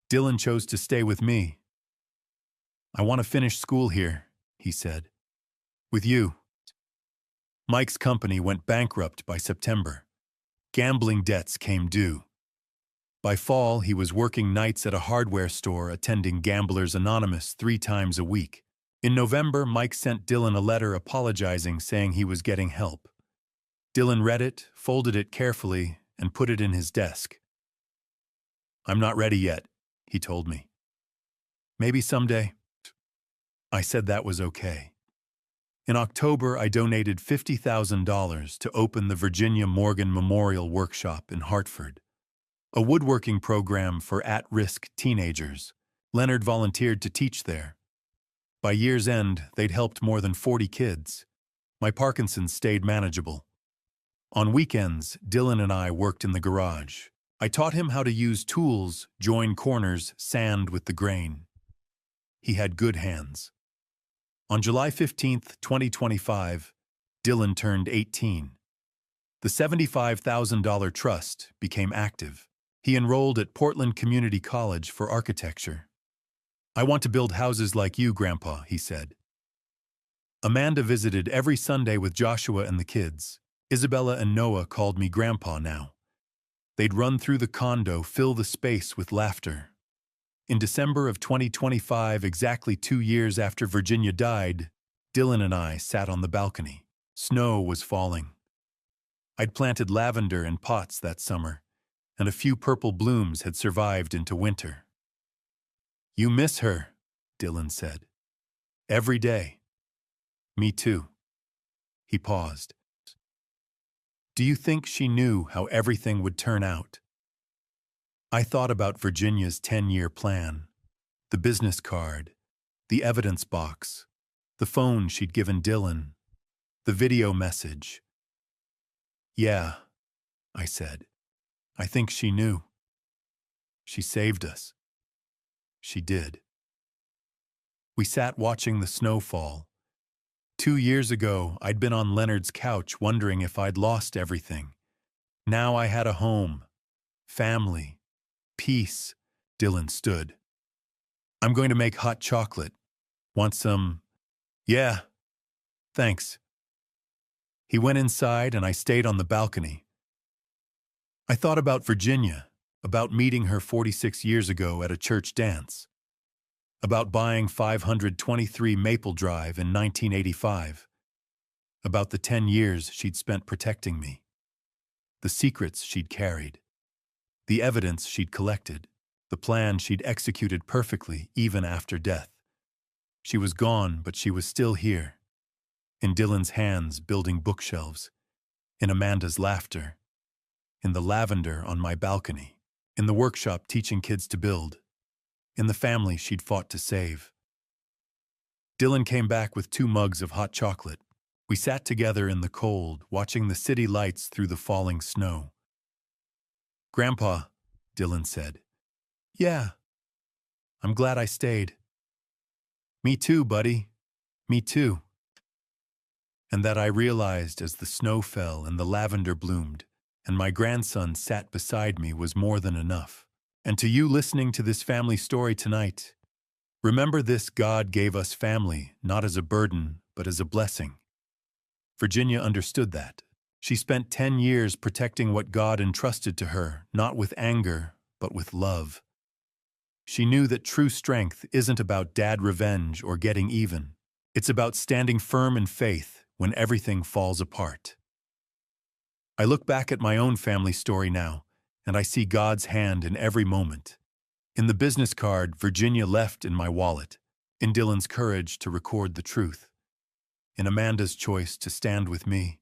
Dylan chose to stay with me. I want to finish school here, he said. With you. Mike's company went bankrupt by September. Gambling debts came due. By fall, he was working nights at a hardware store, attending Gamblers Anonymous 3 times a week. In November, Mike sent Dylan a letter apologizing, saying he was getting help. Dylan read it, folded it carefully, and put it in his desk. I'm not ready yet, he told me. Maybe someday. I said that was okay. In October, I donated $50,000 to open the Virginia Morgan Memorial Workshop in Hartford, a woodworking program for at-risk teenagers. Leonard volunteered to teach there. By year's end, they'd helped more than 40 kids. My Parkinson's stayed manageable. On weekends, Dylan and I worked in the garage. I taught him how to use tools, join corners, sand with the grain. He had good hands. On July 15, 2025, Dylan turned 18. The $75,000 trust became active. He enrolled at Portland Community College for architecture. I want to build houses like you, Grandpa, he said. Amanda visited every Sunday with Joshua and the kids. Isabella and Noah called me Grandpa now. They'd run through the condo, fill the space with laughter. In December of 2025, exactly 2 years after Virginia died, Dylan and I sat on the balcony. Snow was falling. I'd planted lavender in pots that summer, and a few purple blooms had survived into winter. You miss her, Dylan said. Every day. Me too. He paused. Do you think she knew how everything would turn out? I thought about Virginia's 10-year plan, the business card, the evidence box, the phone she'd given Dylan, the video message. Yeah, I said. I think she knew. She saved us. She did. We sat watching the snow fall. 2 years ago, I'd been on Leonard's couch wondering if I'd lost everything. Now I had a home, family, peace. Dylan stood. I'm going to make hot chocolate. Want some? Yeah, thanks. He went inside and I stayed on the balcony. I thought about Virginia, about meeting her 46 years ago at a church dance, about buying 523 Maple Drive in 1985, about the 10 years she'd spent protecting me, the secrets she'd carried, the evidence she'd collected, the plan she'd executed perfectly even after death. She was gone, but she was still here, in Dylan's hands building bookshelves, in Amanda's laughter, in the lavender on my balcony, in the workshop teaching kids to build, in the family she'd fought to save. Dylan came back with 2 mugs of hot chocolate. We sat together in the cold, watching the city lights through the falling snow. Grandpa, Dylan said. Yeah. I'm glad I stayed. Me too, buddy. Me too. And that I realized as the snow fell and the lavender bloomed, and my grandson sat beside me was more than enough. And to you listening to this family story tonight, remember this: God gave us family, not as a burden, but as a blessing. Virginia understood that. She spent 10 years protecting what God entrusted to her, not with anger, but with love. She knew that true strength isn't about dad revenge or getting even. It's about standing firm in faith when everything falls apart. I look back at my own family story now, and I see God's hand in every moment. In the business card Virginia left in my wallet, in Dylan's courage to record the truth, in Amanda's choice to stand with me,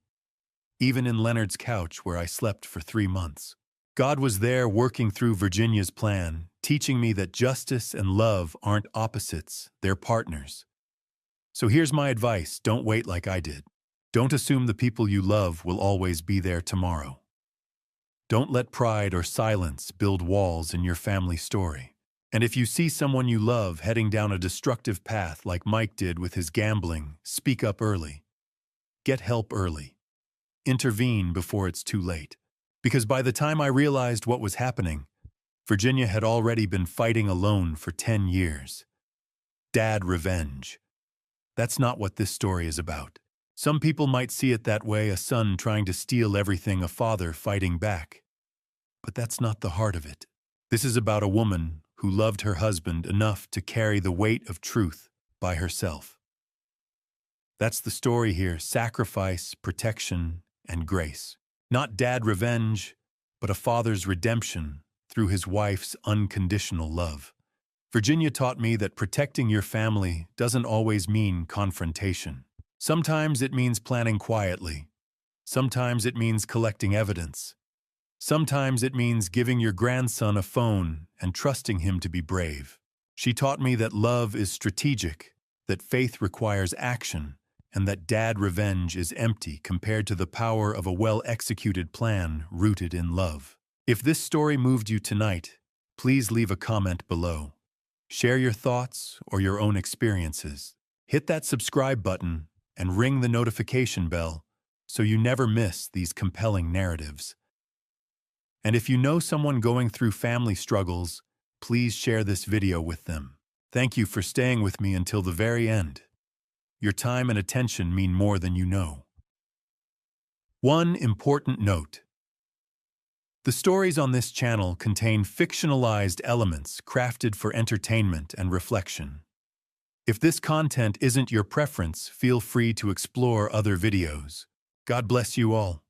even in Leonard's couch where I slept for 3 months. God was there working through Virginia's plan, teaching me that justice and love aren't opposites, they're partners. So here's my advice: don't wait like I did. Don't assume the people you love will always be there tomorrow. Don't let pride or silence build walls in your family story. And if you see someone you love heading down a destructive path like Mike did with his gambling, speak up early. Get help early. Intervene before it's too late. Because by the time I realized what was happening, Virginia had already been fighting alone for 10 years. Dad revenge. That's not what this story is about. Some people might see it that way: a son trying to steal everything, a father fighting back. But that's not the heart of it. This is about a woman who loved her husband enough to carry the weight of truth by herself. That's the story here: sacrifice, protection, and grace. Not dad revenge, but a father's redemption through his wife's unconditional love. Virginia taught me that protecting your family doesn't always mean confrontation. Sometimes it means planning quietly. Sometimes it means collecting evidence. Sometimes it means giving your grandson a phone and trusting him to be brave. She taught me that love is strategic, that faith requires action, and that dad revenge is empty compared to the power of a well-executed plan rooted in love. If this story moved you tonight, please leave a comment below. Share your thoughts or your own experiences. Hit that subscribe button and ring the notification bell so you never miss these compelling narratives. And if you know someone going through family struggles, please share this video with them. Thank you for staying with me until the very end. Your time and attention mean more than you know. One important note: the stories on this channel contain fictionalized elements crafted for entertainment and reflection. If this content isn't your preference, feel free to explore other videos. God bless you all.